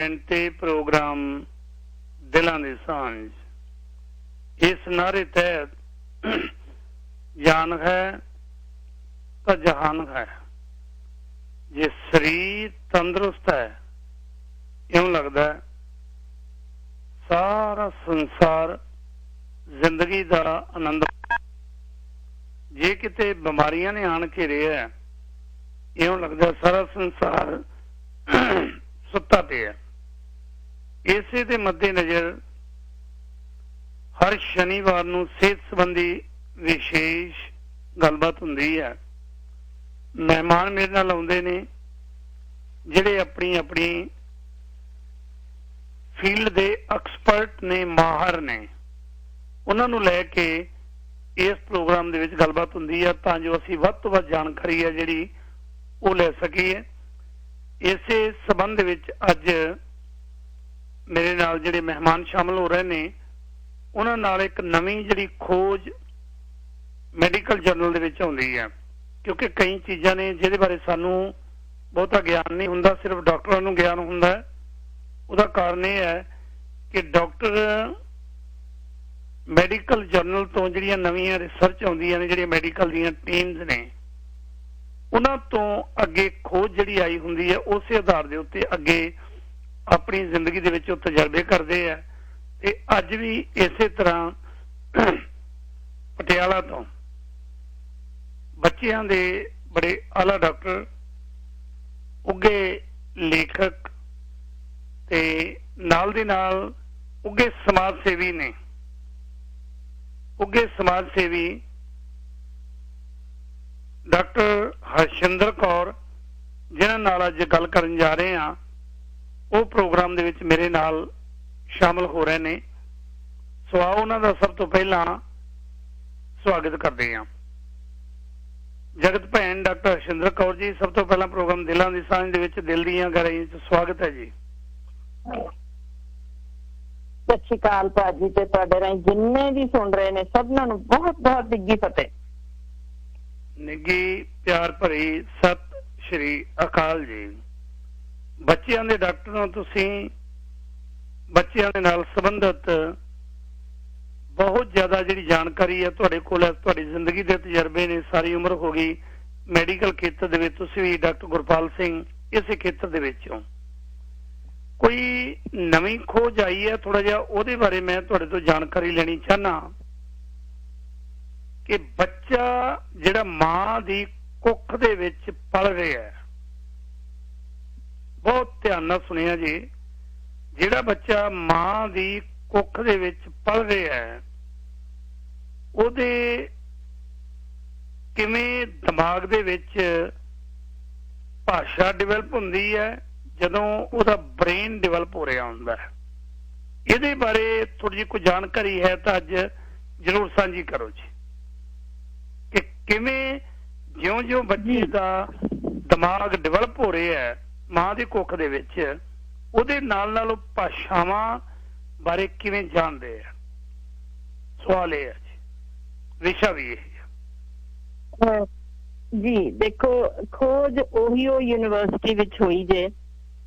ਭੈਣ ਤੇ ਪ੍ਰੋਗਰਾਮ ਦਿਲਾਂ ਦੀ ਸਾਂਝ। ਇਸ ਨਾਰੇ ਤਹਿਤ ਜਾਨ ਹੈ ਤਾਂ ਜਹਾਨ ਹੈ। ਜੇ ਸਰੀਰ ਤੰਦਰੁਸਤ ਹੈ, ਇਉਂ ਲੱਗਦਾ ਸਾਰਾ ਸੰਸਾਰ ਜ਼ਿੰਦਗੀ ਦਾ ਆਨੰਦ। ਜੇ ਕਿਤੇ ਬਿਮਾਰੀਆਂ ਨੇ ਆਣ ਘੇਰਿਆ, ਇਉਂ ਲੱਗਦਾ ਸਾਰਾ ਸੰਸਾਰ ਸੁੱਤਾ ਪਿਆ। ਇਸੇ ਦੇ ਮੱਦੇ ਨਜ਼ਰ ਹਰ ਸ਼ਨੀਵਾਰ ਨੂੰ ਸਿਹਤ ਸੰਬੰਧੀ ਵਿਸ਼ੇਸ਼ ਗੱਲਬਾਤ ਹੁੰਦੀ ਹੈ। ਮਹਿਮਾਨ ਮੇਰੇ ਨਾਲ ਆਉਂਦੇ ਨੇ ਜਿਹੜੇ ਆਪਣੀ ਆਪਣੀ ਫੀਲਡ ਦੇ ਐਕਸਪਰਟ ਨੇ, ਮਾਹਰ ਨੇ। ਉਹਨਾਂ ਨੂੰ ਲੈ ਕੇ ਇਸ ਪ੍ਰੋਗਰਾਮ ਦੇ ਵਿੱਚ ਗੱਲਬਾਤ ਹੁੰਦੀ ਹੈ ਤਾਂ ਜੋ ਅਸੀਂ ਵੱਧ ਤੋਂ ਵੱਧ ਜਾਣਕਾਰੀ ਹੈ ਜਿਹੜੀ ਉਹ ਲੈ ਸਕੀਏ। ਇਸੇ ਸੰਬੰਧ ਵਿੱਚ ਅੱਜ ਮੇਰੇ ਨਾਲ ਜਿਹੜੇ ਮਹਿਮਾਨ ਸ਼ਾਮਲ ਹੋ ਰਹੇ ਨੇ, ਉਹਨਾਂ ਨਾਲ ਇੱਕ ਨਵੀਂ ਜਿਹੜੀ ਖੋਜ ਮੈਡੀਕਲ ਜਰਨਲ ਦੇ ਵਿੱਚ ਆਉਂਦੀ ਹੈ। ਕਿਉਂਕਿ ਕਈ ਚੀਜ਼ਾਂ ਨੇ ਜਿਹਦੇ ਬਾਰੇ ਸਾਨੂੰ ਬਹੁਤਾ ਗਿਆਨ ਨਹੀਂ ਹੁੰਦਾ, ਸਿਰਫ ਡਾਕਟਰਾਂ ਨੂੰ ਗਿਆਨ ਹੁੰਦਾ ਹੈ। ਉਹਦਾ ਕਾਰਨ ਇਹ ਹੈ ਕਿ ਡਾਕਟਰ ਮੈਡੀਕਲ ਜਰਨਲ ਤੋਂ ਜਿਹੜੀਆਂ ਨਵੀਆਂ ਰਿਸਰਚ ਆਉਂਦੀਆਂ ਨੇ, ਜਿਹੜੀਆਂ ਮੈਡੀਕਲ ਦੀਆਂ ਟੀਮਸ ਨੇ, ਉਹਨਾਂ ਤੋਂ ਅੱਗੇ ਖੋਜ ਜਿਹੜੀ ਆਈ ਹੁੰਦੀ ਹੈ, ਉਸੇ ਆਧਾਰ ਦੇ ਉੱਤੇ ਅੱਗੇ ਆਪਣੀ ਜ਼ਿੰਦਗੀ ਦੇ ਵਿੱਚ ਉਹ ਤਜਰਬੇ ਕਰਦੇ ਆ। ਤੇ ਅੱਜ ਵੀ ਇਸੇ ਤਰ੍ਹਾਂ ਪਟਿਆਲਾ ਤੋਂ ਬੱਚਿਆਂ ਦੇ ਬੜੇ ਆਲਾ ਡਾਕਟਰ, ਉੱਘੇ ਲੇਖਕ ਤੇ ਨਾਲ ਦੇ ਨਾਲ ਉੱਘੇ ਸਮਾਜ ਸੇਵੀ ਨੇ। ਉੱਘੇ ਸਮਾਜ ਸੇਵੀ ਡਾਕਟਰ ਹਰਸ਼ਿੰਦਰ ਕੌਰ, ਜਿਨ੍ਹਾਂ ਨਾਲ ਅੱਜ ਗੱਲ ਕਰਨ ਜਾ ਰਹੇ ਹਾਂ, ਉਹ ਪ੍ਰੋਗਰਾਮ ਦੇ ਵਿੱਚ ਮੇਰੇ ਨਾਲ ਸ਼ਾਮਲ ਹੋ ਰਹੇ ਨੇ। ਸੋ ਆਓ ਉਹਨਾਂ ਦਾ ਸਭ ਤੋਂ ਪਹਿਲਾਂ ਸਵਾਗਤ ਕਰਦੇ ਹਾਂ। ਜਗਤ ਭੈਣ ਡਾਕਟਰ ਹਰਸ਼ਿੰਦਰ ਕੌਰ ਜੀ, ਸਭ ਤੋਂ ਪਹਿਲਾਂ ਪ੍ਰੋਗਰਾਮ ਦਿਲਾਂ ਦੀ ਸਾਂਝ ਦੇ ਵਿੱਚ ਦਿਲ ਦੀਆਂ ਗਹਿਰਾਈਆਂ 'ਚ ਸਵਾਗਤ ਹੈ ਜੀ। ਸਤਿ ਸ਼੍ਰੀ ਅਕਾਲ ਭਾਜੀ, ਤੇ ਤੁਹਾਡੇ ਰਾਹੀਂ ਜਿੰਨੇ ਵੀ ਸੁਣ ਰਹੇ ਨੇ ਸਭਨਾਂ ਨੂੰ ਬਹੁਤ ਬਹੁਤ ਨਿੱਘੀ ਫਤਿਹ। ਨਿੱਘੀ ਪਿਆਰ ਭਰੀ ਸਤਿ ਸ਼੍ਰੀ ਅਕਾਲ ਜੀ। ਬੱਚਿਆਂ ਦੇ ਡਾਕਟਰ ਹੋ ਤੁਸੀਂ, ਬੱਚਿਆਂ ਦੇ ਨਾਲ ਸੰਬੰਧਿਤ ਬਹੁਤ ਜ਼ਿਆਦਾ ਜਿਹੜੀ ਜਾਣਕਾਰੀ ਹੈ ਤੁਹਾਡੇ ਕੋਲ ਹੈ। ਤੁਹਾਡੀ ਜ਼ਿੰਦਗੀ ਦੇ ਤਜਰਬੇ ਨੇ, ਸਾਰੀ ਉਮਰ ਹੋ ਗਈ ਮੈਡੀਕਲ ਖੇਤਰ ਦੇ ਵਿੱਚ। ਤੁਸੀਂ ਵੀ ਡਾਕਟਰ ਗੁਰਪਾਲ ਸਿੰਘ ਇਸੇ ਖੇਤਰ ਦੇ ਵਿੱਚ ਹੋ। ਕੋਈ ਨਵੀਂ ਖੋਜ ਆਈ ਹੈ, ਥੋੜਾ ਜਿਹਾ ਉਹਦੇ ਬਾਰੇ ਮੈਂ ਤੁਹਾਡੇ ਤੋਂ ਜਾਣਕਾਰੀ ਲੈਣੀ ਚਾਹੁੰਦਾ ਕਿ ਬੱਚਾ ਜਿਹੜਾ ਮਾਂ ਦੀ ਕੁੱਖ ਦੇ ਵਿੱਚ ਪਲ ਰਿਹਾ ਹੈ, ਬਹੁਤ ਧਿਆਨ ਨਾਲ ਸੁਣਿਆ ਜੀ, ਜਿਹੜਾ ਬੱਚਾ ਮਾਂ ਦੀ ਕੁੱਖ ਦੇ ਵਿੱਚ ਪਲ ਰਿਹਾ ਹੈ, ਉਹਦੇ ਕਿਵੇਂ ਦਿਮਾਗ ਦੇ ਵਿੱਚ ਭਾਸ਼ਾ ਡਿਵੈਲਪ ਹੁੰਦੀ ਹੈ ਜਦੋਂ ਉਹਦਾ ਬ੍ਰੇਨ ਡਿਵੈਲਪ ਹੋ ਰਿਹਾ ਹੁੰਦਾ ਹੈ। ਇਹਦੇ ਬਾਰੇ ਥੋੜੀ ਜਿਹੀ ਕੋਈ ਜਾਣਕਾਰੀ ਹੈ ਤਾਂ ਅੱਜ ਜ਼ਰੂਰ ਸਾਂਝੀ ਕਰੋ ਜੀ, ਕਿ ਕਿਵੇਂ ਜਿਉਂ-ਜਿਉਂ ਬੱਚੇ ਦਾ ਦਿਮਾਗ ਡਿਵੈਲਪ ਹੋ ਰਿਹਾ ਹੈ ਮਾਂ ਦੀ ਕੁੱਖ ਦੇ ਵਿੱਚ, ਉਹਦੇ ਨਾਲ ਨਾਲ ਉਹ ਭਾਸ਼ਾਵਾਂ ਬਾਰੇ ਕਿਵੇਂ ਜਾਣਦੇ ਆ। ਸਵਾਲ ਇਹ ਹੈ ਜੀ, ਵਿਸ਼ਾ ਵੀ ਇਹ ਹੈ ਜੀ। ਦੇਖੋ, ਖੋਜ ਉਹੀ ਯੂਨੀਵਰਸਿਟੀ ਵਿੱਚ ਹੋਈ ਜੇ,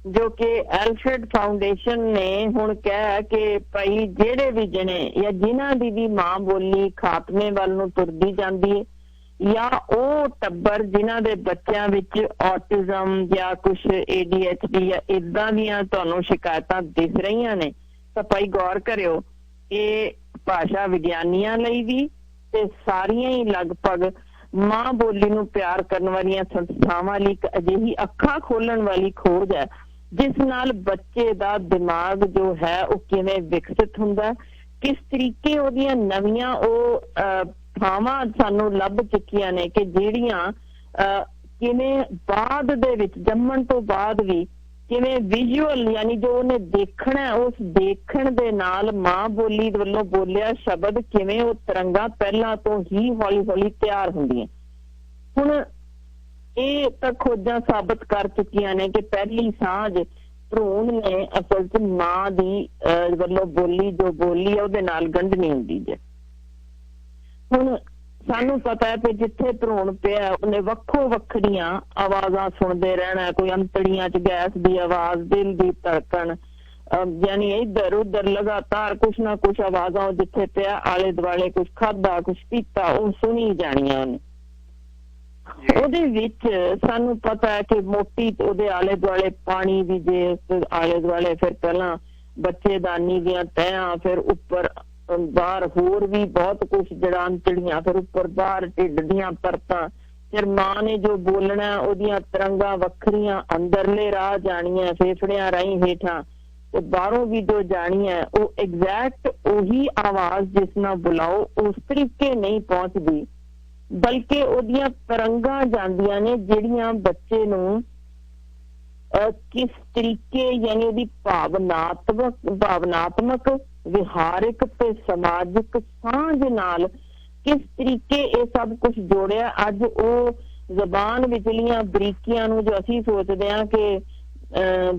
ਜੋ ਕਿ ਐਲਫਰਡ ਫਾਊਂਡੇਸ਼ਨ ਨੇ ਹੁਣ ਕਿਹਾ ਕਿ ਭਾਈ ਜਿਹੜੇ ਵੀ ਜਣੇ ਜਾਂ ਜਿਨ੍ਹਾਂ ਦੀ ਵੀ ਮਾਂ ਬੋਲੀ ਖਾਤਮੇ ਵੱਲ ਨੂੰ ਤੁਰਦੀ ਜਾਂਦੀ ਹੈ, ਜਾਂ ਉਹ ਟੱਬਰ ਜਿਨ੍ਹਾਂ ਦੇ ਬੱਚਿਆਂ ਵਿੱਚ ਔਟਿਜ਼ਮ ਜਾਂ ਕੁਛ ADHD ਜਾਂ ਏਦਾਂ ਦੀਆਂ ਤੁਹਾਨੂੰ ਸ਼ਿਕਾਇਤਾਂ ਦਿਖ ਰਹੀਆਂ ਨੇ, ਤਾਂ ਭਾਈ ਗੌਰ ਕਰਿਓ। ਇਹ ਭਾਸ਼ਾ ਵਿਗਿਆਨੀਆਂ ਲਈ ਵੀ ਤੇ ਸਾਰੀਆਂ ਹੀ ਲਗਭਗ ਮਾਂ ਬੋਲੀ ਨੂੰ ਪਿਆਰ ਕਰਨ ਵਾਲੀਆਂ ਸੰਸਥਾਵਾਂ ਲਈ ਇੱਕ ਅਜਿਹੀ ਅੱਖਾਂ ਖੋਲਣ ਵਾਲੀ ਖੋਜ ਹੈ, ਜਿਸ ਨਾਲ ਬੱਚੇ ਦਾ ਦਿਮਾਗ ਜੋ ਹੈ ਉਹ ਕਿਵੇਂ ਵਿਕਸਿਤ ਹੁੰਦਾ, ਕਿਸ ਤਰੀਕੇ ਉਹਦੀਆਂ ਨਵੀਆਂ ਉਹ ਥਾਵਾਂ ਸਾਨੂੰ ਲੱਭ ਚੁੱਕੀਆਂ ਨੇ ਕਿ ਜਿਹੜੀਆਂ ਕਿਵੇਂ ਬਾਅਦ ਦੇ ਵਿੱਚ ਜੰਮਣ ਤੋਂ ਬਾਅਦ ਵੀ ਕਿਵੇਂ ਵਿਜ਼ੂਅਲ, ਯਾਨੀ ਜੋ ਉਹਨੇ ਦੇਖਣਾ, ਉਸ ਦੇਖਣ ਦੇ ਨਾਲ ਮਾਂ ਬੋਲੀ ਵੱਲੋਂ ਬੋਲਿਆ ਸ਼ਬਦ ਕਿਵੇਂ ਉਹ ਤਰੰਗਾਂ ਪਹਿਲਾਂ ਤੋਂ ਹੀ ਹੌਲੀ ਹੌਲੀ ਤਿਆਰ ਹੁੰਦੀਆਂ। ਹੁਣ ਇਹ ਤਾਂ ਖੋਜਾਂ ਸਾਬਤ ਕਰ ਚੁੱਕੀਆਂ ਨੇ ਕਿ ਪਹਿਲੀ ਸਾਂਝ ਭਰੂਣ ਨੇ ਅਸਲ 'ਚ ਮਾਂ ਦੀ ਵੱਲੋਂ ਬੋਲੀ ਜੋ ਬੋਲੀ ਹੈ ਉਹਦੇ ਨਾਲ ਗੰਢਣੀ ਹੁੰਦੀ ਜੇ। ਹੁਣ ਸਾਨੂੰ ਪਤਾ ਹੈ ਕਿ ਜਿੱਥੇ ਭਰੂਣ ਪਿਆ ਉਹਨੇ ਵੱਖੋ ਵੱਖਰੀਆਂ ਆਵਾਜ਼ਾਂ ਸੁਣਦੇ ਰਹਿਣਾ, ਕੋਈ ਅੰਤੜੀਆਂ 'ਚ ਗੈਸ ਦੀ ਆਵਾਜ਼, ਦਿਲ ਦੀ ਧੜਕਣ, यानी इधर उधर लगातार कुछ ना कुछ आवाज़ां जिथे पिया आले दुआले कुछ खाधा कुछ पीता वो सुनी जानियां ने। ਉਹਦੇ ਵਿੱਚ ਸਾਨੂੰ ਪਤਾ ਹੈ ਕਿ ਮੋਟੀ ਉਹਦੇ ਆਲੇ ਦੁਆਲੇ ਪਾਣੀ ਦੀ ਜੇ ਆਲੇ ਦੁਆਲੇ ਫਿਰ ਪਹਿਲਾਂ ਬੱਚੇਦਾਨੀ ਦੀਆਂ ਤਹਿਆਂ ਫਿਰ ਉੱਪਰ ਬਾਹਰ ਹੋਰ ਵੀ ਬਹੁਤ ਕੁਛ ਜੜਾਂਤੜੀਆਂ ਫਿਰ ਉੱਪਰ ਬਾਹਰ ਢਿੱਡ ਦੀਆਂ ਪਰਤਾਂ ਫਿਰ ਮਾਂ ਨੇ ਜੋ ਬੋਲਣਾ ਉਹਦੀਆਂ ਤਰੰਗਾਂ ਵੱਖਰੀਆਂ ਅੰਦਰਲੇ ਰਾਹ ਜਾਣੀਆਂ ਫੇਫੜਿਆਂ ਰਾਹੀਂ ਹੇਠਾਂ ਤੇ ਬਾਹਰੋਂ ਵੀ ਜੋ ਜਾਣੀਆਂ ਉਹ ਐਗਜ਼ੈਕਟ ਉਹੀ ਆਵਾਜ਼ ਜਿਸ ਨਾਲ ਬੁਲਾਓ ਉਸ ਤਰੀਕੇ ਨਹੀਂ ਪਹੁੰਚਦੀ ਬਲਕਿ ਉਹਦੀਆਂ ਤਰੰਗਾਂ ਜਾਂਦੀਆਂ ਨੇ ਜਿਹੜੀਆਂ ਬੱਚੇ ਨੂੰ ਕਿਸ ਤਰੀਕੇ ਯਾਨੀ ਉਹਦੀ ਭਾਵਨਾਤਮਕ ਵਿਹਾਰਿਕ ਤੇ ਸਮਾਜਿਕ ਸਾਂਝ ਨਾਲ ਕਿਸ ਤਰੀਕੇ ਇਹ ਸਭ ਕੁਝ ਜੋੜਿਆ ਅੱਜ ਉਹ ਜ਼ਬਾਨ ਵਿਚਲੀਆਂ ਬਰੀਕੀਆਂ ਨੂੰ ਜੋ ਅਸੀਂ ਸੋਚਦੇ ਹਾਂ ਕਿ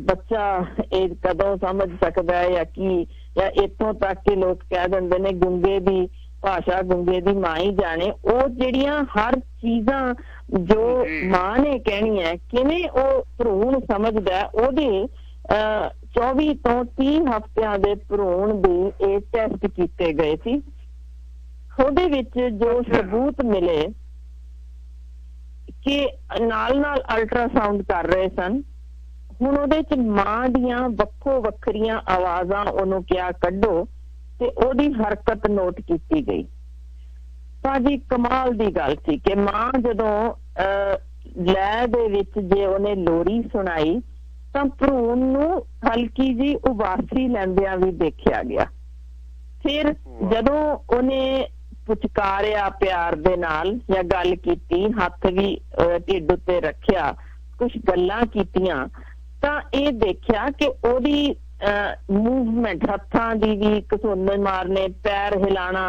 ਬੱਚਾ ਇਹ ਕਦੋਂ ਸਮਝ ਸਕਦਾ ਹੈ ਜਾਂ ਕੀ ਜਾਂ ਇੱਥੋਂ ਤੱਕ ਕਿ ਲੋਕ ਕਹਿ ਦਿੰਦੇ ਨੇ ਗੁੰਗੇ ਦੀ ਭਾਸ਼ਾ ਗੁੰਗੇ ਦੀ ਮਾਂ ਹੀ ਜਾਣੇ ਉਹ ਜਿਹੜੀਆਂ ਹਰ ਚੀਜ਼ਾਂ ਜੋ ਮਾਂ ਨੇ ਕਹਿਣੀ ਹੈ ਕਿਵੇਂ ਉਹ ਭਰੂਣ ਸਮਝਦਾ ਉਹਦੇ 24 ਤੋਂ 30 ਹਫ਼ਤਿਆਂ ਦੇ ਭਰੂਣ ਦੇ ਇਹ ਟੈਸਟ ਕੀਤੇ ਗਏ ਸੀ। ਉਹਦੇ ਵਿੱਚ ਜੋ ਸਬੂਤ ਮਿਲੇ ਕਿ ਨਾਲ ਅਲਟਰਾਸਾਊਂਡ ਕਰ ਰਹੇ ਸਨ ਹੁਣ ਉਹਦੇ ਚ ਮਾਂ ਦੀਆਂ ਵੱਖੋ ਵੱਖਰੀਆਂ ਆਵਾਜ਼ਾਂ ਉਹਨੂੰ ਕਿਹਾ ਕੱਢੋ ਤੇ ਉਹਦੀ ਹਰਕਤ ਨੋਟ ਕੀਤੀ ਗਈ। ਤਾਂ ਜੀ ਕਮਾਲ ਦੀ ਗੱਲ ਸੀ ਕਿ ਮਾਂ ਜਦੋਂ ਲੈ ਦੇ ਵਿੱਚ ਜੇ ਉਹਨੇ ਲੋਰੀ ਸੁਣਾਈ ਤਾਂ ਭਰੂਣ ਨੂੰ ਹਲਕੀ ਜੀ ਉਬਾਸੀ ਲੈਂਦਿਆਂ ਵੀ ਦੇਖਿਆ ਗਿਆ। ਫਿਰ ਜਦੋਂ ਉਹਨੇ ਪੁਚਕਾਰਿਆ ਪਿਆਰ ਦੇ ਨਾਲ ਜਾਂ ਗੱਲ ਕੀਤੀ ਹੱਥ ਵੀ ਢਿੱਡ ਉੱਤੇ ਰੱਖਿਆ ਕੁਝ ਗੱਲਾਂ ਕੀਤੀਆਂ ਤਾਂ ਇਹ ਦੇਖਿਆ ਕਿ ਉਹਦੀ मूवमेंट हत्थां दी भी घसोने मारने पैर हिलाना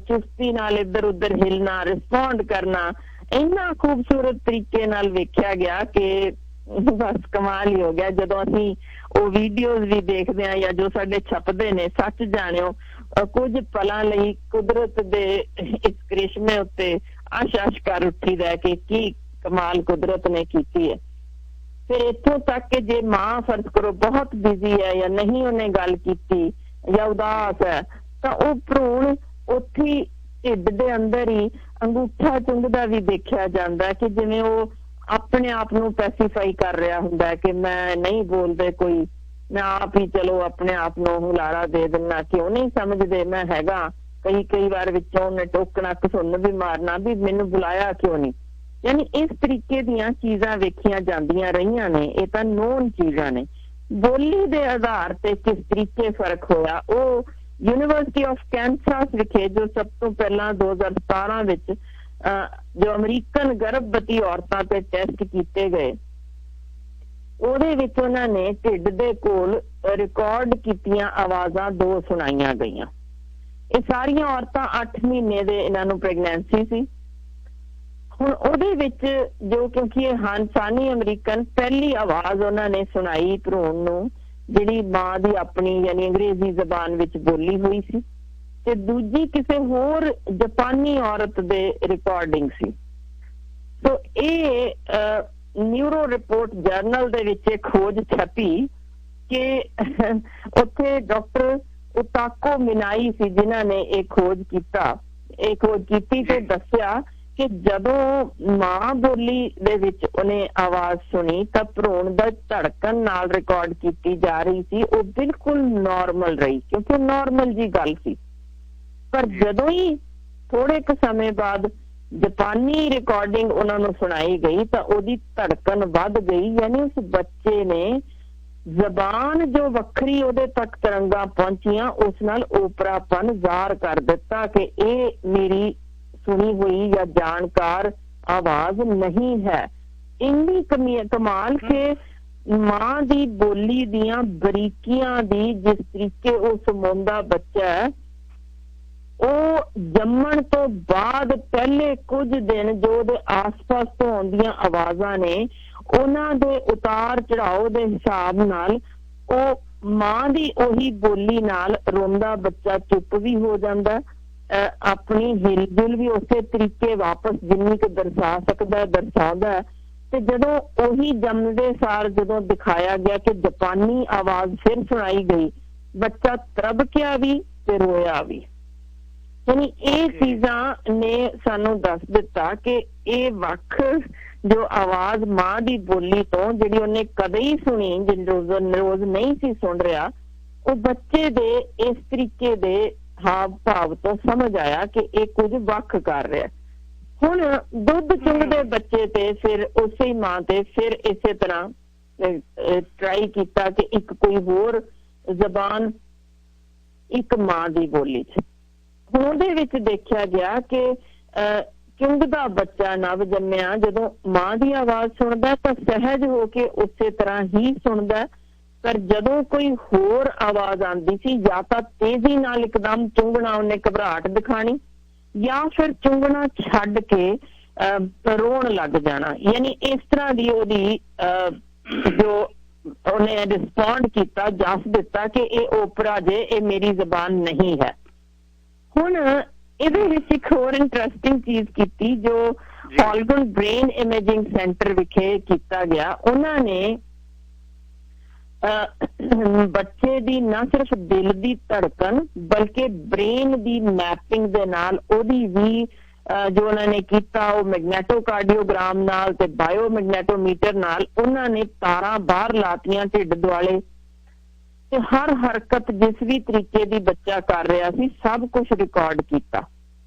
चुस्ती नाल इधर उधर हिलना रिस्पोंड करना इन्ना खूबसूरत तरीके नाल वेख्या गया कि बस कमाल ही हो गया। जदों असीं ਉਹ ਵੀਡੀਓਜ਼ ਵੀ ਦੇਖਦੇ ਆ ਜਾਂ ਜੋ ਸਾਡੇ ਛਪਦੇ ਨੇ ਸੱਚ ਜਾਣਿਓ ਕੁਝ ਪਲਾਂ ਲਈ ਕੁਦਰਤ ਦੇ ਇਸ ਕ੍ਰਿਸ਼ਮੇ ਉੱਤੇ ਆਸ਼ ਕਰ ਉੱਠੀਦਾ ਕਿ ਕੀ ਕਮਾਲ ਕੁਦਰਤ ਨੇ ਕੀਤੀ ਹੈ। ਫਿਰ ਇੱਥੋਂ ਤੱਕ ਕਿ ਜੇ ਮਾਂ ਫਰਜ਼ ਕਰੋ ਬਹੁਤ ਬਿਜ਼ੀ ਹੈ ਜਾਂ ਨਹੀਂ ਉਹਨੇ ਗੱਲ ਕੀਤੀ ਜਾਂ ਉਦਾਸ ਹੈ ਤਾਂ ਉਹ ਭਰੂਣ ਉੱਥੇ ਢਿੱਡ ਦੇ ਅੰਦਰ ਹੀ ਅੰਗੂਠਾ ਚੁੰਗਦਾ ਵੀ ਦੇਖਿਆ ਜਾਂਦਾ ਕਿ ਜਿਵੇਂ ਉਹ ਆਪਣੇ ਆਪ ਨੂੰ ਪੈਸੀਫਾਈ ਕਰ ਰਿਹਾ ਹੁੰਦਾ ਕਿ ਮੈਂ ਨਹੀਂ ਬੋਲਦੇ ਕੋਈ ਮੈਂ ਆਪ ਹੀ ਚਲੋ ਆਪਣੇ ਆਪ ਨੂੰ ਹੁਲਾਰਾ ਦੇ ਦਿੰਦਾ ਕਿਉਂ ਨਹੀਂ ਸਮਝਦੇ ਮੈਂ ਹੈਗਾ। ਕਈ ਵਾਰ ਵਿੱਚੋਂ ਉਹਨੇ ਟੋਕਣਾ ਘਸੁੰਨ ਵੀ ਮਾਰਨਾ ਵੀ ਮੈਨੂੰ ਬੁਲਾਇਆ ਕਿਉਂ ਨਹੀਂ। यानी इस तरीके दियां चीज़ां वेखियां जांदियां रहियां ने ये तां नोन चीज़ां ने। बोली दे आधार ते किस तरीके फर्क होया वो यूनिवर्सिटी ऑफ कैंसास विखे जो सब तो पहला 2017 विच जो अमरीकन गर्भवती औरतां ते टेस्ट कीते गए ਉਹਦੇ ਵਿੱਚ ਉਹਨਾਂ ਨੇ ਢਿੱਡ ਦੇ ਕੋਲ ਰਿਕਾਰਡ ਕੀਤੀਆਂ ਆਵਾਜ਼ਾਂ 2 ਸੁਣਾਈਆਂ ਗਈਆਂ। ਇਹ ਸਾਰੀਆਂ ਔਰਤਾਂ 8 ਮਹੀਨੇ ਦੇ ਇਹਨਾਂ ਨੂੰ ਪ੍ਰੈਗਨੈਂਸੀ ਸੀ। ਹੁਣ ਉਹਦੇ ਵਿੱਚ ਜੋ ਕਿਉਂਕਿ ਇਹ ਹਾਨਸਾਨੀ ਅਮਰੀਕਨ ਪਹਿਲੀ ਆਵਾਜ਼ ਉਹਨਾਂ ਨੇ ਸੁਣਾਈ ਭਰੂਣ ਨੂੰ ਜਿਹੜੀ ਮਾਂ ਦੀ ਆਪਣੀ ਯਾਨੀ ਅੰਗਰੇਜ਼ੀ ਜ਼ਬਾਨ ਵਿੱਚ ਬੋਲੀ ਹੋਈ ਸੀ ਤੇ ਦੂਜੀ ਕਿਸੇ ਹੋਰ ਜਾਪਾਨੀ ਔਰਤ ਦੇ ਰਿਕਾਰਡਿੰਗ ਸੀ। ਸੋ ਇਹ ਨਿਊਰੋ ਰਿਪੋਰਟ ਜਰਨਲ ਦੇ ਵਿੱਚ ਇੱਕ ਖੋਜ ਛਪੀ ਕਿ ਉੱਥੇ ਡਾਕਟਰ ਉਤਾਕੋ ਮਿਨਾਈ ਸੀ ਜਿਨ੍ਹਾਂ ਨੇ ਇਹ ਖੋਜ ਕੀਤੀ ਤੇ ਦੱਸਿਆ ਕਿ ਜਦੋਂ ਮਾਂ ਬੋਲੀ ਦੇ ਵਿੱਚ ਉਹਨੇ ਆਵਾਜ਼ ਸੁਣੀ ਤਾਂ ਭਰੂਣ ਦਾ ਧੜਕਣ ਨਾਲ ਰਿਕਾਰਡ ਕੀਤੀ ਜਾ ਰਹੀ ਸੀ ਉਹ ਬਿਲਕੁਲ ਨਾਰਮਲ ਰਹੀ ਕਿਉਂਕਿ ਨਾਰਮਲ ਜੀ ਗੱਲ ਸੀ। ਪਰ ਜਦੋਂ ਹੀ ਥੋੜੇ ਕੁ ਸਮੇਂ ਬਾਅਦ ਜਾਪਾਨੀ ਰਿਕਾਰਡਿੰਗ ਉਹਨਾਂ ਨੂੰ ਸੁਣਾਈ ਗਈ ਤਾਂ ਉਹਦੀ ਧੜਕਣ ਵੱਧ ਗਈ ਯਾਨੀ ਉਸ ਬੱਚੇ ਨੇ ਜ਼ਬਾਨ ਜੋ ਵੱਖਰੀ ਉਹਦੇ ਤੱਕ ਤਰੰਗਾਂ ਪਹੁੰਚੀਆਂ ਉਸ ਨਾਲ ਓਪਰਾਪਨ ਜ਼ਾਹਰ ਕਰ ਦਿੱਤਾ ਕਿ ਇਹ ਮੇਰੀ सुनी हुई या जानकार आवाज नहीं है। इन्नी कमाल के मां दी बोली दियां बरीकियां दी जिस तरीके वो समोंदा बच्चा है ਉਹ ਜੰਮਣ ਤੋਂ ਬਾਅਦ ਪਹਿਲੇ ਕੁਝ ਦਿਨ ਜੋ ਉਹਦੇ ਆਸ-ਪਾਸ ਤੋਂ ਆਉਂਦੀਆਂ ਆਵਾਜ਼ਾਂ ਨੇ ਉਹਨਾਂ ਦੇ ਉਤਾਰ ਚੜਾਓ ਦੇ ਹਿਸਾਬ ਨਾਲ ਉਹ ਮਾਂ ਦੀ ਉਹੀ ਬੋਲੀ ਨਾਲ ਰੋਂਦਾ ਬੱਚਾ ਚੁੱਪ ਵੀ ਹੋ ਜਾਂਦਾ ਆਪਣੀ ਹਿਲਜੁਲ ਵੀ ਉਸੇ ਤਰੀਕੇ ਵਾਪਸ ਜਿੰਨੀ ਕੁ ਦਰਸਾ ਸਕਦਾ ਦਰਸਾਉਂਦਾ ਤੇ ਜਦੋਂ ਉਹੀ ਜੰਮਦੇ ਸਾਰ ਜਦੋਂ ਦਿਖਾਇਆ ਗਿਆ ਕਿ ਜਾਪਾਨੀ ਆਵਾਜ਼ ਫਿਰ ਸੁਣਾਈ ਗਈ, ਬੱਚਾ ਤਰਬਕਿਆ ਵੀ ਤੇ ਰੋਇਆ ਵੀ। ਯਾਨੀ ਇਹ ਚੀਜ਼ਾਂ ਨੇ ਸਾਨੂੰ ਦੱਸ ਦਿੱਤਾ ਕਿ ਇਹ ਵੱਖ ਜੋ ਆਵਾਜ਼ ਮਾਂ ਦੀ ਬੋਲੀ ਤੋਂ ਜਿਹੜੀ ਉਹਨੇ ਕਦੇ ਹੀ ਸੁਣੀ, ਰੋਜ਼ ਨਹੀਂ ਸੀ ਸੁਣ ਰਿਹਾ, ਉਹ ਬੱਚੇ ਦੇ ਇਸ ਤਰੀਕੇ ਦੇ ਹਾਵ ਭਾਵ ਤੋਂ ਸਮਝ ਆਇਆ ਕਿ ਇਹ ਕੁਝ ਵੱਖ ਕਰ ਰਿਹਾ। ਹੁਣ ਦੁੱਧ ਚੁੰਗਦੇ ਬੱਚੇ ਤੇ ਫਿਰ ਉਸੇ ਮਾਂ ਤੇ ਫਿਰ ਇਸੇ ਤਰ੍ਹਾਂ ਟਰਾਈ ਕੀਤਾ ਕਿ ਇੱਕ ਕੋਈ ਹੋਰ ਜ਼ਬਾਨ ਇੱਕ ਮਾਂ ਦੀ ਬੋਲੀ 'ਚ। ਹੁਣ ਉਹਦੇ ਵਿੱਚ ਦੇਖਿਆ ਗਿਆ ਕਿ ਚੁੰਗਦਾ ਬੱਚਾ ਨਵ ਜੰਮਿਆ ਜਦੋਂ ਮਾਂ ਦੀ ਆਵਾਜ਼ ਸੁਣਦਾ ਤਾਂ ਸਹਿਜ ਹੋ ਕੇ ਉਸੇ ਤਰ੍ਹਾਂ ਹੀ ਸੁਣਦਾ, ਪਰ ਜਦੋਂ ਕੋਈ ਹੋਰ ਆਵਾਜ਼ ਆਉਂਦੀ ਸੀ ਜਾਂ ਤਾਂ ਤੇਜ਼ੀ ਨਾਲ ਇੱਕਦਮ ਚੁੰਗਣਾ, ਉਹਨੇ ਘਬਰਾਹਟ ਦਿਖਾਣੀ, ਜਾਂ ਫਿਰ ਚੁੰਗਣਾ ਛੱਡ ਕੇ ਰੋਣ ਲੱਗ ਜਾਣਾ। ਯਾਨੀ ਇਸ ਤਰ੍ਹਾਂ ਦੀ ਉਹਦੀ ਜੋ ਉਹਨੇ ਰਿਸਪੌਂਡ ਕੀਤਾ, ਜਸ ਦਿੱਤਾ ਕਿ ਇਹ ਓਪਰਾ ਜੇ, ਇਹ ਮੇਰੀ ਜ਼ਬਾਨ ਨਹੀਂ ਹੈ। ਹੁਣ ਇਹਦੇ ਵਿੱਚ ਇੱਕ ਹੋਰ ਇੰਟਰਸਟਿੰਗ ਚੀਜ਼ ਕੀਤੀ ਜੋ ਹੌਲਗਨ ਬ੍ਰੇਨ ਇਮੇਜਿੰਗ ਸੈਂਟਰ ਵਿਖੇ ਕੀਤਾ ਗਿਆ। ਉਹਨਾਂ ਨੇ ਬੱਚੇ ਦੀ ਨਾ ਸਿਰਫ ਦਿਲ ਦੀ ਧੜਕਨ ਬਲਕਿ ਬ੍ਰੇਨ ਦੀ ਮੈਪਿੰਗ ਦੇ ਨਾਲ ਉਹਦੀ ਵੀ ਜੋ ਉਹਨਾਂ ਨੇ ਕੀਤਾ, ਉਹ ਮੈਗਨੈਟੋਕਾਰਡੀਓਗ੍ਰਾਮ ਨਾਲ ਤੇ ਬਾਇਓਮੈਗਨੈਟੋਮੀਟਰ ਨਾਲ ਉਹਨਾਂ ਨੇ ਤਾਰਾਂ ਬਾਹਰ ਲਾਤੀਆਂ ਢਿੱਡ ਦੁਆਲੇ, ਤੇ ਹਰ ਹਰਕਤ ਜਿਸ ਵੀ ਤਰੀਕੇ ਦੀ ਬੱਚਾ ਕਰ ਰਿਹਾ ਸੀ ਸਭ ਕੁਝ ਰਿਕਾਰਡ ਕੀਤਾ।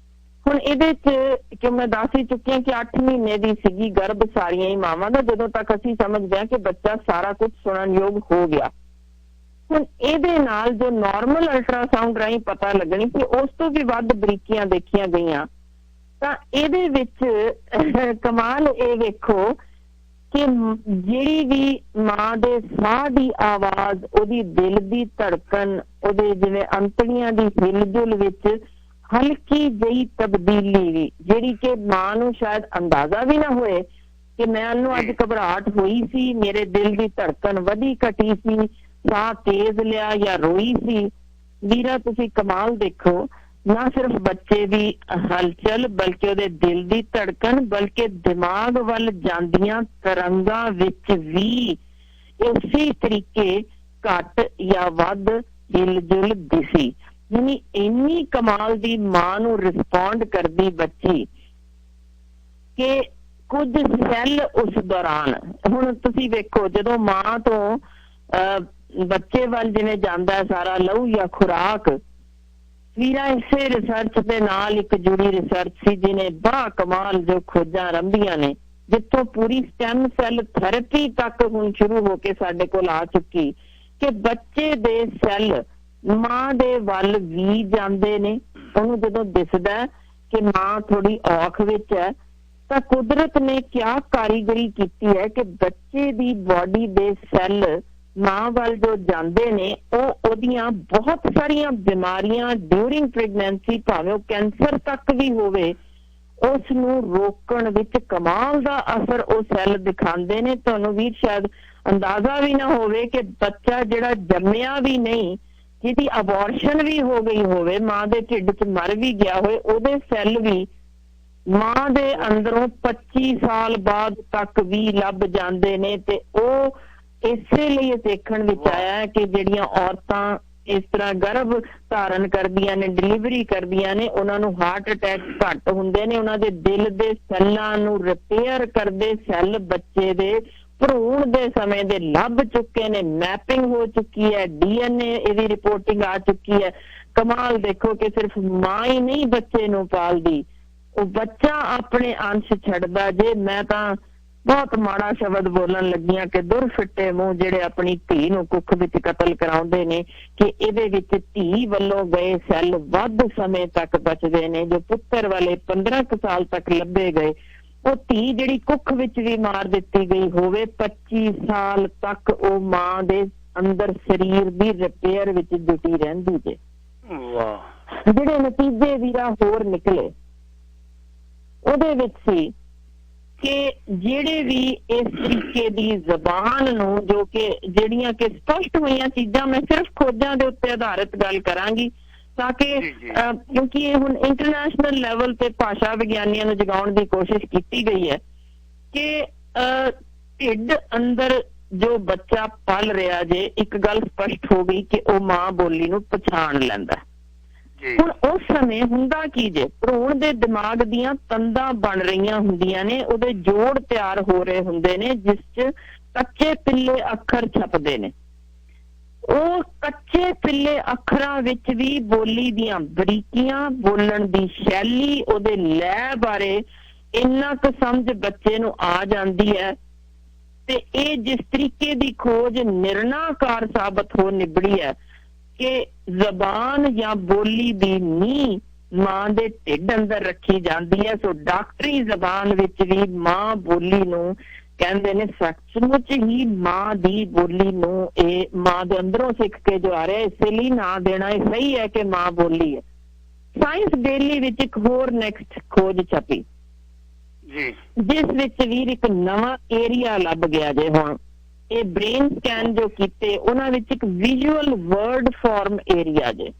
ਹੁਣ ਇਹਦੇ 'ਚ ਕਿ ਮੈਂ ਦੱਸ ਹੀ ਚੁੱਕੀ ਹਾਂ ਕਿ 8 ਮਹੀਨੇ ਦੀ ਸੀਗੀ ਗਰਭ ਸਾਰੀਆਂ ਹੀ ਮਾਵਾਂ ਦਾ ਜਦੋਂ ਤੱਕ ਅਸੀਂ ਸਮਝਦੇ ਹਾਂ ਕਿ ਬੱਚਾ ਸਾਰਾ ਕੁਝ ਸੁਣਨ ਯੋਗ ਹੋ ਗਿਆ। ਹੁਣ ਇਹਦੇ ਨਾਲ ਜੋ ਨਾਰਮਲ ਅਲਟਰਾਸਾਊਂਡ ਰਾਹੀਂ ਪਤਾ ਲੱਗਣੀ ਸੀ ਉਸ ਤੋਂ ਵੀ ਵੱਧ ਬਰੀਕੀਆਂ ਦੇਖੀਆਂ ਗਈਆਂ। ਤਾਂ ਇਹਦੇ ਵਿੱਚ ਕਮਾਲ ਇਹ ਵੇਖੋ ਕਿ ਜਿਹੜੀ ਵੀ ਮਾਂ ਦੇ ਸਾਹ ਦੀ ਆਵਾਜ਼, ਉਹਦੀ ਦਿਲ ਦੀ ਧੜਕਨ, ਉਹਦੇ ਜਿਵੇਂ ਅੰਤੜੀਆਂ ਦੀ ਹਿਲਜੁਲ ਵਿੱਚ ਹਲਕੀ ਜਿਹੀ ਤਬਦੀਲੀ ਵੀ, ਜਿਹੜੀ ਕਿ ਮਾਂ ਨੂੰ ਸ਼ਾਇਦ ਅੰਦਾਜ਼ਾ ਵੀ ਨਾ ਹੋਏ ਕਿ ਮੈਨੂੰ ਅੱਜ ਘਬਰਾਹਟ ਹੋਈ ਸੀ, ਮੇਰੇ ਦਿਲ ਦੀ ਧੜਕਨ ਵਧੀ ਘਟੀ ਸੀ, ਸਾਹ ਤੇਜ਼ ਲਿਆ ਜਾਂ ਰੋਈ ਸੀ। ਵੀਰਾ ਤੁਸੀਂ ਕਮਾਲ ਦੇਖੋ, ਨਾ ਸਿਰਫ ਬੱਚੇ ਦੀ ਹਲਚਲ ਬਲਕਿ ਉਹਦੇ ਦਿਲ ਦੀ ਧੜਕਨ ਬਲਕਿ ਦਿਮਾਗ ਵੱਲ ਜਾਂਦੀਆਂ ਤਰੰਗਾਂ ਵਿੱਚ ਵੀ ਇਸੇ ਤਰੀਕੇ ਘੱਟ ਜਾਂ ਵੱਧ ਹਿਲਜੁਲ ਦਿਸੀ। ਯਾਨੀ ਇੰਨੀ ਕਮਾਲ ਦੀ ਮਾਂ ਨੂੰ ਰਿਸਪੌਂਡ ਕਰਦੀ ਬੱਚੀ ਕਿ ਕੁਝ ਸੈੱਲ ਉਸ ਦੌਰਾਨ, ਹੁਣ ਤੁਸੀਂ ਵੇਖੋ ਜਦੋਂ ਮਾਂ ਤੋਂ ਬੱਚੇ ਵੱਲ ਜਿਵੇਂ ਜਾਂਦਾ ਸਾਰਾ ਲਹੂ ਜਾਂ ਖੁਰਾਕ, ਵੀਰਾ ਇਸੇ ਰਿਸਰਚ ਦੇ ਨਾਲ ਇੱਕ ਜੁੜੀ ਰਿਸਰਚ ਸੀ ਜਿਹਨੇ ਬੜਾ ਕਮਾਲ ਜੋ ਖੋਜਾਂ ਆਰੰਭੀਆਂ ਨੇ, ਜਿੱਥੋਂ ਪੂਰੀ ਸਟੈਮ ਸੈੱਲ ਥੈਰੇਪੀ ਤੱਕ ਹੁਣ ਸ਼ੁਰੂ ਹੋ ਕੇ ਸਾਡੇ ਕੋਲ ਆ ਚੁੱਕੀ ਕਿ ਬੱਚੇ ਦੇ ਸੈੱਲ ਮਾਂ ਦੇ ਵੱਲ ਵੀ ਜਾਂਦੇ ਨੇ। ਉਹਨੂੰ ਜਦੋਂ ਦਿਸਦਾ ਕਿ ਮਾਂ ਥੋੜੀ ਔਖ ਵਿੱਚ ਹੈ ਤਾਂ ਕੁਦਰਤ ਨੇ ਕਿਆ ਕਾਰੀਗਰੀ ਕੀਤੀ ਹੈ ਕਿ ਬੱਚੇ ਦੀ ਬਾਡੀ ਦੇ ਸੈੱਲ ਮਾਂ ਵੱਲ ਜੋ ਜਾਂਦੇ ਨੇ ਉਹ ਉਹਦੀਆਂ ਬਹੁਤ ਸਾਰੀਆਂ ਬਿਮਾਰੀਆਂ ਡਿਊਰਿੰਗ ਪ੍ਰੈਗਨੈਂਸੀ, ਭਾਵੇਂ ਉਹ ਕੈਂਸਰ ਤੱਕ ਵੀ ਹੋਵੇ, ਉਸ ਨੂੰ ਰੋਕਣ ਵਿੱਚ ਕਮਾਲ ਦਾ ਅਸਰ ਉਹ ਸੈੱਲ ਦਿਖਾਉਂਦੇ ਨੇ। ਤੁਹਾਨੂੰ ਵੀ ਸ਼ਾਇਦ ਅੰਦਾਜ਼ਾ ਵੀ ਨਾ ਹੋਵੇ ਕਿ ਬੱਚਾ ਜਿਹੜਾ ਜੰਮਿਆ ਵੀ ਨਹੀਂ, ਜਿਹਦੀ ਅਬੋਰਸ਼ਨ ਵੀ ਹੋ ਗਈ ਹੋਵੇ, ਮਾਂ ਦੇ ਢਿੱਡ 'ਚ ਮਰ ਵੀ ਗਿਆ ਹੋਵੇ, ਉਹਦੇ ਸੈੱਲ ਵੀ ਮਾਂ ਦੇ ਅੰਦਰੋਂ 25 ਸਾਲ ਬਾਅਦ ਤੱਕ ਵੀ ਲੱਭ ਜਾਂਦੇ ਨੇ। ਤੇ ਉਹ ਇਸੇ ਲਈ ਦੇਖਣ ਵਿੱਚ ਆਇਆ ਕਿ ਜਿਹੜੀਆਂ ਔਰਤਾਂ ਇਸ ਤਰ੍ਹਾਂ ਗਰਭ ਧਾਰਨ ਕਰਦੀਆਂ ਨੇ, ਡਿਲੀਵਰੀ ਕਰਦੀਆਂ ਨੇ, ਉਹਨਾਂ ਨੂੰ ਹਾਰਟ ਅਟੈਕ ਘੱਟ ਹੁੰਦੇ ਨੇ। ਉਹਨਾਂ ਦੇ ਦਿਲ ਦੇ ਸੈੱਲਾਂ ਨੂੰ ਰਿਪੇਅਰ ਕਰਦੇ ਸੈੱਲ ਬੱਚੇ ਦੇ ਭਰੂਣ ਦੇ ਸਮੇਂ ਦੇ ਲੱਭ ਚੁੱਕੇ ਨੇ, ਮੈਪਿੰਗ ਹੋ ਚੁੱਕੀ ਹੈ, DNA ਇਹਦੀ ਰਿਪੋਰਟਿੰਗ ਆ ਚੁੱਕੀ ਹੈ। ਕਮਾਲ ਦੇਖੋ ਕਿ ਸਿਰਫ ਮਾਂ ਹੀ ਨਹੀਂ ਬੱਚੇ ਨੂੰ ਪਾਲਦੀ, ਉਹ ਬੱਚਾ ਆਪਣੇ ਅੰਸ਼ ਛੱਡਦਾ। ਜੇ ਮੈਂ ਤਾਂ ਬਹੁਤ ਮਾੜਾ ਸ਼ਬਦ ਬੋਲਣ ਲੱਗੀਆਂ ਕਿ ਦੁਰਫਿੱਟੇ ਮੂੰਹ ਜਿਹੜੇ ਆਪਣੀ ਧੀ ਨੂੰ ਕੁੱਖ ਵਿੱਚ ਕਤਲ ਕਰਾਉਂਦੇ ਨੇ, ਕਿ ਇਹਦੇ ਵਿੱਚ ਧੀ ਵੱਲੋਂ ਗਏ ਸੈੱਲ ਵੱਧ ਸਮੇਂ ਤੱਕ ਬਚਦੇ ਨੇ। ਜੋ ਪੁੱਤਰ ਵਾਲੇ 15 ਸਾਲ ਤੱਕ ਲੱਭੇ ਗਏ, ਉਹ ਧੀ ਜਿਹੜੀ ਕੁੱਖ ਵਿੱਚ ਵੀ ਮਾਰ ਦਿੱਤੀ ਗਈ ਹੋਵੇ, 25 ਸਾਲ ਤੱਕ ਉਹ ਮਾਂ ਦੇ ਅੰਦਰ ਸਰੀਰ ਦੀ ਰਿਪੇਅਰ ਵਿੱਚ ਜੁਟੀ ਰਹਿੰਦੀ ਜੇ। ਵਾਹ! ਜਿਹੜੇ ਨਤੀਜੇ ਵੀਰਾ ਹੋਰ ਨਿਕਲੇ ਉਹਦੇ ਵਿੱਚ ਸੀ ਕਿ ਜਿਹੜੇ ਵੀ ਇਸ ਤਰੀਕੇ ਦੀ ਜ਼ਬਾਨ ਨੂੰ, ਜੋ ਕਿ ਜਿਹੜੀਆਂ ਕਿ ਸਪਸ਼ਟ ਹੋਈਆਂ ਚੀਜ਼ਾਂ, ਮੈਂ ਸਿਰਫ ਖੋਜਾਂ ਦੇ ਉੱਤੇ ਆਧਾਰਿਤ ਗੱਲ ਕਰਾਂਗੀ ਤਾਂ ਕਿ ਕਿਉਂਕਿ ਇਹ ਹੁਣ ਇੰਟਰਨੈਸ਼ਨਲ ਲੈਵਲ ਤੇ ਭਾਸ਼ਾ ਵਿਗਿਆਨੀਆਂ ਨੂੰ ਜਗਾਉਣ ਦੀ ਕੋਸ਼ਿਸ਼ ਕੀਤੀ ਗਈ ਹੈ ਕਿ ਢਿੱਡ ਅੰਦਰ ਜੋ ਬੱਚਾ ਪਲ ਰਿਹਾ ਜੇ, ਇੱਕ ਗੱਲ ਸਪਸ਼ਟ ਹੋ ਗਈ ਕਿ ਉਹ ਮਾਂ ਬੋਲੀ ਨੂੰ ਪਛਾਣ ਲੈਂਦਾ। ਹੁਣ ਉਸ ਸਮੇਂ ਹੁੰਦਾ ਕੀ ਜੇ, ਭਰੂਣ ਦੇ ਦਿਮਾਗ ਦੀਆਂ ਤੰਦਾਂ ਬਣ ਰਹੀਆਂ ਹੁੰਦੀਆਂ ਨੇ, ਉਹਦੇ ਜੋੜ ਤਿਆਰ ਹੋ ਰਹੇ ਹੁੰਦੇ ਨੇ, ਜਿਸ 'ਚ ਕੱਚੇ ਪਿੱਲੇ ਅੱਖਰ ਛਪਦੇ ਨੇ। ਉਹ ਕੱਚੇ ਪਿੱਲੇ ਅੱਖਰਾਂ ਵਿੱਚ ਵੀ ਬੋਲੀ ਦੀਆਂ ਬਰੀਕੀਆਂ, ਬੋਲਣ ਦੀ ਸ਼ੈਲੀ, ਉਹਦੇ ਲੈਅ ਬਾਰੇ ਇੰਨਾ ਕੁ ਸਮਝ ਬੱਚੇ ਨੂੰ ਆ ਜਾਂਦੀ ਹੈ। ਤੇ ਇਹ ਜਿਸ ਤਰੀਕੇ ਦੀ ਖੋਜ ਨਿਰਣਾਕਾਰ ਸਾਬਤ ਹੋ ਨਿਬੜੀ ਹੈ ਕਿ ਜ਼ਬਾਨ ਜਾਂ ਬੋਲੀ ਦੀ ਨੀਂਹ ਮਾਂ ਦੇ ਢਿੱਡ ਅੰਦਰ ਰੱਖੀ ਜਾਂਦੀ ਹੈ। ਸੋ ਡਾਕਟਰੀ ਜ਼ਬਾਨ ਵਿੱਚ ਵੀ ਮਾਂ ਬੋਲੀ ਨੂੰ ਕਹਿੰਦੇ ਨੇ ਸੱਚਮੁੱਚ ਹੀ ਮਾਂ ਦੀ ਬੋਲੀ ਨੂੰ ਇਹ ਮਾਂ ਦੇ ਅੰਦਰੋਂ ਸਿੱਖ ਕੇ ਜੋ ਆ ਰਿਹਾ, ਇਸੇ ਲਈ ਨਾਂ ਦੇਣਾ ਇਹ ਸਹੀ ਹੈ ਕਿ ਮਾਂ ਬੋਲੀ ਹੈ। ਸਾਇੰਸ ਡੇਲੀ ਵਿੱਚ ਇੱਕ ਹੋਰ ਨੈਕਸਟ ਖੋਜ ਛਪੀ ਜਿਸ ਵਿੱਚ ਵੀਰ ਇੱਕ ਨਵਾਂ ਏਰੀਆ ਲੱਭ ਗਿਆ ਜੇ। ਹੁਣ ਇਹ ਬ੍ਰੇਨ ਸਕੈਨ ਜੋ ਕੀਤੇ ਉਹਨਾਂ ਵਿੱਚ ਇੱਕ ਵਿਜ਼ੂਅਲ ਵਰਡ ਫਾਰਮ ਏਰੀਆ ਜੇ।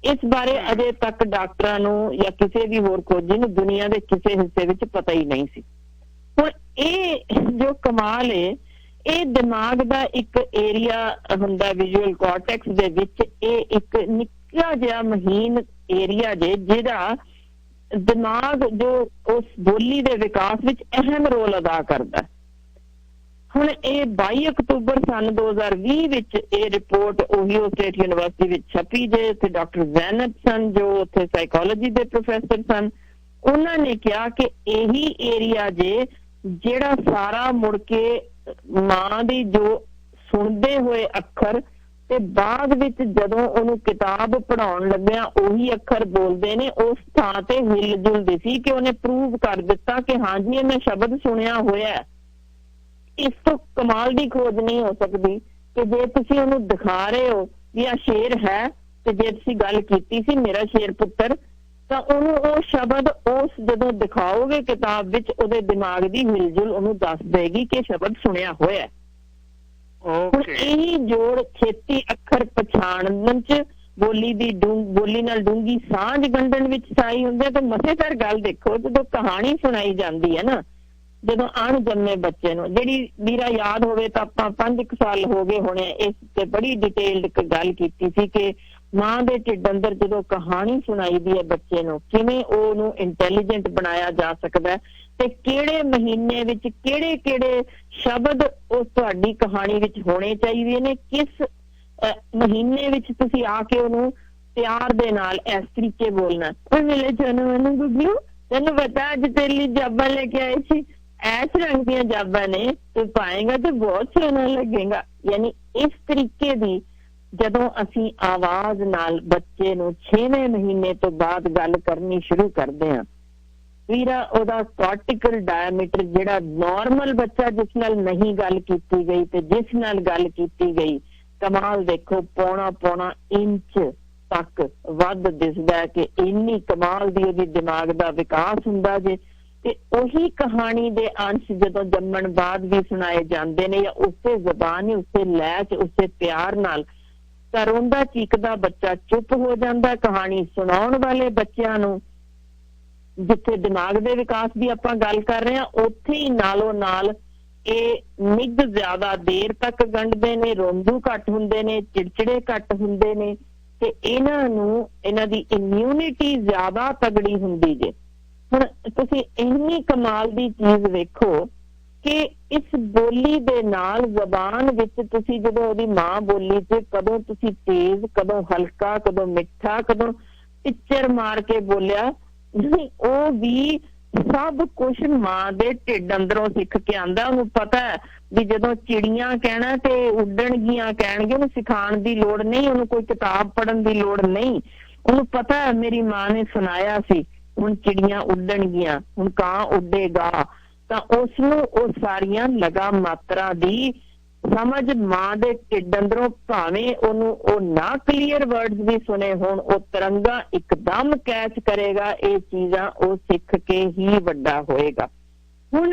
ਇਸ ਬਾਰੇ ਅਜੇ ਤੱਕ ਡਾਕਟਰਾਂ ਨੂੰ ਜਾਂ ਕਿਸੇ ਵੀ ਹੋਰ ਖੋਜੀ ਨੂੰ ਦੁਨੀਆ ਦੇ ਕਿਸੇ ਹਿੱਸੇ ਵਿੱਚ ਪਤਾ ਹੀ ਨਹੀਂ ਸੀ। ਹੁਣ ਇਹ ਜੋ ਕਮਾਲ ਹੈ, ਇਹ ਦਿਮਾਗ ਦਾ ਇੱਕ ਏਰੀਆ ਹੁੰਦਾ ਵਿਜ਼ੂਅਲ ਕਾਰਟੈਕਸ ਦੇ ਵਿੱਚ, ਇਹ ਇੱਕ ਨਿੱਕਾ ਜਿਹਾ ਮਹੀਨ ਏਰੀਆ ਜੇ ਜਿਹਦਾ ਦਿਮਾਗ ਜੋ ਉਸ ਬੋਲੀ ਦੇ ਵਿਕਾਸ ਵਿੱਚ ਅਹਿਮ ਰੋਲ ਅਦਾ ਕਰਦਾ। ਹੁਣ ਇਹ 22 ਅਕਤੂਬਰ ਸਨ 2020 ਵਿੱਚ ਇਹ ਰਿਪੋਰਟ ਓਹੀਓ ਸਟੇਟ ਯੂਨੀਵਰਸਿਟੀ ਵਿੱਚ ਛਪੀ ਜੇ। ਤੇ ਡਾਕਟਰ ਜ਼ੈਨਬ ਸਨ ਜੋ ਉੱਥੇ ਸਾਈਕੋਲੋਜੀ ਦੇ ਪ੍ਰੋਫੈਸਰ ਸਨ, ਉਹਨਾਂ ਨੇ ਕਿਹਾ ਕਿ ਇਹੀ ਏਰੀਆ ਜੇ ਜਿਹੜਾ ਸਾਰਾ ਮੁੜ ਕੇ ਮਾਂ ਦੀ ਜੋ ਸੁਣਦੇ ਹੋਏ ਅੱਖਰ ਤੇ ਬਾਅਦ ਵਿੱਚ ਜਦੋਂ ਉਹਨੂੰ ਕਿਤਾਬ ਪੜ੍ਹਾਉਣ ਲੱਗਿਆ ਉਹੀ ਅੱਖਰ ਬੋਲਦੇ ਨੇ, ਉਸ ਥਾਂ ਤੇ ਹਿਲ ਜੁਲਦੀ ਸੀ ਕਿ ਉਹਨੇ ਪ੍ਰੂਵ ਕਰ ਦਿੱਤਾ ਕਿ ਹਾਂਜੀ ਇਹ ਮੈਂ ਸ਼ਬਦ ਸੁਣਿਆ ਹੋਇਆ। ਇਸ ਤੋਂ ਕਮਾਲ ਦੀ ਖੋਜ ਨਹੀਂ ਹੋ ਸਕਦੀ ਕਿ ਜੇ ਤੁਸੀਂ ਉਹਨੂੰ ਦਿਖਾ ਰਹੇ ਹੋ ਵੀ ਆਹ ਸ਼ੇਰ ਹੈ, ਤੇ ਜੇ ਤੁਸੀਂ ਗੱਲ ਕੀਤੀ ਸੀ ਮੇਰਾ ਸ਼ੇਰ ਪੁੱਤਰ, ਤਾਂ ਉਹਨੂੰ ਉਹ ਸ਼ਬਦ ਉਸ ਜਦੋਂ ਦਿਖਾਓਗੇ ਕਿਤਾਬ ਵਿੱਚ, ਉਹਦੇ ਦਿਮਾਗ ਦੀ ਹਿਲਜੁਲ ਉਹਨੂੰ ਦੱਸ ਦੇਗੀ ਕਿ ਸ਼ਬਦ ਸੁਣਿਆ ਹੋਇਆ। ਹੁਣ ਇਹੀ ਜੋੜ ਛੇਤੀ ਅੱਖਰ ਪਛਾਣਨ ਚ, ਬੋਲੀ ਨਾਲ ਡੂੰਗੀ ਸਾਂਝ ਗੰਢਣ ਵਿੱਚ ਸਹਾਈ ਹੁੰਦੇ। ਤੇ ਮਸੇਦਾਰ ਗੱਲ ਦੇਖੋ, ਜਦੋਂ ਕਹਾਣੀ ਸੁਣਾਈ ਜਾਂਦੀ ਹੈ ਨਾ, ਜਦੋਂ ਅਣਜੰਮੇ ਬੱਚੇ ਨੂੰ, ਜਿਹੜੀ ਵੀਰਾ ਯਾਦ ਹੋਵੇ ਤਾਂ ਆਪਾਂ 5 ਸਾਲ ਹੋ ਗਏ ਹੋਣੇ ਇਸ ਤੇ ਬੜੀ ਡਿਟੇਲਡ ਇੱਕ ਗੱਲ ਕੀਤੀ ਸੀ ਕਿ ਮਾਂ ਦੇ ਢਿੱਡ ਅੰਦਰ ਜਦੋਂ ਕਹਾਣੀ ਸੁਣਾਈ ਦੀ ਹੈ ਬੱਚੇ ਨੂੰ, ਕਿਵੇਂ ਉਹਨੂੰ ਇੰਟੈਲੀਜੈਂਟ ਬਣਾਇਆ ਜਾ ਸਕਦਾ ਤੇ ਕਿਹੜੇ ਮਹੀਨੇ ਵਿੱਚ ਕਿਹੜੇ ਕਿਹੜੇ ਸ਼ਬਦ ਉਸ ਤੁਹਾਡੀ ਕਹਾਣੀ ਵਿੱਚ ਹੋਣੇ ਚਾਹੀਦੇ ਨੇ, ਕਿਸ ਮਹੀਨੇ ਵਿੱਚ ਤੁਸੀਂ ਆ ਕੇ ਉਹਨੂੰ ਪਿਆਰ ਦੇ ਨਾਲ ਇਸ ਤਰੀਕੇ ਬੋਲਣਾ। ਉਹ ਮਿਲੇ ਮੈਨੂੰ ਗੁੱਗੂ, ਤੈਨੂੰ ਪਤਾ ਅੱਜ ਤੇਰੇ ਲਈ ਜਾਬਾਂ ਲੈ ਕੇ ਆਏ ਸੀ, ਐਸ ਰੰਗ ਦੀਆਂ ਜਾਬਾਂ ਨੇ, ਤੂੰ ਪਾਏਗਾ ਤੇ ਬਹੁਤ ਸੋਹਣਾ ਲੱਗੇਗਾ। ਯਾਨੀ ਇਸ ਤਰੀਕੇ ਦੀ ਜਦੋਂ ਅਸੀਂ ਆਵਾਜ਼ ਨਾਲ ਬੱਚੇ ਨੂੰ 6ਵੇਂ ਮਹੀਨੇ ਤੋਂ ਬਾਅਦ ਗੱਲ ਕਰਨੀ ਸ਼ੁਰੂ ਕਰਦੇ ਹਾਂ, ਵੀਰਾ ਉਹਦਾ ਕਾਰਟੀਕਲ ਡਾਇਮੀਟਰ ਜਿਹੜਾ ਨਾਰਮਲ ਬੱਚਾ ਜਿਸ ਨਾਲ ਨਹੀਂ ਗੱਲ ਕੀਤੀ ਗਈ ਤੇ ਜਿਸ ਨਾਲ ਗੱਲ ਕੀਤੀ ਗਈ, ਕਮਾਲ ਦੇਖੋ, ਪੌਣਾ ਇੰਚ ਤੱਕ ਵੱਧ ਦਿਸਦਾ ਕਿ ਇੰਨੀ ਕਮਾਲ ਦੀ ਉਹਦੀ ਦਿਮਾਗ ਦਾ ਵਿਕਾਸ ਹੁੰਦਾ ਜੇ। ਤੇ ਉਹੀ ਕਹਾਣੀ ਦੇ ਅੰਸ਼ ਜਦੋਂ ਜੰਮਣ ਬਾਅਦ ਵੀ ਸੁਣਾਏ ਜਾਂਦੇ ਨੇ ਜਾਂ ਉਸੇ ਜ਼ਬਾਨ, ਉਸੇ ਲੈਅ 'ਚ, ਉਸੇ ਪਿਆਰ ਨਾਲ, ਤਾਂ ਰੋਂਦਾ ਚੀਕਦਾ ਬੱਚਾ ਚੁੱਪ ਹੋ ਜਾਂਦਾ। ਕਹਾਣੀ ਸੁਣਾਉਣ ਵਾਲੇ ਬੱਚਿਆਂ ਨੂੰ, ਜਿੱਥੇ ਦਿਮਾਗ ਦੇ ਵਿਕਾਸ ਦੀ ਆਪਾਂ ਗੱਲ ਕਰ ਰਹੇ ਹਾਂ, ਉੱਥੇ ਹੀ ਨਾਲੋਂ ਨਾਲ ਇਹ ਨਿੱਘ ਜ਼ਿਆਦਾ ਦੇਰ ਤੱਕ ਗੰਢਦੇ ਨੇ, ਰੋਂਦੂ ਘੱਟ ਹੁੰਦੇ ਨੇ, ਚਿੜਚਿੜੇ ਘੱਟ ਹੁੰਦੇ ਨੇ, ਤੇ ਇਹਨਾਂ ਦੀ ਇਮਿਊਨਿਟੀ ਜ਼ਿਆਦਾ ਤਗੜੀ ਹੁੰਦੀ ਜੇ। ਹੁਣ ਤੁਸੀਂ ਇੰਨੀ ਕਮਾਲ ਦੀ ਚੀਜ਼ ਵੇਖੋ ਕਿ ਇਸ ਬੋਲੀ ਦੇ ਨਾਲ ਜ਼ਬਾਨ ਵਿੱਚ ਤੁਸੀਂ ਜਦੋਂ ਉਹਦੀ ਮਾਂ ਬੋਲੀ 'ਚ ਕਦੋਂ ਤੁਸੀਂ ਤੇਜ਼, ਕਦੋਂ ਹਲਕਾ, ਕਦੋਂ ਮਿੱਠਾ, ਕਦੋਂ ਟਿੱਚਰ ਮਾਰ ਕੇ ਬੋਲਿਆ, ਉਹ ਵੀ ਸਭ ਕੁਛ ਮਾਂ ਦੇ ਢਿੱਡ ਅੰਦਰੋਂ ਸਿੱਖ ਕੇ ਆਂਦਾ। ਉਹਨੂੰ ਪਤਾ ਹੈ ਵੀ ਜਦੋਂ ਚਿੜੀਆਂ ਕਹਿਣਾ ਤੇ ਉੱਡਣਗੀਆਂ ਕਹਿਣਗੇ, ਉਹਨੂੰ ਸਿਖਾਉਣ ਦੀ ਲੋੜ ਨਹੀਂ, ਉਹਨੂੰ ਕੋਈ ਕਿਤਾਬ ਪੜ੍ਹਨ ਦੀ ਲੋੜ ਨਹੀਂ। ਉਹਨੂੰ ਪਤਾ ਹੈ ਮੇਰੀ ਮਾਂ ਨੇ ਸੁਣਾਇਆ ਸੀ, ਹੁਣ ਚਿੜੀਆਂ ਉੱਡਣਗੀਆਂ, ਹੁਣ ਕਾਂ ਉੱਡੇਗਾ। ਤਾਂ ਉਸਨੂੰ ਉਹ ਸਾਰੀਆਂ ਲਗਾ ਮਾਤਰਾ ਦੀ ਸਮਝ ਮਾਂ ਦੇ ਢਿੱਡ ਅੰਦਰੋਂ, ਭਾਵੇਂ ਉਹਨੂੰ ਉਹ ਨਾ ਕਲੀਅਰ ਵਰਡਸ ਵੀ ਸੁਣੇ ਹੋਣ, ਉਹ ਤਰੰਗਾ ਇੱਕਦਮ ਕੈਚ ਕਰੇਗਾ। ਇਹ ਚੀਜ਼ਾਂ ਉਹ ਸਿੱਖ ਕੇ ਹੀ ਵੱਡਾ ਹੋਏਗਾ। ਹੁਣ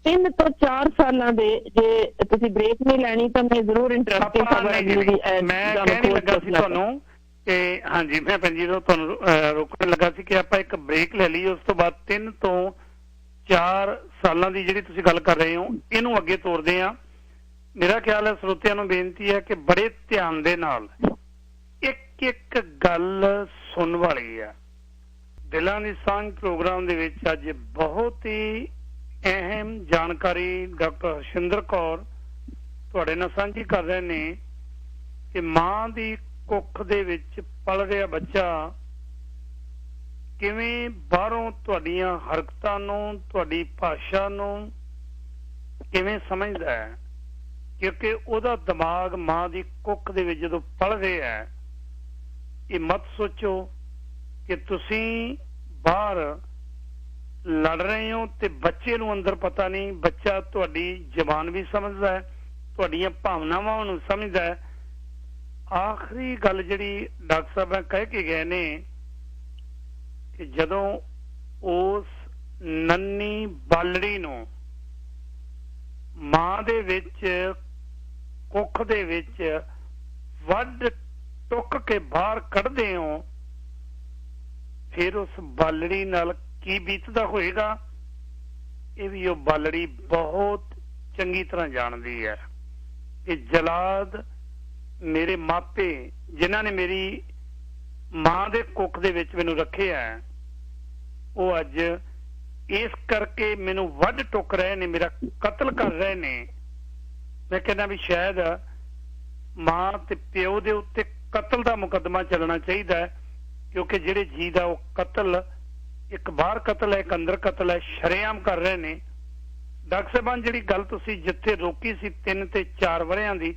3 ਤੋਂ 4 ਸਾਲਾਂ ਦੇ, ਜੇ ਤੁਸੀਂ ਬ੍ਰੇਕ ਨਹੀਂ ਲੈਣੀ ਤਾਂ ਮੈਂ ਜ਼ਰੂਰ ਇੰਟਰਸਟਿੰਗ ਖਬਰ ਮੈਂ ਕਹਿਣ ਲੱਗਾ ਸੀ ਤੁਹਾਨੂੰ ਕਿ ਹਾਂਜੀ, ਮੈਂ ਪੰਜੀ ਤੋਂ ਤੁਹਾਨੂੰ ਰੋਕਣ ਲੱਗਾ ਸੀ ਕਿ ਆਪਾਂ ਇੱਕ ਬ੍ਰੇਕ ਲੈ ਲਈ, ਉਸ ਤੋਂ ਬਾਅਦ 3 ਤੋਂ 4 ਸਾਲਾਂ ਦੀ ਜਿਹੜੀ ਤੁਸੀਂ ਗੱਲ ਕਰ ਰਹੇ ਹੋ ਇਹਨੂੰ ਅੱਗੇ ਤੋਰਦੇ ਆ। ਮੇਰਾ ਖਿਆਲ ਹੈ ਸਰੋਤਿਆਂ ਨੂੰ ਬੇਨਤੀ ਹੈ ਕਿ ਬੜੇ ਧਿਆਨ ਦੇ ਨਾਲ ਇੱਕ ਇੱਕ ਗੱਲ ਸੁਣਨ ਵਾਲੀ ਆ। ਦਿਲਾਂ ਦੀ ਸਾਂਝ ਪ੍ਰੋਗਰਾਮ ਦੇ ਵਿੱਚ ਅੱਜ ਬਹੁਤ ਹੀ ਅਹਿਮ ਜਾਣਕਾਰੀ ਡਾਕਟਰ ਹਰਸ਼ਿੰਦਰ ਕੌਰ ਤੁਹਾਡੇ ਨਾਲ ਸਾਂਝੀ ਕਰ ਰਹੇ ਨੇ ਕਿ ਮਾਂ ਦੀ ਕੁੱਖ ਦੇ ਵਿੱਚ ਪਲ ਰਿਹਾ ਬੱਚਾ ਕਿਵੇਂ ਬਾਹਰੋਂ ਤੁਹਾਡੀਆਂ ਹਰਕਤਾਂ ਨੂੰ, ਤੁਹਾਡੀ ਭਾਸ਼ਾ ਨੂੰ ਕਿਵੇਂ ਸਮਝਦਾ ਹੈ, ਕਿਉਂਕਿ ਉਹਦਾ ਦਿਮਾਗ ਮਾਂ ਦੀ ਕੁੱਖ ਦੇ ਵਿੱਚ ਜਦੋਂ ਪਲ ਰਿਹਾ ਹੈ। ਇਹ ਮਤ ਸੋਚੋ ਕਿ ਤੁਸੀਂ ਬਾਹਰ ਲੜ ਰਹੇ ਹੋ ਤੇ ਬੱਚੇ ਨੂੰ ਅੰਦਰ ਪਤਾ ਨਹੀਂ। ਬੱਚਾ ਤੁਹਾਡੀ ਜ਼ਬਾਨ ਵੀ ਸਮਝਦਾ ਹੈ, ਤੁਹਾਡੀਆਂ ਭਾਵਨਾਵਾਂ ਨੂੰ ਸਮਝਦਾ ਹੈ। ਆਖਰੀ ਗੱਲ ਜਿਹੜੀ ਡਾਕਟਰ ਸਾਹਿਬ ਕਹਿ ਕੇ ਗਏ ਨੇ ਕਿ ਜਦੋਂ ਉਸ ਨੰਨੀ ਬਾਲੜੀ ਨੂੰ ਮਾਂ ਦੇ ਵਿੱਚ ਕੁੱਖ ਦੇ ਵਿੱਚ ਵੱਢ ਟੁੱਕ ਕੇ ਬਾਹਰ ਕੱਢਦੇ ਹੋ, ਫਿਰ ਉਸ ਬਾਲੜੀ ਨਾਲ ਕੀ ਬੀਤਦਾ ਹੋਏਗਾ ਇਹ ਵੀ ਉਹ ਬਾਲੜੀ ਬਹੁਤ ਚੰਗੀ ਤਰ੍ਹਾਂ ਜਾਣਦੀ ਹੈ। ਕਿ ਜਲਾਦ ਮੇਰੇ ਮਾਪੇ ਜਿਨ੍ਹਾਂ ਨੇ ਮੇਰੀ ਮਾਂ ਦੇ ਕੁੱਖ ਦੇ ਵਿੱਚ ਮੈਨੂੰ ਰੱਖਿਆ, ਉਹ ਅੱਜ ਇਸ ਕਰਕੇ ਮੈਨੂੰ ਵੱਢ ਟੁੱਕ ਰਹੇ ਨੇ, ਮੇਰਾ ਕਤਲ ਕਰ ਰਹੇ ਨੇ। ਮੈਂ ਕਹਿੰਦਾ ਵੀ ਸ਼ਾਇਦ ਮਾਂ ਤੇ ਪਿਓ ਦੇ ਉੱਤੇ ਕਤਲ ਦਾ ਮੁਕੱਦਮਾ ਚੱਲਣਾ ਚਾਹੀਦਾ ਹੈ, ਕਿਉਂਕਿ ਜਿਹੜੇ ਜੀ ਦਾ ਉਹ ਕਤਲ, ਇੱਕ ਬਾਹਰ ਕਤਲ ਹੈ, ਇੱਕ ਅੰਦਰ ਕਤਲ ਹੈ, ਸ਼ਰੇਆਮ ਕਰ ਰਹੇ ਨੇ। ਡਾਕਟਰ ਸਾਹਿਬਾਨ ਜਿਹੜੀ ਗੱਲ ਤੁਸੀਂ ਜਿੱਥੇ ਰੋਕੀ ਸੀ 3 ਤੇ 4 ਵਰਿਆਂ ਦੀ,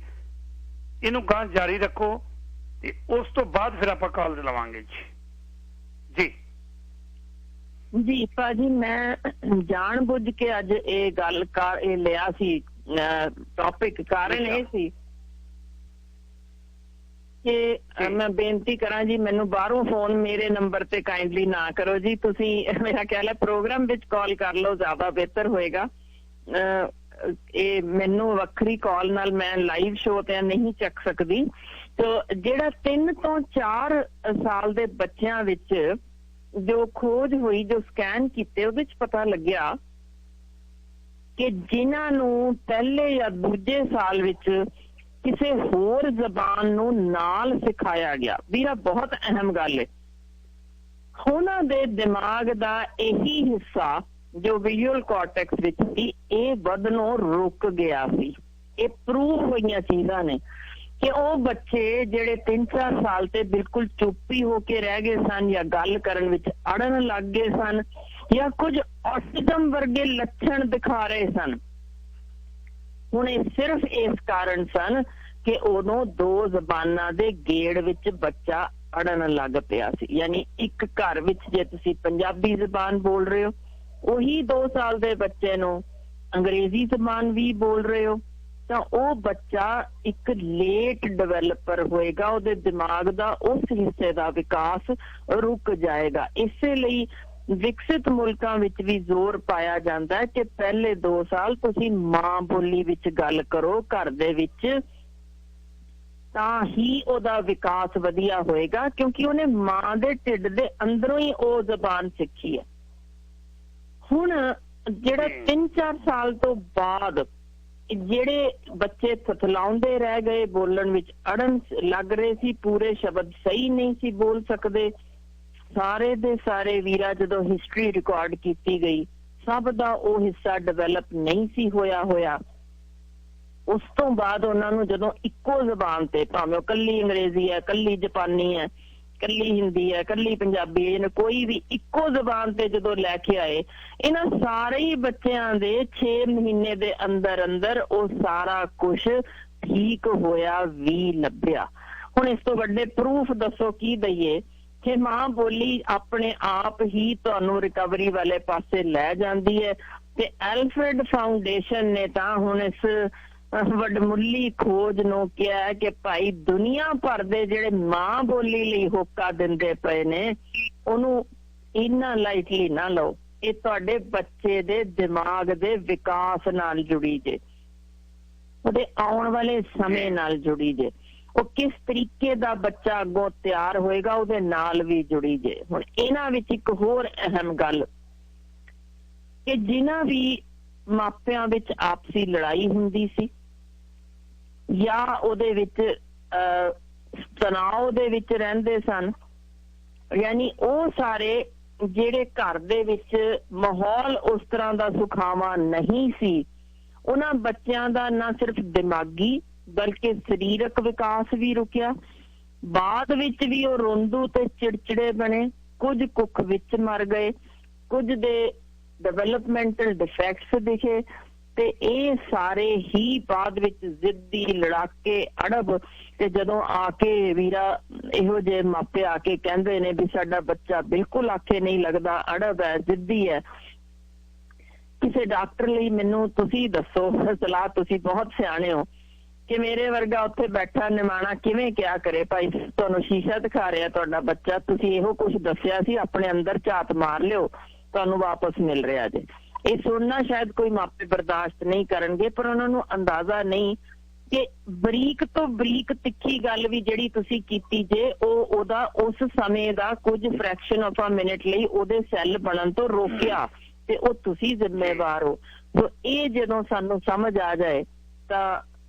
ਇਹਨੂੰ ਗਾਂ ਜਾਰੀ ਰੱਖੋ ਤੇ ਉਸ ਤੋਂ ਬਾਅਦ ਫਿਰ ਆਪਾਂ ਕਾਲ ਲਵਾਂਗੇ ਜੀ। ਜੀ ਭਾਜੀ, ਮੈਂ ਜਾਣ ਬੁੱਝ ਕੇ ਅੱਜ ਇਹ ਗੱਲ ਇਹ ਲਿਆ ਸੀ ਟੌਪਿਕ, ਕਾਰਨ ਇਹ ਸੀ ਕਿ ਮੈਂ ਬੇਨਤੀ ਕਰਾਂ ਜੀ, ਮੈਨੂੰ ਬਾਹਰੋਂ ਫੋਨ ਮੇਰੇ ਨੰਬਰ ਤੇ ਕਾਈਂਡਲੀ ਨਾ ਕਰੋ ਜੀ। ਤੁਸੀਂ ਮੇਰਾ ਖਿਆਲ ਹੈ ਪ੍ਰੋਗਰਾਮ ਵਿੱਚ ਕਾਲ ਕਰ ਲਓ, ਜ਼ਿਆਦਾ ਬਿਹਤਰ ਹੋਏਗਾ। ਇਹ ਮੈਨੂੰ ਵੱਖਰੀ ਕਾਲ ਨਾਲ ਮੈਂ ਲਾਈਵ ਸ਼ੋਅ ਤੇ ਨਹੀਂ ਚੱਕ ਸਕਦੀ। ਤੇ ਜਿਹੜਾ 3 ਤੋਂ 4 ਸਾਲ ਦੇ ਬੱਚਿਆਂ ਵਿੱਚ ਜੋ ਖੋਜ ਹੋਈ, ਜੋ ਸਕੈਨ ਕੀਤੇ, ਉਹਦੇ ਵਿੱਚ ਪਤਾ ਲੱਗਿਆ ਕਿ ਜਿਨ੍ਹਾਂ ਨੂੰ ਪਹਿਲੇ ਜਾਂ ਦੂਜੇ ਸਾਲ ਵਿੱਚ ਕਿਸੇ ਹੋਰ ਜ਼ਬਾਨ ਨੂੰ ਨਾਲ ਸਿਖਾਇਆ ਗਿਆ, ਵੀਰਾ ਬਹੁਤ ਅਹਿਮ ਗੱਲ ਹੈ, ਉਹਨਾਂ ਦੇ ਦਿਮਾਗ ਦਾ ਇਹੀ ਹਿੱਸਾ ਜੋ ਵਿਜ਼ੂਅਲ ਕਾਰਟੈਕਸ ਵਿੱਚ ਸੀ, ਇਹ ਵਧਣੋਂ ਰੁਕ ਗਿਆ ਸੀ। ਇਹ ਪ੍ਰੂਵ ਹੋਈਆਂ ਚੀਜ਼ਾਂ ਨੇ ਕਿ ਉਹ ਬੱਚੇ ਜਿਹੜੇ 3-4 ਸਾਲ ਤੇ ਬਿਲਕੁਲ ਚੁੱਪੀ ਹੋ ਕੇ ਰਹਿ ਗਏ ਸਨ, ਜਾਂ ਗੱਲ ਕਰਨ ਵਿੱਚ ਅੜਨ ਲੱਗ ਗਏ ਸਨ, ਜਾਂ ਕੁਝ ਔਟਿਜ਼ਮ ਵਰਗੇ ਲੱਛਣ ਦਿਖਾ ਰਹੇ ਸਨ, ਹੁਣ ਇਹ ਸਿਰਫ ਇਸ ਕਾਰਨ ਸਨ ਕਿ ਉਦੋਂ 2 ਜ਼ਬਾਨਾਂ ਦੇ ਗੇੜ ਵਿੱਚ ਬੱਚਾ ਅੜਨ ਲੱਗ ਪਿਆ ਸੀ। ਯਾਨੀ ਇੱਕ ਘਰ ਵਿੱਚ ਜੇ ਤੁਸੀਂ ਪੰਜਾਬੀ ਜ਼ਬਾਨ ਬੋਲ ਰਹੇ ਹੋ, ਉਹੀ 2 ਸਾਲ ਦੇ ਬੱਚੇ ਨੂੰ ਅੰਗਰੇਜ਼ੀ ਜ਼ਬਾਨ ਵੀ ਬੋਲ ਰਹੇ ਹੋ, ਤਾਂ ਉਹ ਬੱਚਾ ਇੱਕ ਲੇਟ ਡਿਵੈਲਪਰ ਹੋਏਗਾ, ਉਹਦੇ ਦਿਮਾਗ ਦਾ ਉਸ ਹਿੱਸੇ ਦਾ ਵਿਕਾਸ ਰੁਕ ਜਾਏਗਾ। ਇਸੇ ਲਈ ਵਿਕਸਿਤ ਮੁਲਕਾਂ ਵਿੱਚ ਵੀ ਜ਼ੋਰ ਪਾਇਆ ਜਾਂਦਾ ਹੈ ਕਿ ਪਹਿਲੇ 2 ਸਾਲ ਤੁਸੀਂ ਮਾਂ ਬੋਲੀ ਵਿੱਚ ਗੱਲ ਕਰੋ ਘਰ ਦੇ ਵਿੱਚ, ਤਾਂ ਹੀ ਉਹਦਾ ਵਿਕਾਸ ਵਧੀਆ ਹੋਏਗਾ, ਕਿਉਂਕਿ ਉਹਨੇ ਮਾਂ ਦੇ ਢਿੱਡ ਦੇ ਅੰਦਰੋਂ ਹੀ ਉਹ ਜ਼ਬਾਨ ਸਿੱਖੀ ਹੈ। ਹੁਣ ਜਿਹੜਾ 3-4 ਸਾਲ ਤੋਂ ਬਾਅਦ ਜਿਹੜੇ ਬੱਚੇ ਥਥਲਾਉਂਦੇ ਰਹਿ ਗਏ, ਬੋਲਣ ਵਿੱਚ ਅੜਨ ਲੱਗ ਰਹੇ ਸੀ, ਪੂਰੇ ਸ਼ਬਦ ਸਹੀ ਨਹੀਂ ਸੀ ਬੋਲ ਸਕਦੇ, ਸਾਰੇ ਦੇ ਸਾਰੇ ਵੀਰਾ ਜਦੋਂ ਹਿਸਟਰੀ ਰਿਕਾਰਡ ਕੀਤੀ ਗਈ, ਸਭ ਦਾ ਉਹ ਹਿੱਸਾ ਡਿਵੈਲਪ ਨਹੀਂ ਸੀ ਹੋਇਆ। ਉਸ ਤੋਂ ਬਾਅਦ ਉਹਨਾਂ ਨੂੰ ਜਦੋਂ ਇੱਕੋ ਜ਼ਬਾਨ ਤੇ, ਭਾਵੇਂ ਉਹ ਕੱਲੀ ਅੰਗਰੇਜ਼ੀ ਹੈ, ਕੱਲੀ ਜਾਪਾਨੀ ਹੈ, ਕੱਲੀ ਹਿੰਦੀ ਹੈ, ਕੱਲੀ ਪੰਜਾਬੀ ਹੈ, ਕੋਈ ਵੀ ਇੱਕੋ ਜ਼ਬਾਨ ਤੇ ਜਦੋਂ ਲੈ ਕੇ ਆਏ, ਇਹਨਾਂ ਸਾਰੇ ਹੀ ਬੱਚਿਆਂ ਦੇ 6 ਮਹੀਨੇ ਦੇ ਅੰਦਰ ਉਹ ਸਾਰਾ ਕੁਝ ਠੀਕ ਹੋਇਆ ਵੀ ਲੱਭਿਆ। ਹੁਣ ਇਸ ਤੋਂ ਵੱਡੇ ਪ੍ਰੂਫ ਦੱਸੋ ਕੀ ਦਈਏ ਕਿ ਮਾਂ ਬੋਲੀ ਆਪਣੇ ਆਪ ਹੀ ਤੁਹਾਨੂੰ ਰਿਕਵਰੀ ਵਾਲੇ ਪਾਸੇ ਲੈ ਜਾਂਦੀ ਹੈ। ਤੇ ਐਲਫਰਡ ਫਾਊਂਡੇਸ਼ਨ ਨੇ ਤਾਂ ਹੁਣ ਇਸ ਵੱਡਮੁੱਲੀ ਖੋਜ ਨੂੰ ਕਿਹਾ ਕਿ ਭਾਈ ਦੁਨੀਆ ਭਰ ਦੇ ਜਿਹੜੇ ਮਾਂ ਬੋਲੀ ਲਈ ਹੋਕਾ ਦਿੰਦੇ ਪਏ ਨੇ, ਉਹਨੂੰ ਇੰਨਾ ਲਾਈਟਲੀ ਨਾ ਲਓ। ਇਹ ਤੁਹਾਡੇ ਬੱਚੇ ਦੇ ਦਿਮਾਗ ਦੇ ਵਿਕਾਸ ਨਾਲ ਜੁੜੀ ਜੇ, ਉਹਦੇ ਆਉਣ ਵਾਲੇ ਸਮੇਂ ਨਾਲ ਜੁੜੀ ਜੇ, ਉਹ ਕਿਸ ਤਰੀਕੇ ਦਾ ਬੱਚਾ ਅੱਗੋਂ ਤਿਆਰ ਹੋਏਗਾ ਉਹਦੇ ਨਾਲ ਵੀ ਜੁੜੀ ਜੇ। ਹੁਣ ਇਹਨਾਂ ਵਿੱਚ ਇੱਕ ਹੋਰ ਅਹਿਮ ਗੱਲ ਕਿ ਜਿਨ੍ਹਾਂ ਵੀ ਮਾਪਿਆਂ ਵਿੱਚ ਆਪਸੀ ਲੜਾਈ ਹੁੰਦੀ ਸੀ ਜਾਂ ਉਹਦੇ ਵਿੱਚ ਤਣਾਅ ਦੇ ਵਿੱਚ ਰਹਿੰਦੇ ਸਨ, ਯਾਨੀ ਉਹ ਸਾਰੇ ਜਿਹੜੇ ਘਰ ਦੇ ਵਿੱਚ ਮਾਹੌਲ ਉਸ ਤਰ੍ਹਾਂ ਦਾ ਸੁਖਾਵਾਂ ਨਹੀਂ ਸੀ, ਉਹਨਾਂ ਬੱਚਿਆਂ ਦਾ ਨਾ ਸਿਰਫ ਦਿਮਾਗੀ ਬਲਕਿ ਸਰੀਰਕ ਵਿਕਾਸ ਵੀ ਰੁਕਿਆ। ਬਾਅਦ ਵਿੱਚ ਵੀ ਉਹ ਰੋਂਦੂ ਤੇ ਚਿੜਚਿੜੇ ਬਣੇ, ਕੁਝ ਕੁੱਖ ਵਿੱਚ ਮਰ ਗਏ, ਕੁਝ ਦੇ ਡਿਵੈਲਪਮੈਂਟਲ ਡਿਫੈਕਟਸ ਦਿਖੇ, ਤੇ ਇਹ ਸਾਰੇ ਹੀ ਬਾਅਦ ਵਿੱਚ ਜ਼ਿੱਦੀ, ਲੜਾਕੇ, ਅੜਬ। ਤੇ ਜਦੋਂ ਆ ਕੇ ਵੀਰਾ ਇਹੋ ਜਿਹੇ ਮਾਪੇ ਆ ਕੇ ਕਹਿੰਦੇ ਨੇ ਵੀ ਸਾਡਾ ਬੱਚਾ ਬਿਲਕੁਲ ਆਖੇ ਨਹੀਂ ਲੱਗਦਾ, ਅੜਬ ਹੈ, ਜ਼ਿੱਦੀ ਹੈ, ਕਿਸੇ ਡਾਕਟਰ ਲਈ ਮੈਨੂੰ ਤੁਸੀਂ ਦੱਸੋ ਸਲਾਹ, ਤੁਸੀਂ ਬਹੁਤ ਸਿਆਣੇ ਹੋ, ਕਿ ਮੇਰੇ ਵਰਗਾ ਉੱਥੇ ਬੈਠਾ ਨਿਮਾਣਾ ਕਿਵੇਂ ਕਿਆ ਕਰੇ? ਭਾਈ ਤੁਹਾਨੂੰ ਸ਼ੀਸ਼ਾ ਦਿਖਾ ਰਿਹਾ ਤੁਹਾਡਾ ਬੱਚਾ, ਤੁਸੀਂ ਇਹੋ ਕੁਝ ਦੱਸਿਆ ਸੀ, ਆਪਣੇ ਅੰਦਰ ਝਾਤ ਮਾਰ ਲਿਓ, ਤੁਹਾਨੂੰ ਵਾਪਸ ਮਿਲ ਰਿਹਾ ਜੇ। ਇਹ ਸੁਣਨਾ ਸ਼ਾਇਦ ਕੋਈ ਮਾਪੇ ਬਰਦਾਸ਼ਤ ਨਹੀਂ ਕਰਨਗੇ, ਪਰ ਉਹਨਾਂ ਨੂੰ ਅੰਦਾਜ਼ਾ ਨਹੀਂ ਕਿ ਬਰੀਕ ਤੋਂ ਬਰੀਕ ਤਿੱਖੀ ਗੱਲ ਵੀ ਜਿਹੜੀ ਤੁਸੀਂ ਕੀਤੀ ਜੇ, ਉਹਦਾ ਉਸ ਸਮੇਂ ਦਾ ਕੁਝ ਫ੍ਰੈਕਸ਼ਨ ਆਫ ਅ ਮਿੰਟ ਲਈ ਉਹਦੇ ਸੈੱਲ ਬਣਨ ਤੋਂ ਰੋਕਿਆ, ਤੇ ਉਹ ਤੁਸੀਂ ਜ਼ਿੰਮੇਵਾਰ ਹੋ। ਸੋ ਇਹ ਜਦੋਂ ਸਾਨੂੰ ਸਮਝ ਆ ਜਾਏ ਤਾਂ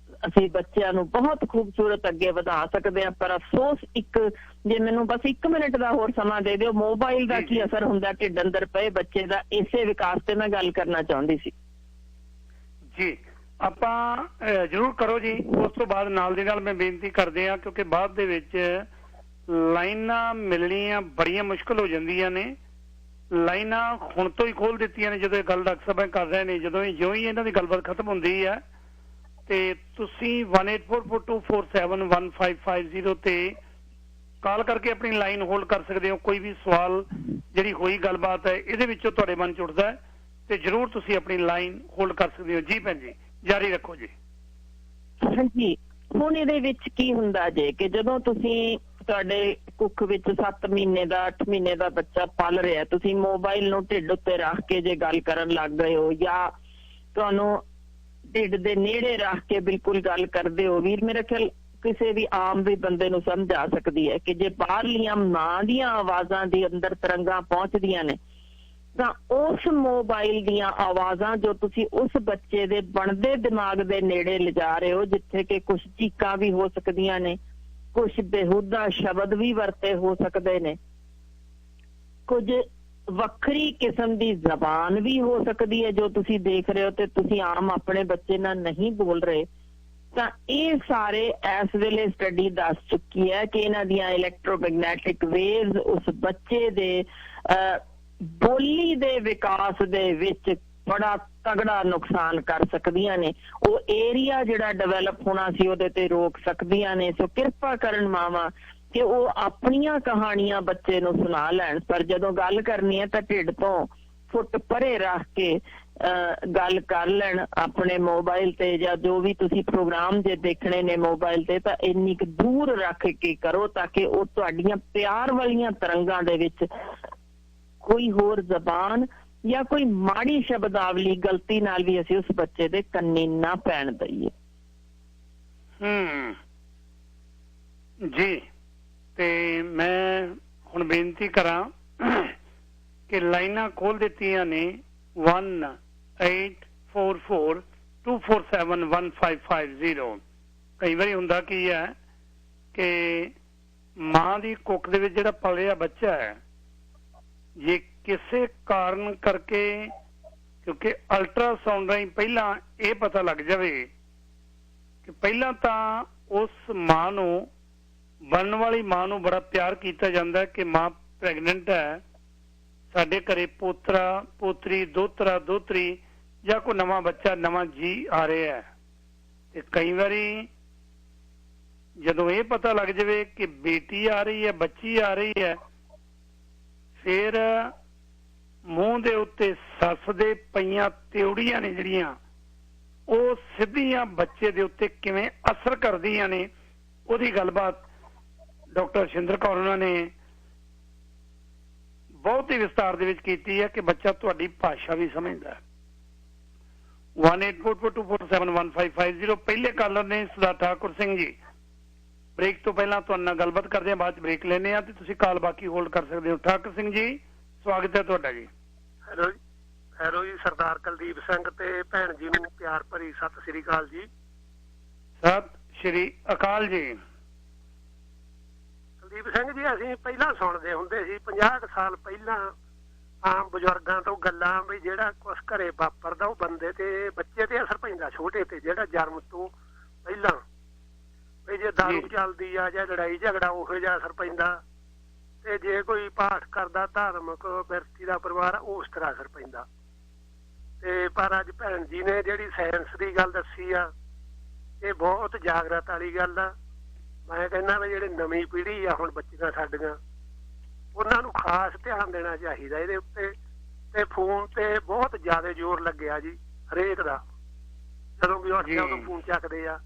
ਅਸੀਂ ਬੱਚਿਆਂ ਨੂੰ ਬਹੁਤ ਖੂਬਸੂਰਤ ਅੱਗੇ ਵਧਾ ਸਕਦੇ ਹਾਂ। ਪਰ ਅਫਸੋਸ ਇੱਕ, ਜੇ ਮੈਨੂੰ ਬਸ 1 ਮਿੰਟ ਦਾ ਹੋਰ ਸਮਾਂ ਦੇ ਦਿਓ, ਮੋਬਾਈਲ ਦਾ ਕੀ ਅਸਰ ਹੁੰਦਾ ਢਿੱਡ ਅੰਦਰ ਪਏ ਬੱਚੇ ਦਾ, ਇਸੇ ਵਿਕਾਸ ਤੇ ਮੈਂ ਗੱਲ ਕਰਨਾ ਚਾਹੁੰਦੀ ਸੀ। ਜੀ ਆਪਾਂ ਜ਼ਰੂਰ ਕਰੋ ਜੀ। ਉਸ ਤੋਂ ਬਾਅਦ ਨਾਲ ਦੀ ਨਾਲ ਮੈਂ ਬੇਨਤੀ ਕਰਦੇ ਹਾਂ, ਕਿਉਂਕਿ ਬਾਅਦ ਦੇ ਵਿੱਚ ਲਾਈਨਾਂ ਮਿਲਣੀਆਂ ਬੜੀਆਂ ਮੁਸ਼ਕਲ ਹੋ ਜਾਂਦੀਆਂ ਨੇ। ਲਾਈਨਾਂ ਹੁਣ ਤੋਂ ਹੀ ਖੋਲ ਦਿੱਤੀਆਂ ਨੇ ਜਦੋਂ ਇਹ ਗੱਲ ਡਾਕਟਰ ਸਾਹਿਬ ਕਰ ਰਹੇ ਨੇ, ਜਦੋਂ ਜਿਉਂ ਹੀ ਇਹਨਾਂ ਦੀ ਗੱਲਬਾਤ ਖਤਮ ਹੁੰਦੀ ਹੈ ਤੇ ਤੁਸੀਂ 184424715550 ਤੇ ਕਾਲ ਕਰਕੇ ਆਪਣੀ ਲਾਈਨ ਹੋਲਡ ਕਰ ਸਕਦੇ ਹੋ। ਕੋਈ ਵੀ ਸਵਾਲ ਜਿਹੜੀ ਹੋਈ ਗੱਲਬਾਤ ਹੈ ਇਹਦੇ ਵਿੱਚੋਂ ਤੁਹਾਡੇ ਮਨ ਚ ਉੱਠਦਾ ਹੈ ਤੇ ਜਰੂਰ ਤੁਸੀਂ ਆਪਣੀ ਲਾਈਨ ਹੋਲਡ ਕਰ ਸਕਦੇ ਹੋ। ਜੀ ਭੈਣ ਜੀ ਜਾਰੀ ਰੱਖੋ ਜੀ। ਹਾਂਜੀ, ਹੁਣ ਇਹਦੇ ਵਿੱਚ ਕੀ ਹੁੰਦਾ ਜੇ ਕਿ ਜਦੋਂ ਤੁਸੀਂ ਤੁਹਾਡੇ ਕੁੱਖ ਵਿੱਚ 7 ਮਹੀਨੇ ਦਾ 8 ਮਹੀਨੇ ਦਾ ਬੱਚਾ ਪਲ ਰਿਹਾ, ਤੁਸੀਂ ਮੋਬਾਈਲ ਨੂੰ ਢਿੱਡ ਉੱਤੇ ਰੱਖ ਕੇ ਜੇ ਗੱਲ ਕਰਨ ਲੱਗ ਗਏ ਹੋ, ਜਾਂ ਤੁਹਾਨੂੰ ਢਿੱਡ ਦੇ ਨੇੜੇ ਰੱਖ ਕੇ ਬਿਲਕੁਲ ਗੱਲ ਕਰਦੇ ਹੋ, ਵੀਰ ਮੇਰੇ ਖਿਆਲ ਕਿਸੇ ਵੀ ਆਮ ਵੀ ਬੰਦੇ ਨੂੰ ਸਮਝ ਆ ਸਕਦੀ ਹੈ ਕਿ ਜੇ ਬਾਹਰਲੀਆਂ ਮਾਂ ਦੀਆਂ ਆਵਾਜ਼ਾਂ ਦੇ ਅੰਦਰ ਤਰੰਗਾਂ ਪਹੁੰਚਦੀਆਂ ਨੇ, ਤਾਂ ਉਸ ਮੋਬਾਈਲ ਦੀਆਂ ਆਵਾਜ਼ਾਂ ਜੋ ਤੁਸੀਂ ਉਸ ਬੱਚੇ ਦੇ ਬਣਦੇ ਦਿਮਾਗ ਦੇ ਨੇੜੇ ਲਿਜਾ ਰਹੇ ਹੋ, ਜਿੱਥੇ ਕਿ ਕੁਝ ਚੀਕਾਂ ਵੀ ਹੋ ਸਕਦੀਆਂ ਨੇ, ਕੁਝ ਬੇਹੂਦਾ ਸ਼ਬਦ ਵੀ ਵਰਤੇ ਹੋ ਸਕਦੇ ਨੇ, ਕੁਝ ਵੱਖਰੀ ਕਿਸਮ ਦੀ ਜ਼ਬਾਨ ਵੀ ਹੋ ਸਕਦੀ ਹੈ ਜੋ ਤੁਸੀਂ ਦੇਖ ਰਹੇ ਹੋ ਤੇ ਤੁਸੀਂ ਆਮ ਆਪਣੇ ਬੱਚੇ ਨਾਲ ਨਹੀਂ ਬੋਲ ਰਹੇ। ਤਾਂ ਇਹ ਸਾਰੇ ਇਸ ਵੇਲੇ ਸਟੱਡੀ ਦੱਸ ਚੁੱਕੀ ਹੈ ਕਿ ਇਹਨਾਂ ਦੀਆਂ ਇਲੈਕਟ੍ਰੋਮੈਗਨੈਟਿਕ ਵੇਵਜ਼ ਉਸ ਬੱਚੇ ਦੇ ਬੋਲੀ ਦੇ ਵਿਕਾਸ ਦੇ ਵਿੱਚ ਬੜਾ ਤਗੜਾ ਨੁਕਸਾਨ ਕਰ ਸਕਦੀਆਂ ਨੇ। ਉਹ ਏਰੀਆ ਜਿਹੜਾ ਡਿਵੈਲਪ ਹੋਣਾ ਸੀ ਉਹਦੇ ਤੇ ਰੋਕ ਸਕਦੀਆਂ ਨੇ। ਸੋ ਕਿਰਪਾ ਕਰਨ ਮਾਵਾਂ ਕਿ ਉਹ ਆਪਣੀਆਂ ਕਹਾਣੀਆਂ ਬੱਚੇ ਨੂੰ ਸੁਣਾ ਲੈਣ, ਪਰ ਜਦੋਂ ਗੱਲ ਕਰਨੀ ਹੈ ਤਾਂ ਢਿੱਡ ਤੋਂ ਫੁੱਟ ਪਰੇ ਰੱਖ ਕੇ ਗੱਲ ਕਰ ਲੈਣ ਆਪਣੇ ਮੋਬਾਈਲ ਤੇ, ਜਾਂ ਜੋ ਵੀ ਤੁਸੀਂ ਪ੍ਰੋਗਰਾਮ ਜੇ ਦੇਖਣੇ ਨੇ ਮੋਬਾਈਲ ਤੇ ਤਾਂ ਇੰਨੀ ਕੁ ਦੂਰ ਰੱਖ ਕੇ ਕਰੋ ਤਾਂ ਕਿ ਉਹ ਤੁਹਾਡੀਆਂ ਪਿਆਰ ਵਾਲੀਆਂ ਤਰੰਗਾਂ ਦੇ ਵਿੱਚ ਕੋਈ ਹੋਰ ਜ਼ਬਾਨ ਜਾਂ ਕੋਈ ਮਾੜੀ ਸ਼ਬਦਾਵਲੀ ਗਲਤੀ ਨਾਲ ਵੀ ਅਸੀਂ ਉਸ ਬੱਚੇ ਦੇ ਕੰਨੀ ਨਾ ਪੈਣ ਦਈਏ। ਜੀ, ਤੇ ਮੈਂ ਹੁਣ ਬੇਨਤੀ ਕਰਾਂ ਕਿ ਲਾਈਨਾਂ ਖੋਲ ਦਿੱਤੀਆਂ ਨੇ 184424715550। ਕਈ ਵਾਰੀ ਹੁੰਦਾ ਕੀ ਹੈ ਕਿ ਮਾਂ ਦੀ ਕੁੱਖ ਦੇ ਵਿੱਚ ਜਿਹੜਾ ਪਲਿਆ ਬੱਚਾ ਹੈ, ਜੇ ਕਿਸੇ ਕਾਰਨ ਕਰਕੇ, ਕਿਉਂਕਿ ਅਲਟਰਾਸਾਊਂਡ ਰਾਹੀਂ ਪਹਿਲਾਂ ਇਹ ਪਤਾ ਲੱਗ ਜਾਵੇ ਕਿ ਪਹਿਲਾਂ ਤਾਂ ਉਸ ਮਾਂ ਨੂੰ, ਬਣਨ ਵਾਲੀ ਮਾਂ ਨੂੰ ਬੜਾ ਪਿਆਰ ਕੀਤਾ ਜਾਂਦਾ ਕਿ ਮਾਂ ਪ੍ਰੈਗਨੈਂਟ ਹੈ, ਸਾਡੇ ਘਰੇ ਪੋਤਰਾ ਪੋਤਰੀ, ਦੋਤਰਾ ਦੋਤਰੀ ਜਾਂ ਕੋਈ ਨਵਾਂ ਬੱਚਾ, ਨਵਾਂ ਜੀ ਆ ਰਿਹਾ ਹੈ। ਤੇ ਕਈ ਵਾਰੀ ਜਦੋਂ ਇਹ ਪਤਾ ਲੱਗ ਜਾਵੇ ਕਿ ਬੇਟੀ ਆ ਰਹੀ ਹੈ, ਬੱਚੀ ਆ ਰਹੀ ਹੈ, ਫਿਰ ਮੂੰਹ ਦੇ ਉੱਤੇ ਸੱਸ ਦੇ ਪਈਆਂ ਤਿਉੜੀਆਂ ਨੇ ਜਿਹੜੀਆਂ, ਉਹ ਸਿੱਧੀਆਂ ਬੱਚੇ ਦੇ ਉੱਤੇ ਕਿਵੇਂ ਅਸਰ ਕਰਦੀਆਂ ਨੇ, ਉਹਦੀ ਗੱਲਬਾਤ ਡਾਕਟਰ ਸ਼ਿੰਦਰ ਕੌਰ ਉਹਨਾਂ ਨੇ ਬਹੁਤ ਹੀ ਵਿਸਤਾਰ ਦੇ ਵਿੱਚ ਕੀਤੀ ਹੈ ਕਿ ਬੱਚਾ ਤੁਹਾਡੀ ਭਾਸ਼ਾ ਵੀ ਸਮਝਦਾ ਹੈ। 184424715550 ਪਹਿਲੇ ਕਾਲਰ ਨੇ ਸਰਦਾਰ ਠਾਕੁਰ ਸਿੰਘ ਜੀ। ਬ੍ਰੇਕ ਤੋਂ ਪਹਿਲਾਂ ਤੁਹਾਡੇ ਨਾਲ ਗੱਲਬਾਤ ਕਰਦੇ ਹਾਂ, ਬਾਅਦ ਚ ਬ੍ਰੇਕ ਲੈਣੇ ਆ ਤੇ ਤੁਸੀਂ ਕਾਲ ਬਾਕੀ ਹੋਲਡ ਕਰ ਸਕਦੇ ਹੋ। ਠਾਕੁਰ ਸਿੰਘ ਜੀ ਸਵਾਗਤ ਹੈ ਤੁਹਾਡਾ ਜੀ। ਹੈਲੋ ਜੀ, ਸਰਦਾਰ ਕੁਲਦੀਪ ਸਿੰਘ ਤੇ ਭੈਣ ਜੀ ਨੂੰ ਪਿਆਰ ਭਰੀ ਸਤਿ ਸ੍ਰੀ ਅਕਾਲ ਜੀ। ਸਤਿ ਸ਼੍ਰੀ ਅਕਾਲ ਜੀ। ਕੁਲਦੀਪ ਸਿੰਘ ਜੀ, ਅਸੀਂ ਪਹਿਲਾਂ ਸੁਣਦੇ ਹੁੰਦੇ ਸੀ 50 ਸਾਲ ਪਹਿਲਾਂ ਆਮ ਬਜ਼ੁਰਗਾਂ ਤੋਂ ਗੱਲਾਂ ਵੀ ਜਿਹੜਾ ਕੁਛ ਘਰੇ ਵਾਪਰਦਾ ਉਹ ਬੰਦੇ ਤੇ ਬੱਚੇ ਤੇ ਅਸਰ ਪੈਂਦਾ, ਛੋਟੇ ਤੇ, ਜਿਹੜਾ ਜਨਮ ਤੋਂ ਪਹਿਲਾਂ ਵੀ ਜੇ ਦਾਰੂ ਚੱਲਦੀ ਆ ਜਾਂ ਲੜਾਈ ਝਗੜਾ ਉਹੋ ਜਿਹਾ ਅਸਰ ਪੈਂਦਾ, ਤੇ ਜੇ ਕੋਈ ਪਾਠ ਕਰਦਾ ਧਾਰਮਿਕ ਵਿਰਤੀ ਦਾ ਪਰਿਵਾਰ ਉਸ ਤਰ੍ਹਾਂ ਅਸਰ ਪੈਂਦਾ। ਤੇ ਪਰ ਅੱਜ ਭੈਣ ਜੀ ਨੇ ਜਿਹੜੀ ਸਾਇੰਸ ਦੀ ਗੱਲ ਦੱਸੀ ਆ, ਇਹ ਬਹੁਤ ਜਾਗਰਤ ਵਾਲੀ ਗੱਲ ਆ। ਮੈਂ ਕਹਿੰਦਾ ਵੀ ਜਿਹੜੇ ਨਵੀਂ ਪੀੜ੍ਹੀ ਆ ਹੁਣ ਬੱਚੀਆਂ ਸਾਡੀਆਂ, ਉਹਨਾਂ ਨੂੰ ਖਾਸ ਧਿਆਨ ਦੇਣਾ ਚਾਹੀਦਾ ਇਹਦੇ ਉੱਤੇ। ਤੇ ਫੋਨ ਤੇ ਬਹੁਤ ਜ਼ਿਆਦਾ ਜ਼ੋਰ ਲੱਗਿਆ ਜੀ ਹਰੇਕ ਦਾ, ਜਦੋਂ ਵੀ ਉੱਠਦੇ ਉਦੋਂ ਫੋਨ ਚੱਕਦੇ ਆ।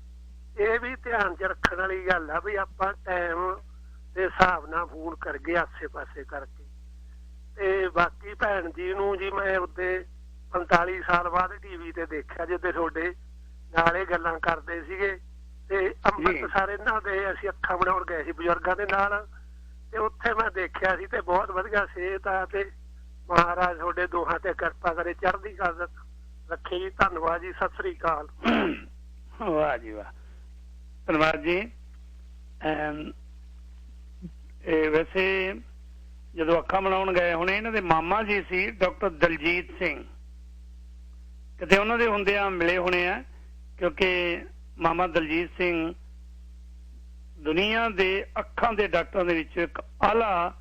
ਇਹ ਵੀ ਧਿਆਨ 'ਚ ਰੱਖਣ ਵਾਲੀ ਗੱਲ ਆ ਵੀ ਆਪਾਂ ਟਾਈਮ ਦੇ ਹਿਸਾਬ ਨਾਲ ਫੋਨ ਕਰਗੇ ਆਸੇ ਪਾਸੇ ਕਰਕੇ। ਤੇ ਬਾਕੀ ਭੈਣ ਜੀ ਨੂੰ ਜੀ ਮੈਂ ਉੱਤੇ 45 ਸਾਲ ਬਾਅਦ TV ਤੇ ਦੇਖਿਆ, ਜਿੱਦੇ ਤੁਹਾਡੇ ਨਾਲ ਇਹ ਗੱਲਾਂ ਕਰਦੇ ਸੀਗੇ। ਤੇ ਅੰਮ੍ਰਿਤਸਰ ਇਹਨਾਂ ਦੇ ਅਸੀਂ ਅੱਖਾਂ ਬਣਾਉਣ ਗਏ ਸੀ ਬਜ਼ੁਰਗਾਂ ਦੇ ਨਾਲ, ਤੇ ਉੱਥੇ ਮੈਂ ਦੇਖਿਆ ਸੀ ਤੇ ਬਹੁਤ ਵਧੀਆ ਸਿਹਤ ਆ। ਤੇ ਮਹਾਰਾਜ ਤੁਹਾਡੇ ਦੋਹਾਂ ਤੇ ਕਿਰਪਾ ਕਰੇ, ਚੜ੍ਹਦੀ ਕਲਾ ਰੱਖੇ ਜੀ। ਧੰਨਵਾਦ ਜੀ, ਸਤਿ ਸ੍ਰੀ ਅਕਾਲ। ਵਾਹ ਜੀ ਵਾਹ, ਧੰਨਵਾਦ ਜੀ। ਵੈਸੇ ਜਦੋਂ ਅੱਖਾਂ ਬਣਾਉਣ ਗਏ ਹੁਣ, ਇਹਨਾਂ ਦੇ ਮਾਮਾ ਜੀ ਸੀ ਡਾਕਟਰ ਦਲਜੀਤ ਸਿੰਘ, ਕਿਤੇ ਉਹਨਾਂ ਦੇ ਹੁੰਦਿਆਂ ਮਿਲੇ ਹੋਣੇ ਆ, ਕਿਉਂਕਿ ਮਾਮਾ ਦਲਜੀਤ ਸਿੰਘ ਦੁਨੀਆ ਦੇ ਅੱਖਾਂ ਦੇ ਡਾਕਟਰਾਂ ਦੇ ਵਿੱਚ ਇੱਕ ਆਲਾ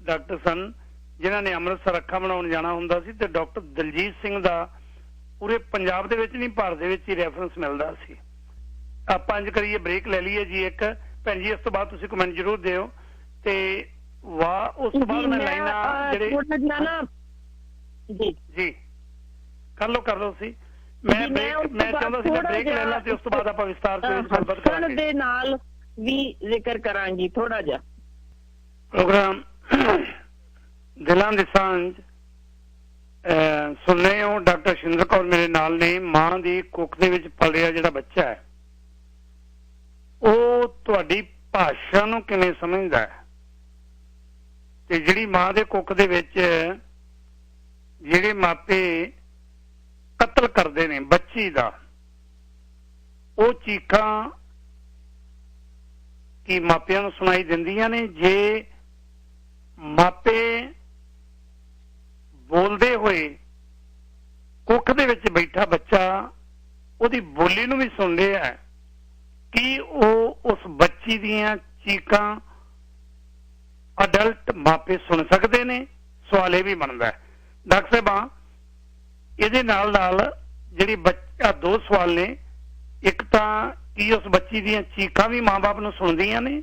ਡਾਕਟਰ ਸਨ, ਜਿਨ੍ਹਾਂ ਨੇ ਅੰਮ੍ਰਿਤਸਰ ਅੱਖਾਂ ਬਣਾਉਣ ਜਾਣਾ ਹੁੰਦਾ ਸੀ। ਤੇ ਡਾਕਟਰ ਦਲਜੀਤ ਸਿੰਘ ਦਾ ਪੂਰੇ ਪੰਜਾਬ ਦੇ ਵਿੱਚ ਨਹੀਂ, ਭਾਰਤ ਦੇ ਵਿੱਚ ਹੀ ਰੈਫਰੈਂਸ ਮਿਲਦਾ ਸੀ। ਆਪਾਂ ਇੰਜ ਕਰੀਏ, ਬ੍ਰੇਕ ਲੈ ਲਈਏ ਜੀ ਇੱਕ। ਭੈਣ ਜੀ, ਇਸ ਤੋਂ ਬਾਅਦ ਤੁਸੀਂ ਕਮੈਂਟ ਜ਼ਰੂਰ ਦਿਓ। ਤੇ ਵਾਹ, ਉਸ ਤੋਂ ਬਾਅਦ ਮੈਂ ਲਾਈਨਾਂ ਜਿਹੜੇ ਜੀ ਕਰ ਲਓ ਸੀ। ਮੈਂ ਚਾਹੁੰਦਾ ਸੀ ਬ੍ਰੇਕ ਲੈ ਲਾਂ ਤੇ ਉਸ ਤੋਂ ਬਾਅਦ ਆਪਾਂ ਵਿਸਤਾਰ ਤੋਂ ਗੱਲਬਾਤ ਕਰਾਂਗੇ। ਦੇ ਨਾਲ ਵੀ ਜ਼ਿਕਰ ਕਰਾਂਗੀ ਥੋੜਾ ਜਿਹਾ। ਪ੍ਰੋਗਰਾਮ ਦਿਲਾਂ ਦੀ ਸਾਂਝ ਸੁਣ ਰਹੇ ਹੋ। ਡਾਕਟਰ ਸ਼ਿੰਦਰ ਕੌਰ ਮੇਰੇ ਨਾਲ ਨੇ। ਮਾਂ ਦੀ ਕੁੱਖ ਦੇ ਵਿੱਚ ਪਲ ਰਿਹਾ ਜਿਹੜਾ ਬੱਚਾ ਹੈ, ਉਹ ਤੁਹਾਡੀ ਭਾਸ਼ਾ ਨੂੰ ਕਿਵੇਂ ਸਮਝਦਾ ਹੈ? ਤੇ ਜਿਹੜੀ ਮਾਂ ਦੇ ਕੁੱਖ ਦੇ ਵਿੱਚ ਜਿਹੜੇ ਮਾਪੇ ਕਤਲ ਕਰਦੇ ਨੇ ਬੱਚੀ ਦਾ, ਉਹ ਚੀਕਾਂ ਕੀ ਮਾਪਿਆਂ ਨੂੰ ਸੁਣਾਈ ਦਿੰਦੀਆਂ ਨੇ? ਜੇ ਮਾਪੇ ਬੋਲਦੇ ਹੋਏ ਕੁੱਖ ਦੇ ਵਿੱਚ ਬੈਠਾ ਬੱਚਾ ਉਹਦੀ ਬੋਲੀ ਨੂੰ ਵੀ ਸੁਣਦੇ ਆ, ਕੀ ਉਹ ਉਸ ਬੱਚੀ ਦੀਆਂ ਚੀਕਾਂ ਅਡਲਟ ਮਾਪੇ ਸੁਣ ਸਕਦੇ ਨੇ? ਸਵਾਲ ਇਹ ਵੀ ਬਣਦਾ। ਡਾਕਟਰ ਸਾਹਿਬਾਂ, ਇਹਦੇ ਨਾਲ ਜਿਹੜੀ ਬੱਚਾ, ਦੋ ਸਵਾਲ ਨੇ। ਇੱਕ ਤਾਂ ਕੀ ਉਸ ਬੱਚੀ ਦੀਆਂ ਚੀਕਾਂ ਵੀ ਮਾਂ-ਬਾਪ ਨੂੰ ਸੁਣਦੀਆਂ ਨੇ?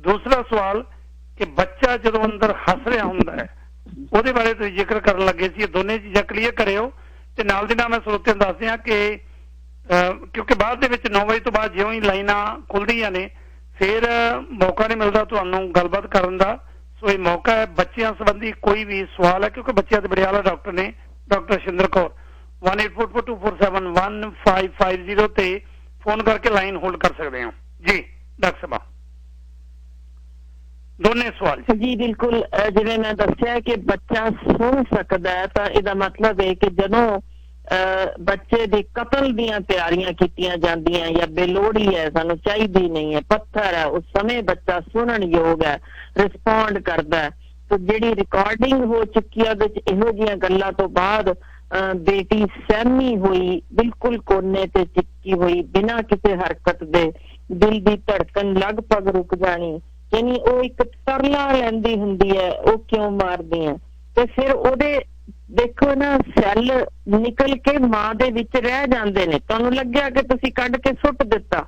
ਦੂਸਰਾ ਸਵਾਲ ਕਿ ਬੱਚਾ ਜਦੋਂ ਅੰਦਰ ਹੱਸ ਰਿਹਾ ਹੁੰਦਾ ਹੈ, ਉਹਦੇ ਬਾਰੇ ਤੁਸੀਂ ਜ਼ਿਕਰ ਕਰਨ ਲੱਗੇ ਸੀ। ਇਹ ਦੋਨੇ ਚੀਜ਼ਾਂ ਕਲੀਅਰ ਕਰਿਓ। ਤੇ ਨਾਲ ਦੀ ਨਾਲ ਮੈਂ ਸਰੋਤਿਆਂ ਨੂੰ ਦੱਸ ਦਿਆਂ ਕਿ ਕਿਉਂਕਿ ਬਾਅਦ ਦੇ ਵਿੱਚ 9 ਵਜੇ ਤੋਂ ਬਾਅਦ ਜਿਉਂ ਹੀ ਲਾਈਨਾਂ ਖੁੱਲਦੀਆਂ ਨੇ, ਫਿਰ ਮੌਕਾ ਨਹੀਂ ਮਿਲਦਾ ਤੁਹਾਨੂੰ ਗੱਲਬਾਤ ਕਰਨ ਦਾ। ਸੋ ਇਹ ਮੌਕਾ ਹੈ। ਬੱਚਿਆਂ ਸੰਬੰਧੀ ਕੋਈ ਵੀ ਸਵਾਲ ਹੈ, ਕਿਉਂਕਿ ਬੱਚਿਆਂ ਦੇ ਬੜੇ ਆਲਾ ਡਾਕਟਰ ਨੇ ਡਾਕਟਰ ਸ਼ਿੰਦਰ ਕੌਰ, 184424715550 ਤੇ ਫੋਨ ਕਰਕੇ ਲਾਈਨ ਹੋਲਡ ਕਰ ਸਕਦੇ ਹੋ ਜੀ। ਡਾਕਟਰ ਸਾਹਿਬ, ਦੋਨੇ ਸਵਾਲ ਜੀ। ਬਿਲਕੁਲ, ਜਿਵੇਂ ਮੈਂ ਦੱਸਿਆ ਕਿ ਬੱਚਾ ਸੁਣ ਸਕਦਾ ਹੈ, ਤਾਂ ਇਹਦਾ ਮਤਲਬ ਹੈ ਕਿ ਜਦੋਂ ਬੱਚੇ ਦੇ ਕਤਲ ਦੀਆਂ ਤਿਆਰੀਆਂ ਕੀਤੀਆਂ ਜਾਂਦੀਆਂ ਜਾਂ ਬੇਲੋੜੀ ਹੈ, ਸਾਨੂੰ ਚਾਹੀਦੀ ਨਹੀਂ ਹੈ, ਪੱਥਰ ਹੈ, ਉਸ ਸਮੇਂ ਬੱਚਾ ਸੁਣਨ ਯੋਗ ਹੈ, ਰਿਸਪੌਂਡ ਕਰਦਾ ਹੈ। ਤੇ ਜਿਹੜੀ ਰਿਕਾਰਡਿੰਗ ਹੋ ਚੁੱਕੀ ਹੈ, ਉਹਦੇ 'ਚ ਇਹੋ ਜਿਹੀਆਂ ਗੱਲਾਂ ਤੋਂ ਬਾਅਦ ਬੇਟੀ ਸਹਿਮੀ ਹੋਈ, ਬਿਲਕੁਲ ਕੋਨੇ ਤੇ ਚਿੱਕੀ ਹੋਈ, ਬਿਨਾਂ ਕਿਸੇ ਹਰਕਤ ਦੇ ਦਿਲ ਦੀ ਧੜਕਨ ਲਗਭਗ ਰੁਕ ਜਾਣੀ, ਯਾਨੀ ਉਹ ਇੱਕ ਤਰਲਾ ਲੈਂਦੀ ਹੁੰਦੀ ਹੈ, ਉਹ ਕਿਉਂ ਮਾਰਦੀ ਹੈ। ਤੇ ਫਿਰ ਉਹਦੇ ਦੇਖੋ ਨਾ, ਸੈੱਲ ਨਿਕਲ ਕੇ ਮਾਂ ਦੇ ਵਿੱਚ ਰਹਿ ਜਾਂਦੇ ਨੇ। ਤੁਹਾਨੂੰ ਲੱਗਿਆ ਕਿ ਤੁਸੀਂ ਕੱਢ ਕੇ ਸੁੱਟ ਦਿੱਤਾ।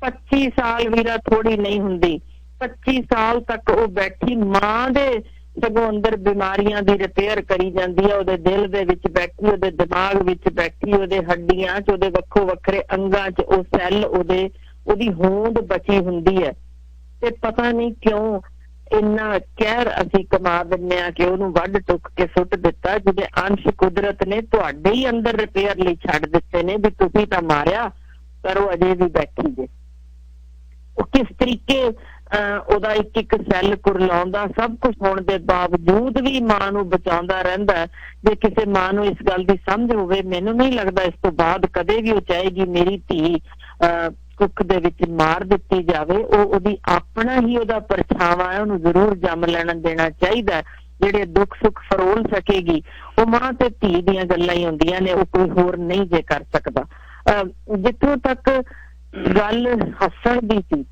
25 ਸਾਲ ਵੀਰਾ ਥੋੜੀ ਨਹੀਂ ਹੁੰਦੀ, 25 ਸਾਲ ਤੱਕ ਉਹ ਬੈਠੀ ਮਾਂ ਦੇ ਸਗੋਂ ਅੰਦਰ ਬਿਮਾਰੀਆਂ ਦੀ ਰਿਪੇਅਰ ਕਰੀ ਜਾਂਦੀ ਹੈ, ਉਹਦੇ ਦਿਲ ਦੇ ਵਿੱਚ ਬੈਠੀ, ਉਹਦੇ ਦਿਮਾਗ ਵਿੱਚ ਬੈਠੀ, ਉਹਦੇ ਹੱਡੀਆਂ 'ਚ, ਉਹਦੇ ਵੱਖੋ ਵੱਖਰੇ ਅੰਗਾਂ 'ਚ ਉਹ ਸੈੱਲ, ਉਹਦੀ ਹੋਂਦ ਬਚੀ ਹੁੰਦੀ ਹੈ। ਤੇ ਪਤਾ ਨਹੀਂ ਕਿਉਂ ਇੰਨਾ ਕਹਿਰ ਅਸੀਂ ਕਮਾ ਦਿੰਦੇ ਹਾਂ ਕਿ ਉਹਨੂੰ ਵੱਢ ਟੁੱਕ ਕੇ ਸੁੱਟ ਦਿੱਤਾ, ਜਿਹਦੇ ਅੰਸ਼ ਕੁਦਰਤ ਨੇ ਤੁਹਾਡੇ ਹੀ ਅੰਦਰ ਰਿਪੇਅਰ ਲਈ ਛੱਡ ਦਿੱਤੇ ਨੇ ਵੀ ਤੁਸੀਂ ਤਾਂ ਮਾਰਿਆ, ਪਰ ਉਹ ਅਜੇ ਵੀ ਬੈਠੀ ਜੇ। ਉਹ ਕਿਸ ਤਰੀਕੇ ਉਹਦਾ ਇੱਕ ਇੱਕ ਸੈੱਲ ਕੁਰਲਾਉਂਦਾ, ਸਭ ਕੁਝ ਹੋਣ ਦੇ ਬਾਵਜੂਦ ਵੀ ਮਾਂ ਨੂੰ ਬਚਾਉਂਦਾ ਰਹਿੰਦਾ। ਜੇ ਕਿਸੇ ਮਾਂ ਨੂੰ ਇਸ ਗੱਲ ਦੀ ਸਮਝ ਹੋਵੇ, ਮੈਨੂੰ ਨਹੀਂ ਲੱਗਦਾ ਇਸ ਤੋਂ ਬਾਅਦ ਕਦੇ ਵੀ ਉਹ ਚਾਹੇਗੀ ਮੇਰੀ ਧੀ ਕੁੱਖ ਦੇ ਵਿੱਚ ਮਾਰ ਦਿੱਤੀ ਜਾਵੇ। ਉਹਦੀ ਆਪਣਾ ਹੀ ਉਹਦਾ ਪਰਛਾਵਾਂ ਹੈ, ਉਹਨੂੰ ਜ਼ਰੂਰ ਜੰਮ ਲੈਣ ਦੇਣਾ ਚਾਹੀਦਾ। ਜਿਹੜੇ ਦੁੱਖ ਸੁੱਖ ਫਰੋਲ ਸਕੇਗੀ ਉਹ ਮਾਂ ਤੇ ਧੀ ਦੀਆਂ ਗੱਲਾਂ ਹੀ ਹੁੰਦੀਆਂ ਨੇ, ਉਹ ਕੋਈ ਹੋਰ ਨਹੀਂ ਜੇ ਕਰ ਸਕਦਾ। ਜਿੱਥੋਂ ਤੱਕ ਗੱਲ ਹੱਸਣ ਦੀ ਸੀ,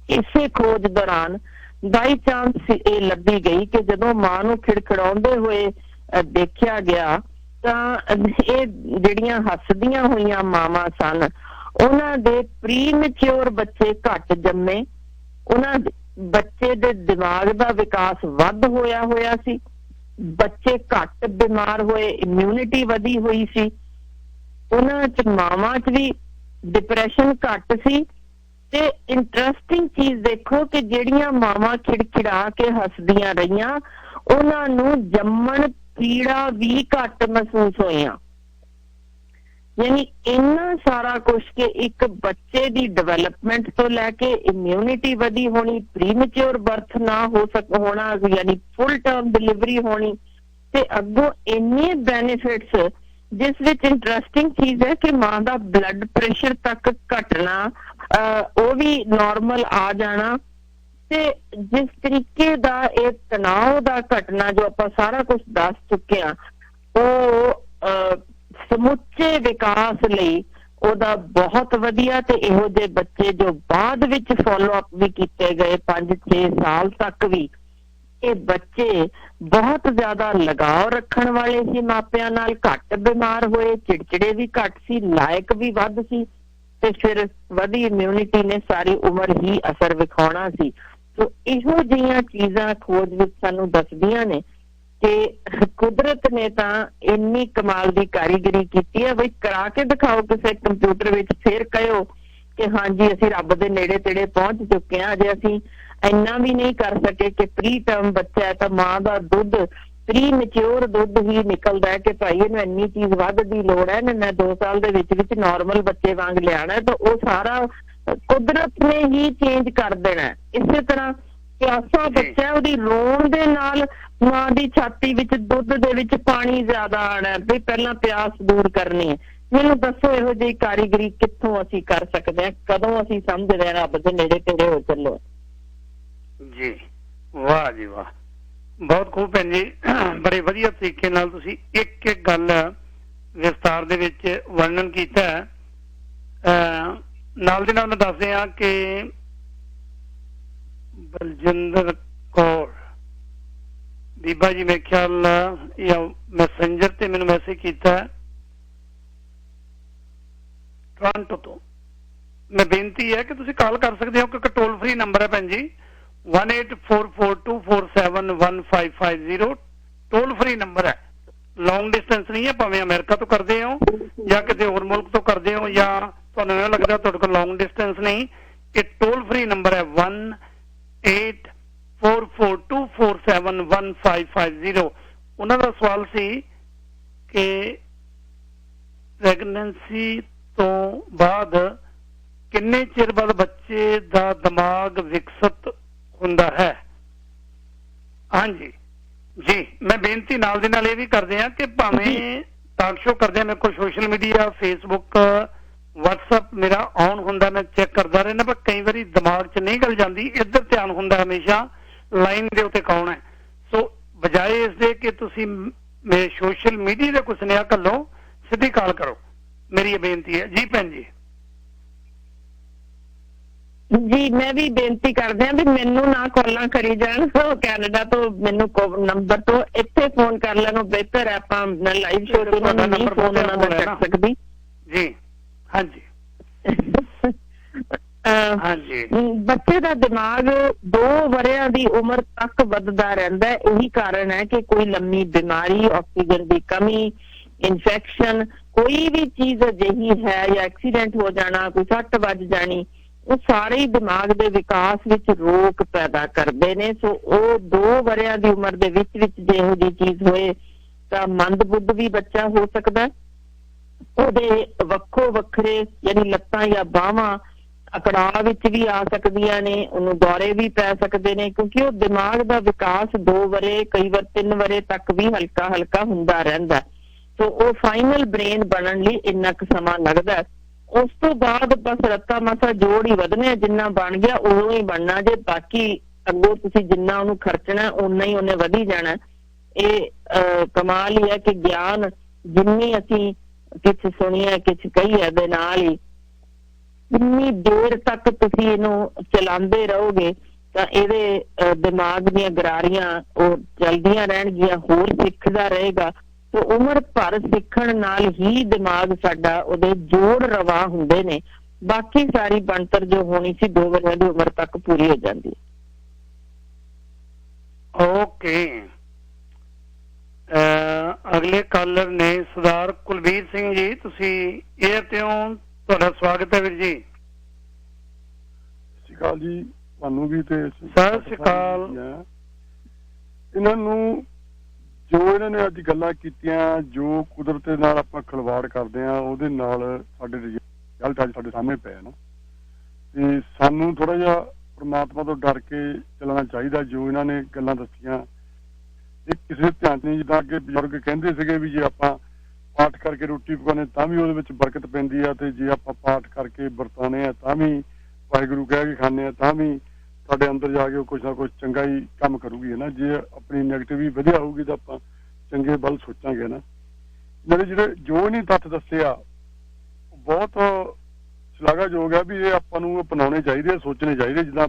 ਇਸੇ ਖੋਜ ਦੌਰਾਨ ਬਾਈ ਚਾਂਸ ਇਹ ਲੱਭੀ ਗਈ ਕਿ ਜਦੋਂ ਮਾਂ ਨੂੰ ਖਿੜਖਿੜਾਉਂਦੇ ਹੋਏ ਦੇਖਿਆ ਗਿਆ ਤਾਂ ਇਹ ਜਿਹੜੀਆਂ ਹੱਸਦੀਆਂ ਹੋਈਆਂ ਮਾਵਾਂ ਸਨ, ਉਹਨਾਂ ਦੇ ਪ੍ਰੀਮੈਚੁਰ ਬੱਚੇ ਘੱਟ ਜੰਮੇ, ਉਹਨਾਂ ਬੱਚੇ ਦੇ ਦਿਮਾਗ ਦਾ ਵਿਕਾਸ ਵੱਧ ਹੋਇਆ ਸੀ, ਬੱਚੇ ਘੱਟ ਬਿਮਾਰ ਹੋਏ, ਇਮਿਊਨਿਟੀ ਵਧੀ ਹੋਈ ਸੀ, ਉਹਨਾਂ ਚ ਮਾਵਾਂ ਚ ਵੀ ਡਿਪਰੈਸ਼ਨ ਘੱਟ ਸੀ। ਤੇ ਇੰਟਰਸਟਿੰਗ ਚੀਜ਼ ਦੇਖੋ ਕਿ ਜਿਹੜੀਆਂ ਮਾਵਾਂ ਖਿੜਖਿੜਾ ਕੇ ਹੱਸਦੀਆਂ ਰਹੀਆਂ, ਉਹਨਾਂ ਨੂੰ ਜੰਮਣ ਪੀੜਾ ਵੀ ਘੱਟ ਮਹਿਸੂਸ ਹੋਈਆਂ। ਯਾਨੀ ਇੰਨਾ ਸਾਰਾ ਕੁਛ ਕਿ ਇੱਕ ਬੱਚੇ ਦੀ ਡਿਵੈਲਪਮੈਂਟ ਤੋਂ ਲੈ ਕੇ ਇਮਿਊਨਿਟੀ ਵਧੀ ਹੋਣੀ, ਪ੍ਰੀਮੈਚੁਰ ਬਰਥ ਨਾ ਹੋਣਾ, ਯਾਨੀ ਫੁੱਲ ਟਰਮ ਡਿਲੀਵਰੀ ਹੋਣੀ, ਤੇ ਅੱਗੋਂ ਇੰਨੇ ਬੈਨੀਫਿਟਸ, ਜਿਸ ਵਿੱਚ ਇੰਟਰਸਟਿੰਗ ਚੀਜ਼ ਹੈ ਕਿ ਮਾਂ ਦਾ ਬਲੱਡ ਪ੍ਰੈਸ਼ਰ ਤੱਕ ਘਟਣਾ, ਉਹ ਵੀ ਨਾਰਮਲ ਆ ਜਾਣਾ, ਤੇ ਜਿਸ ਤਰੀਕੇ ਦਾ ਇਹ ਤਣਾਅ ਦਾ ਘਟਨਾ ਜੋ ਆਪਾਂ ਸਾਰਾ ਕੁਝ ਦੱਸ ਚੁੱਕੇ ਹਾਂ, ਉਹ ਸਮੁੱਚੇ ਵਿਕਾਸ ਲਈ ਉਹਦਾ ਬਹੁਤ ਵਧੀਆ। ਤੇ ਇਹੋ ਜਿਹੇ ਬੱਚੇ ਜੋ ਬਾਅਦ ਵਿੱਚ ਫੋਲੋ ਅਪ ਵੀ ਕੀਤੇ ਗਏ 5-6 ਸਾਲ ਤੱਕ ਵੀ, ਇਹ ਬੱਚੇ ਬਹੁਤ ਜ਼ਿਆਦਾ ਲਗਾਵ ਰੱਖਣ ਵਾਲੇ ਸੀ ਮਾਪਿਆਂ ਨਾਲ, ਘੱਟ ਬਿਮਾਰ ਹੋਏ, ਚਿੜਚਿੜੇ ਵੀ ਘੱਟ ਸੀ, ਲਾਇਕ ਵੀ ਵੱਧ ਸੀ, ਤੇ ਫਿਰ ਵਧੀ ਇਮਿਊਨਿਟੀ ਨੇ ਸਾਰੀ ਉਮਰ ਹੀ ਅਸਰ ਵਿਖਾਉਣਾ ਸੀ। ਸੋ ਇਹੋ ਜਿਹੀਆਂ ਚੀਜ਼ਾਂ ਖੋਜ ਵਿੱਚ ਸਾਨੂੰ ਦੱਸਦੀਆਂ ਨੇ ਕਿ ਕੁਦਰਤ ਨੇ ਤਾਂ ਇੰਨੀ ਕਮਾਲ ਦੀ ਕਾਰੀਗਰੀ ਕੀਤੀ ਹੈ, ਬਈ ਕਰਾ ਕੇ ਦਿਖਾਓ ਕਿਸੇ ਕੰਪਿਊਟਰ ਵਿੱਚ, ਫਿਰ ਕਹਿਓ ਕਿ ਹਾਂਜੀ ਅਸੀਂ ਰੱਬ ਦੇ ਨੇੜੇ ਤੇੜੇ ਪਹੁੰਚ ਚੁੱਕੇ ਹਾਂ। ਜੇ ਅਸੀਂ ਇੰਨਾ ਵੀ ਨਹੀਂ ਕਰ ਸਕੇ ਕਿ ਪ੍ਰੀ ਟਰਮ ਬੱਚਾ ਹੈ ਤਾਂ ਮਾਂ ਦਾ ਦੁੱਧ ਪ੍ਰੀ ਮੈਚੁਰ ਦੁੱਧ ਹੀ ਨਿਕਲਦਾ ਹੈ ਕਿ ਭਾਈ ਇਹਨੂੰ ਇੰਨੀ ਚੀਜ਼ ਵੱਧ ਦੀ ਲੋੜ ਹੈ, ਮੈਂ 2 ਸਾਲ ਦੇ ਵਿੱਚ ਨਾਰਮਲ ਬੱਚੇ ਵਾਂਗ ਲਿਆਣਾ, ਤਾਂ ਉਹ ਸਾਰਾ ਕੁਦਰਤ ਨੇ ਹੀ ਚੇਂਜ ਕਰ ਦੇਣਾ। ਇਸੇ ਤਰ੍ਹਾਂ ਪਿਆਸਾ ਬੱਚਾ, ਉਹਦੀ ਰੋਣ ਦੇ ਨਾਲ ਮਾਂ ਦੀ ਛਾਤੀ ਵਿੱਚ ਦੁੱਧ ਦੇ ਵਿੱਚ ਪਾਣੀ ਜ਼ਿਆਦਾ ਆਣਾ, ਵੀ ਪਹਿਲਾਂ ਪਿਆਸ ਦੂਰ ਕਰਨੀ ਹੈ। ਮੈਨੂੰ ਦੱਸੋ ਇਹੋ ਜਿਹੀ ਕਾਰੀਗਰੀ ਕਿੱਥੋਂ ਅਸੀਂ ਕਰ ਸਕਦੇ ਹਾਂ, ਕਦੋਂ ਅਸੀਂ ਸਮਝਦੇ ਹਾਂ ਰੱਬ ਦੇ ਨੇੜੇ ਤੇੜੇ ਹੋ ਚੱਲੋ। ਜੀ ਵਾਹ ਜੀ ਵਾਹ, ਬਹੁਤ ਖੂਬ ਭੈਣ ਜੀ, ਬੜੇ ਵਧੀਆ ਤਰੀਕੇ ਨਾਲ ਤੁਸੀਂ ਇੱਕ ਇੱਕ ਗੱਲ ਵਿਸਤਾਰ ਦੇ ਵਿੱਚ ਵਰਣਨ ਕੀਤਾ। ਨਾਲ ਦੇ ਨਾਲ ਮੈਂ ਦੱਸਦੇ ਹਾਂ ਕਿ ਬਲਜਿੰਦਰ ਕੌਰ ਬੀਬਾ ਜੀ ਮੇਰੇ ਖਿਆਲ ਜਾਂ ਮੈਸੇਂਜਰ ਤੇ ਮੈਨੂੰ ਮੈਸੇਜ ਕੀਤਾ ਟੋਰਾਂਟੋ ਤੋਂ। ਮੈਂ ਬੇਨਤੀ ਹੈ ਕਿ ਤੁਸੀਂ ਕਾਲ ਕਰ ਸਕਦੇ ਹੋ, ਕਿਉਂਕਿ ਟੋਲ ਫ੍ਰੀ ਨੰਬਰ ਹੈ ਭੈਣ ਜੀ 184424715550, ਟੋਲ ਫ੍ਰੀ ਨੰਬਰ ਹੈ, ਲੌਂਗ ਡਿਸਟੈਂਸ ਨਹੀਂ ਹੈ। ਭਾਵੇਂ ਅਮਰੀਕਾ ਤੋਂ ਕਰਦੇ ਹੋ ਜਾਂ ਕਿਤੇ ਹੋਰ ਮੁਲਕ ਤੋਂ ਕਰਦੇ ਹੋ, ਜਾਂ ਤੁਹਾਨੂੰ ਇਹ ਲੱਗਦਾ ਤੁਹਾਡੇ ਕੋਲ ਲੌਂਗ ਡਿਸਟੈਂਸ ਨਹੀਂ, ਇਹ ਟੋਲ ਫ੍ਰੀ ਨੰਬਰ ਹੈ 184424715550। ਉਹਨਾਂ ਦਾ ਸਵਾਲ ਸੀ ਕਿ ਪ੍ਰੈਗਨੈਂਸੀ ਤੋਂ ਬਾਅਦ ਕਿੰਨੇ ਚਿਰ ਬਾਅਦ ਬੱਚੇ ਦਾ ਦਿਮਾਗ ਵਿਕਸਿਤ ਹੁੰਦਾ ਹੈ। ਹਾਂਜੀ ਜੀ, ਮੈਂ ਬੇਨਤੀ ਨਾਲ ਦੇ ਨਾਲ ਇਹ ਵੀ ਕਰਦੇ ਹਾਂ ਕਿ ਭਾਵੇਂ ਟਾਕ ਸ਼ੋ ਕਰਦੇ ਹਾਂ, ਮੇਰੇ ਕੋਲ ਸੋਸ਼ਲ ਮੀਡੀਆ ਫੇਸਬੁੱਕ WhatsApp ਮੇਰਾ ਆਨ ਹੁੰਦਾ, ਮੈਂ ਚੈੱਕ ਕਰਦਾ ਰਹਿਣਾ, ਪਰ ਕਈ ਵਾਰੀ ਦਿਮਾਗ 'ਚ ਨਹੀਂ ਗੱਲ ਜਾਂਦੀ, ਇੱਧਰ ਧਿਆਨ ਹੁੰਦਾ ਹਮੇਸ਼ਾ ਲਾਈਨ ਦੇ ਉੱਤੇ ਕੌਣ ਹੈ। ਸੋ ਬਜਾਏ ਇਸ ਦੇ ਕਿ ਤੁਸੀਂ ਮੇਰੇ ਸੋਸ਼ਲ ਮੀਡੀਆ ਦਾ ਕੁਝ ਸੁਨੇਹਾ ਘੱਲੋ, ਸਿੱਧੀ ਕਾਲ ਕਰੋ, ਮੇਰੀ ਇਹ ਬੇਨਤੀ ਹੈ ਜੀ ਭੈਣ ਜੀ। ਜੀ ਮੈਂ ਵੀ ਬੇਨਤੀ ਕਰਦੇ ਹਾਂ ਵੀ ਮੈਨੂੰ ਨਾ ਕਾਲਾਂ ਕਰੀ ਜਾਣ, ਕੈਨੇਡਾ ਤੋਂ ਮੈਨੂੰ ਨੰਬਰ ਤੋਂ ਇੱਥੇ ਫੋਨ ਕਰ ਲੈਣੋ ਬਿਹਤਰ ਹੈ। ਆਪਾਂ ਲਾਈਵ ਸ਼ੋਅ ਤੋਂ ਉਹਨਾਂ ਦਾ ਨਹੀਂ ਫੋਨ ਉਹਨਾਂ ਦਾ ਚੱਕ ਸਕਦੀ ਜੀ। ਹਾਂਜੀ ਹਾਂਜੀ, ਬੱਚੇ ਦਾ ਦਿਮਾਗ 2 ਵਰ੍ਹਿਆਂ ਦੀ ਉਮਰ ਤੱਕ ਵੱਧਦਾ ਰਹਿੰਦਾ। ਇਹੀ ਕਾਰਨ ਹੈ ਕਿ ਕੋਈ ਲੰਮੀ ਬਿਮਾਰੀ, ਆਕਸੀਜਨ ਦੀ ਕਮੀ, ਇਨਫੈਕਸ਼ਨ, ਕੋਈ ਵੀ ਚੀਜ਼ ਅਜਿਹੀ ਹੈ ਜਾਂ ਐਕਸੀਡੈਂਟ ਹੋ ਜਾਣਾ, ਕੋਈ ਸੱਟ ਵੱਜ ਜਾਣੀ, ਉਹ ਸਾਰੇ ਹੀ ਦਿਮਾਗ ਦੇ ਵਿਕਾਸ ਵਿੱਚ ਰੋਕ ਪੈਦਾ ਕਰਦੇ ਨੇ। ਸੋ ਉਹ 2 ਵਰ੍ਹਿਆਂ ਦੀ ਉਮਰ ਦੇ ਵਿੱਚ ਜੇ ਇਹੋ ਜਿਹੀ ਚੀਜ਼ ਹੋਏ ਤਾਂ ਮੰਦਬੁੱਧ ਵੀ ਬੱਚਾ ਹੋ ਸਕਦਾ। ਉਹਦੇ ਵੱਖੋ ਵੱਖਰੇ ਯਾਨੀ ਲੱਤਾਂ ਜਾਂ ਬਾਹਾਂ ਅਕੜਾਅ ਵਿੱਚ ਵੀ ਆ ਸਕਦੀਆਂ ਨੇ, ਉਹਨੂੰ ਦੌਰੇ ਵੀ ਪੈ ਸਕਦੇ ਨੇ, ਕਿਉਂਕਿ ਉਹ ਦਿਮਾਗ ਦਾ ਵਿਕਾਸ 2 ਵਰੇ ਕਈ ਵਾਰ 3 ਵਰੇ ਤੱਕ ਵੀ ਹਲਕਾ ਹਲਕਾ ਹੁੰਦਾ ਰਹਿੰਦਾ। ਸੋ ਉਹ ਫਾਈਨਲ ਬ੍ਰੇਨ ਬਣਨ ਲਈ ਇੰਨਾ ਕੁ ਸਮਾਂ ਲੱਗਦਾ। ਉਸ ਤੋਂ ਬਾਅਦ ਬਸ ਰੱਤਾ ਮਾਸਾ ਜੋੜ ਹੀ ਵਧਣੇ, ਜਿੰਨਾ ਬਣ ਗਿਆ ਉਦੋਂ ਹੀ ਬਣਨਾ ਜੇ, ਬਾਕੀ ਅੱਗੋਂ ਤੁਸੀਂ ਜਿੰਨਾ ਉਹਨੂੰ ਖਰਚਣਾ ਓਨਾ ਹੀ ਉਹਨੇ ਵਧੀ ਜਾਣਾ। ਇਹ ਕਮਾਲ ਹੀ ਹੈ ਕਿ ਗਿਆਨ ਜਿੰਨੀ ਅਸੀਂ ਕੁਛ ਸੁਣੀਏ ਕੁਛ ਕਹੀਏ ਦੇ ਨਾਲ ਹੀ ਜਿੰਨੀ ਦੇਰ ਤੱਕ ਤੁਸੀਂ ਇਹਨੂੰ ਚਲਾਉਂਦੇ ਰਹੋਗੇ ਤਾਂ ਇਹਦੇ ਦਿਮਾਗ ਦੀਆਂ ਗਰਾਰੀਆਂ ਉਹ ਚਲਦੀਆਂ ਰਹਿਣਗੀਆਂ, ਹੋਰ ਸਿੱਖਦਾ ਰਹੇਗਾ। ਤੇ ਉਮਰ ਭਰ ਸਿੱਖਣ ਨਾਲ ਹੀ ਦਿਮਾਗ ਸਾਡਾ ਉਹਦੇ ਜੋੜ ਰਵਾ ਹੁੰਦੇ ਨੇ, ਬਾਕੀ ਸਾਰੀ ਬਣਤਰ ਜੋ ਹੋਣੀ ਸੀ 2 ਵਰਿਆਂ ਦੀ ਉਮਰ ਤੱਕ ਪੂਰੀ ਹੋ ਜਾਂਦੀ ਹੈ। ਓਕੇ, ਅਗਲੇ ਕਾਲਰ ਨੇ ਸਰਦਾਰ ਕੁਲਬੀਰ ਸਿੰਘ ਜੀ, ਤੁਸੀਂ ਏਅਰ ਤੇ ਹੋ, ਤੁਹਾਡਾ ਸਵਾਗਤ ਹੈ ਵੀਰ ਜੀ। ਸਤਿ ਸ਼੍ਰੀ ਅਕਾਲ ਜੀ, ਤੁਹਾਨੂੰ ਵੀ ਤੇ ਸਤਿ ਸ਼੍ਰੀ ਅਕਾਲ। ਇਹਨਾਂ ਨੂੰ ਜੋ ਇਹਨਾਂ ਨੇ ਅੱਜ ਗੱਲਾਂ ਕੀਤੀਆਂ, ਜੋ ਕੁਦਰਤ ਦੇ ਨਾਲ ਆਪਾਂ ਖਿਲਵਾੜ ਕਰਦੇ ਆ, ਉਹਦੇ ਨਾਲ ਸਾਡੇ ਰਿਜ਼ਲਟ ਅੱਜ ਸਾਡੇ ਸਾਹਮਣੇ ਪਏ ਨਾ, ਤੇ ਸਾਨੂੰ ਥੋੜਾ ਜਿਹਾ ਪਰਮਾਤਮਾ ਤੋਂ ਡਰ ਕੇ ਚੱਲਣਾ ਚਾਹੀਦਾ। ਜੋ ਇਹਨਾਂ ਨੇ ਗੱਲਾਂ ਦੱਸੀਆਂ ਇਹ ਕਿਸੇ ਧਿਆਨ ਨਹੀਂ, ਜਿੱਦਾਂ ਅੱਗੇ ਬਜ਼ੁਰਗ ਕਹਿੰਦੇ ਸੀਗੇ ਵੀ ਜੇ ਆਪਾਂ ਪਾਠ ਕਰਕੇ ਰੋਟੀ ਪਕਾਉਂਦੇ ਤਾਂ ਵੀ ਉਹਦੇ ਵਿੱਚ ਬਰਕਤ ਪੈਂਦੀ ਆ, ਤੇ ਜੇ ਆਪਾਂ ਪਾਠ ਕਰਕੇ ਵਰਤਾਉਂਦੇ ਆ ਤਾਂ ਵੀ ਵਾਹਿਗੁਰੂ ਕਹਿ ਕੇ ਖਾਂਦੇ ਆ ਤਾਂ ਵੀ ਸਾਡੇ ਅੰਦਰ ਜਾ ਕੇ ਉਹ ਕੁਛ ਨਾ ਕੁਛ ਚੰਗਾ ਹੀ ਕੰਮ ਕਰੂਗੀ ਨਾ। ਜੇ ਆਪਣੀ ਨੈਗੇਟਿਵ ਹੀ ਵਧੀਆ ਹੋਊਗੀ ਤਾਂ ਆਪਾਂ ਚੰਗੇ ਵੱਲ ਸੋਚਾਂਗੇ ਨਾ। ਜਿਹੜੇ ਜੋ ਨਹੀਂ ਤੱਥ ਦੱਸੇ ਆ ਬਹੁਤ ਸ਼ਲਾਘਾਯੋਗ ਆ, ਵੀ ਇਹ ਆਪਾਂ ਨੂੰ ਅਪਣਾਉਣੇ ਚਾਹੀਦੇ ਆ, ਸੋਚਣੇ ਚਾਹੀਦੇ। ਜਿੱਦਾਂ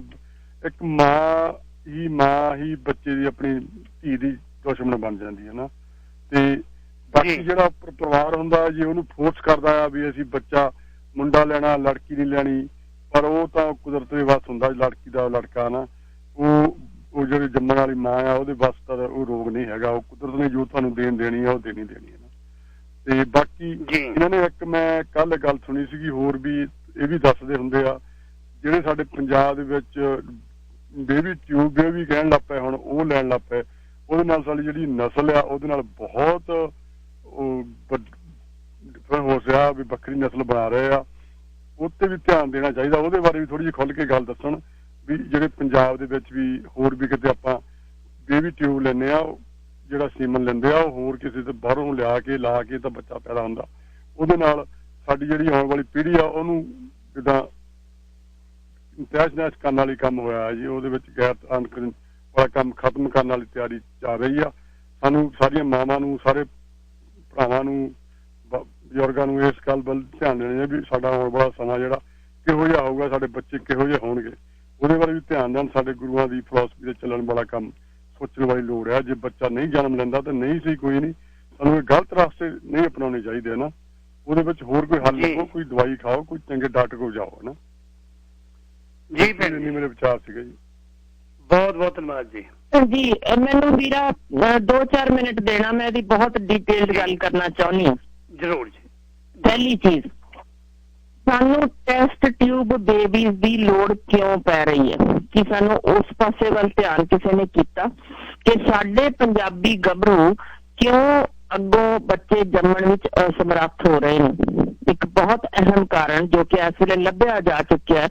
ਇੱਕ ਮਾਂ ਹੀ ਬੱਚੇ ਦੀ ਆਪਣੀ ਧੀ ਦੀ ਦੁਸ਼ਮਣ ਬਣ ਜਾਂਦੀ ਹੈ ਨਾ, ਤੇ ਬਾਕੀ ਜਿਹੜਾ ਪਰਿਵਾਰ ਹੁੰਦਾ ਜੇ ਉਹਨੂੰ ਫੋਰਸ ਕਰਦਾ ਆ ਵੀ ਅਸੀਂ ਬੱਚਾ ਮੁੰਡਾ ਲੈਣਾ ਲੜਕੀ ਨਹੀਂ ਲੈਣੀ, ਪਰ ਉਹ ਤਾਂ ਕੁਦਰਤ ਦੇ ਵੱਸ ਹੁੰਦਾ, ਲੜਕੀ ਦਾ ਲੜਕਾ ਨਾ, ਉਹ ਜਿਹੜੀ ਜੰਮਣ ਵਾਲੀ ਮਾਂ ਆ ਉਹਦੇ ਵੱਸ ਦਾ ਉਹ ਰੋਗ ਨਹੀਂ ਹੈਗਾ, ਉਹ ਕੁਦਰਤ ਨੇ ਜੋ ਤੁਹਾਨੂੰ ਦੇਣੀ ਆ ਉਹ ਦੇਣੀ ਹੈ ਨਾ। ਤੇ ਬਾਕੀ ਇਹਨਾਂ ਨੇ ਇੱਕ ਮੈਂ ਕੱਲ ਗੱਲ ਸੁਣੀ ਸੀਗੀ, ਹੋਰ ਵੀ ਇਹ ਵੀ ਦੱਸਦੇ ਹੁੰਦੇ ਆ ਜਿਹੜੇ ਸਾਡੇ ਪੰਜਾਬ ਦੇ ਵਿੱਚ ਬੇਬੀ ਟਿਊਬ ਵੀ ਕਹਿਣ ਲੱਗ ਪਏ, ਹੁਣ ਉਹ ਲੈਣ ਲੱਗ ਪਏ। ਉਹਦੇ ਨਾਲ ਸਾਡੀ ਜਿਹੜੀ ਨਸਲ ਆ ਉਹਦੇ ਨਾਲ ਬਹੁਤ ਹੋ ਰਿਹਾ ਵੀ ਵੱਖਰੀ ਨਸਲ ਬਣਾ ਰਹੇ ਆ, ਉੱਤੇ ਵੀ ਧਿਆਨ ਦੇਣਾ ਚਾਹੀਦਾ। ਉਹਦੇ ਬਾਰੇ ਵੀ ਥੋੜੀ ਜਿਹੀ ਖੁੱਲ ਕੇ ਗੱਲ ਦੱਸਣ ਵੀ ਜਿਹੜੇ ਪੰਜਾਬ ਦੇ ਵਿੱਚ ਵੀ ਹੋਰ ਵੀ ਕਿਤੇ ਆਪਾਂ ਬੇਬੀ ਟਿਊਬ ਲੈਂਦੇ ਆ, ਜਿਹੜਾ ਸੀਮਨ ਲੈਂਦੇ ਆ, ਉਹ ਹੋਰ ਕਿਸੇ ਤੇ ਬਾਹਰੋਂ ਲਾ ਕੇ ਤਾਂ ਬੱਚਾ ਪੈਦਾ ਹੁੰਦਾ। ਉਹਦੇ ਨਾਲ ਸਾਡੀ ਜਿਹੜੀ ਆਉਣ ਵਾਲੀ ਪੀੜ੍ਹੀ ਆ ਉਹਨੂੰ ਜਿੱਦਾਂ ਤਹਿਸ-ਨਹਿਸ ਕਰਨ ਵਾਲੀ ਕੰਮ ਹੋਇਆ ਜੀ, ਉਹਦੇ ਵਿੱਚ ਗੈਰ ਵਾਲਾ ਕੰਮ ਖਤਮ ਕਰਨ ਵਾਲੀ ਤਿਆਰੀ ਚੱਲ ਰਹੀ ਆ। ਸਾਨੂੰ ਸਾਰੀਆਂ ਮਾਵਾਂ ਨੂੰ, ਸਾਰੇ ਭਰਾਵਾਂ ਨੂੰ, ਬਜ਼ੁਰਗਾਂ ਨੂੰ ਇਸ ਗੱਲ ਵੱਲ ਧਿਆਨ ਦੇਣਾ ਵੀ ਸਾਡਾ ਆਉਣ ਵਾਲਾ ਸਮਾਂ ਜਿਹੜਾ ਕਿਹੋ ਜਿਹਾ ਹੋਊਗਾ, ਸਾਡੇ ਬੱਚੇ ਕਿਹੋ ਜਿਹੇ ਹੋਣਗੇ, ਉਹਦੇ ਬਾਰੇ ਵੀ ਧਿਆਨ ਦੇਣ। ਸਾਡੇ ਗੁਰੂਆਂ ਦੀ ਫਿਲਾਸਫੀ ਤੇ ਚੱਲਣ ਵਾਲਾ ਕੰਮ ਸੋਚਣ ਵਾਲੀ ਲੋੜ ਹੈ। ਜੇ ਬੱਚਾ ਨਹੀਂ ਜਨਮ ਲੈਂਦਾ ਤਾਂ ਨਹੀਂ ਸਹੀ, ਕੋਈ ਨਹੀਂ, ਸਾਨੂੰ ਇਹ ਗਲਤ ਰਸਤੇ ਨਹੀਂ ਅਪਣਾਉਣੇ ਚਾਹੀਦੇ ਨਾ। ਉਹਦੇ ਵਿੱਚ ਹੋਰ ਕੋਈ ਹੱਲ ਲੱਭੋ, ਕੋਈ ਦਵਾਈ ਖਾਓ, ਕੋਈ ਚੰਗੇ ਡਾਕਟਰ ਕੋਲ ਜਾਓ ਨਾ ਜੀ। ਮੇਰੇ ਵਿਚਾਰ ਸੀਗੇ ਜੀ। ਬਹੁਤ ਬਹੁਤ ਧੰਨਵਾਦ ਜੀ। ਜੀ ਮੈਨੂੰ ਵੀਰਾ 2-4 ਮਿੰਟ ਦੇਣਾ, ਮੈਂ ਇਹਦੀ ਬਹੁਤ ਡਿਟੇਲਡ ਗੱਲ ਕਰਨਾ ਚਾਹੁੰਦੀ ਹਾਂ। ਜ਼ਰੂਰ ਜੀ। ਪਹਿਲੀ ਚੀਜ਼, ਸਾਨੂੰ ਟੈਸਟ ਟਿਊਬ ਬੇਬੀਜ਼ ਦੀ ਲੋੜ ਕਿਉਂ ਪੈ ਰਹੀ ਹੈ? ਕਿ ਸਾਨੂੰ ਉਸ ਪਾਸੇ ਵੱਲ ਧਿਆਨ ਕਿਸੇ ਨੇ ਕੀਤਾ ਕਿ ਸਾਡੇ ਪੰਜਾਬੀ ਗੱਭਰੂ ਕਿਉਂ ਅੱਗੋਂ ਬੱਚੇ ਜੰਮਣ ਵਿੱਚ ਅਸਮਰੱਥ ਹੋ ਰਹੇ ਨੇ? ਇੱਕ ਬਹੁਤ ਅਹਿਮ ਕਾਰਨ ਜੋ ਕਿ ਇਸ ਵੇਲੇ ਲੱਭਿਆ ਜਾ ਚੁੱਕਿਆ ਹੈ,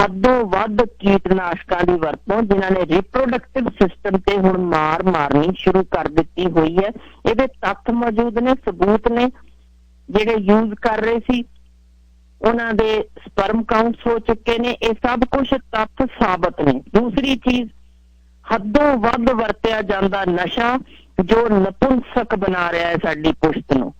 ਹੱਦੋਂ ਵੱਧ ਕੀਟਨਾਸ਼ਕਾਂ ਦੀ ਵਰਤੋਂ, ਜਿਨ੍ਹਾਂ ਨੇ ਰਿਪਰੋਡਕਟਿਵ ਸਿਸਟਮ ਤੇ ਹੁਣ ਮਾਰ ਮਾਰਨੀ ਸ਼ੁਰੂ ਕਰ ਦਿੱਤੀ ਹੋਈ ਹੈ। ਇਹਦੇ ਤੱਥ ਮੌਜੂਦ ਨੇ, ਸਬੂਤ ਨੇ। ਜਿਹੜੇ ਯੂਜ਼ ਕਰ ਰਹੇ ਸੀ ਉਹਨਾਂ ਦੇ ਸਪਰਮ ਕਾਊਂਟਸ ਹੋ ਚੁੱਕੇ ਨੇ, ਇਹ ਸਭ ਕੁਝ ਤੱਥ ਸਾਬਤ ਨੇ। ਦੂਸਰੀ ਚੀਜ਼, ਹੱਦੋਂ ਵੱਧ ਵਰਤਿਆ ਜਾਂਦਾ ਨਸ਼ਾ ਜੋ ਨਪੁੰਸਕ ਬਣਾ ਰਿਹਾ ਹੈ ਸਾਡੀ ਪੁਸ਼ਤ ਨੂੰ।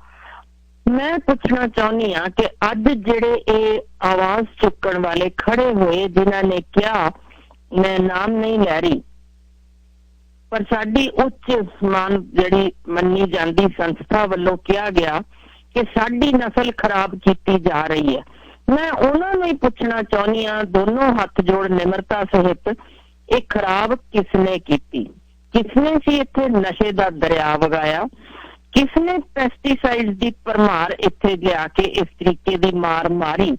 ਮੈਂ ਪੁੱਛਣਾ ਚਾਹੁੰਦੀ ਹਾਂ ਕਿ ਅੱਜ ਜਿਹੜੇ ਇਹ ਆਵਾਜ਼ ਚੁੱਕਣ ਵਾਲੇ ਖੜੇ ਹੋਏ, ਜਿਨ੍ਹਾਂ ਨੇ ਕਿਹਾ, ਮੈਂ ਨਾਮ ਨਹੀਂ ਲੈ ਰਹੀ, ਪਰ ਸਾਡੀ ਉੱਚ ਸਮਾਨ ਜਿਹੜੀ ਮੰਨੀ ਜਾਂਦੀ ਸੰਸਥਾ ਵੱਲੋਂ ਕਿਹਾ ਗਿਆ ਕਿ ਸਾਡੀ ਨਸਲ ਖਰਾਬ ਕੀਤੀ ਜਾ ਰਹੀ ਹੈ, ਮੈਂ ਉਹਨਾਂ ਨੂੰ ਹੀ ਪੁੱਛਣਾ ਚਾਹੁੰਦੀ ਹਾਂ, ਦੋਨੋਂ ਹੱਥ ਜੋੜ ਨਿਮਰਤਾ ਸਹਿਤ, ਇਹ ਖਰਾਬ ਕਿਸਨੇ ਕੀਤੀ? ਕਿਸਨੇ ਸੀ ਇੱਥੇ ਨਸ਼ੇ ਦਾ ਦਰਿਆ ਵਗਾਇਆ? ਕਿਸਨੇ ਪੈਸਟੀਸਾਈਡ ਦੀ ਭਰਮਾਰ ਇੱਥੇ ਲਿਆ ਕੇ ਇਸ ਤਰੀਕੇ ਦੀ ਮਾਰ ਮਾਰੀ?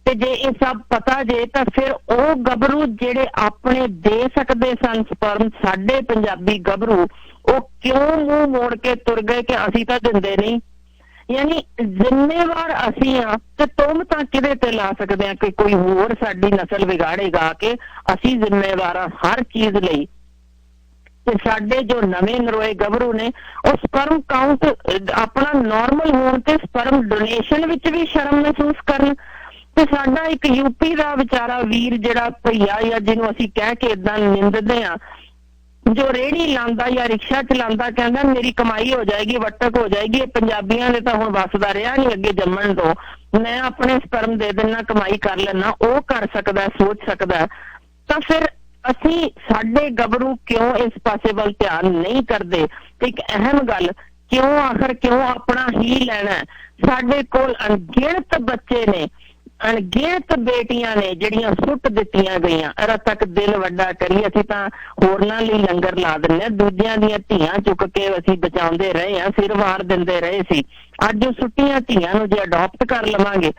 ਤੇ ਜੇ ਇਹ ਸਭ ਪਤਾ ਜੇ ਤਾਂ ਫਿਰ ਉਹ ਗੱਭਰੂ ਜਿਹੜੇ ਆਪਣੇ ਦੇ ਸਕਦੇ ਸਨ ਸਪਰਮ, ਸਾਡੇ ਪੰਜਾਬੀ ਗੱਭਰੂ, ਉਹ ਕਿਉਂ ਮੂੰਹ ਮੋੜ ਕੇ ਤੁਰ ਗਏ ਕਿ ਅਸੀਂ ਤਾਂ ਦਿੰਦੇ ਨਹੀਂ? ਯਾਨੀ ਜ਼ਿੰਮੇਵਾਰ ਅਸੀਂ ਆ ਤੇ ਤੁਮ ਤਾਂ ਕਿਹਦੇ ਤੇ ਲਾ ਸਕਦੇ ਆ ਕਿ ਕੋਈ ਹੋਰ ਸਾਡੀ ਨਸਲ ਵਿਗਾੜੇਗਾ ਕਿ ਅਸੀਂ ਜ਼ਿੰਮੇਵਾਰ ਆ ਹਰ ਚੀਜ਼ ਲਈ। ਤੇ ਸਾਡੇ ਜੋ ਨਵੇਂ ਨਰੋਏ ਗੱਭਰੂ ਨੇ ਉਹ ਸਪਰਮ ਕਾਊਂਟ ਆਪਣਾ ਨਾਰਮਲ ਹੋਣ ਤੇ ਸਪਰਮ ਡੋਨੇਸ਼ਨ ਵਿੱਚ ਵੀ ਸ਼ਰਮ ਮਹਿਸੂਸ ਕਰਨ। ਤੇ ਸਾਡਾ ਇੱਕ ਯੂਪੀ ਦਾ ਵਿਚਾਰਾ ਵੀਰ ਜਿਹੜਾ ਭਈਆ ਜਾਂ ਜਿਹਨੂੰ ਅਸੀਂ ਕਹਿ ਕੇ ਏਦਾਂ ਨਿੰਦਦੇ ਆ, ਜੋ ਰੇਹੜੀ ਲਾਉਂਦਾ ਜਾਂ ਰਿਕਸ਼ਾ ਚਲਾਉਂਦਾ, ਕਹਿੰਦਾ ਮੇਰੀ ਕਮਾਈ ਹੋ ਜਾਏਗੀ, ਵੱਟਕ ਹੋ ਜਾਏਗੀ। ਇਹ ਪੰਜਾਬੀਆਂ ਦੇ ਤਾਂ ਹੁਣ ਵੱਸਦਾ ਰਿਹਾ ਨਹੀਂ ਅੱਗੇ ਜੰਮਣ ਤੋਂ, ਮੈਂ ਆਪਣੇ ਸਪਰਮ ਦੇ ਦਿੰਦਾ, ਕਮਾਈ ਕਰ ਲੈਣਾ। ਉਹ ਕਰ ਸਕਦਾ, ਸੋਚ ਸਕਦਾ। ਤਾਂ ਫਿਰ ਅਸੀਂ ਸਾਡੇ ਗੱਭਰੂ ਕਿਉਂ ਇਸ ਪਾਸੇ ਵੱਲ ਧਿਆਨ ਨਹੀਂ ਕਰਦੇ? ਤੇ ਇੱਕ ਅਹਿਮ ਗੱਲ, ਕਿਉਂ ਆਖਰ ਕਿਉਂ ਆਪਣਾ ਹੀ ਲੈਣਾ? ਸਾਡੇ ਕੋਲ ਅਣਗਿਣਤ ਬੱਚੇ ਨੇ, ਅਣਗਿਣਤ ਬੇਟੀਆਂ ਨੇ ਜਿਹੜੀਆਂ ਸੁੱਟ ਦਿੱਤੀਆਂ ਗਈਆਂ। ਅਰ ਤੱਕ ਦਿਲ ਵੱਡਾ ਕਰੀ, ਅਸੀਂ ਤਾਂ ਹੋਰਨਾਂ ਲਈ ਲੰਗਰ ਲਾ ਦਿੰਦੇ ਹਾਂ, ਦੂਜਿਆਂ ਦੀਆਂ ਧੀਆਂ ਚੁੱਕ ਕੇ ਅਸੀਂ ਬਚਾਉਂਦੇ ਰਹੇ ਹਾਂ, ਸਿਰ ਵਾਰ ਦਿੰਦੇ ਰਹੇ ਸੀ। ਅੱਜ ਉਹ ਸੁੱਟੀਆਂ ਧੀਆਂ ਨੂੰ ਜੇ ਅਡਾਪਟ ਕਰ ਲਵਾਂਗੇ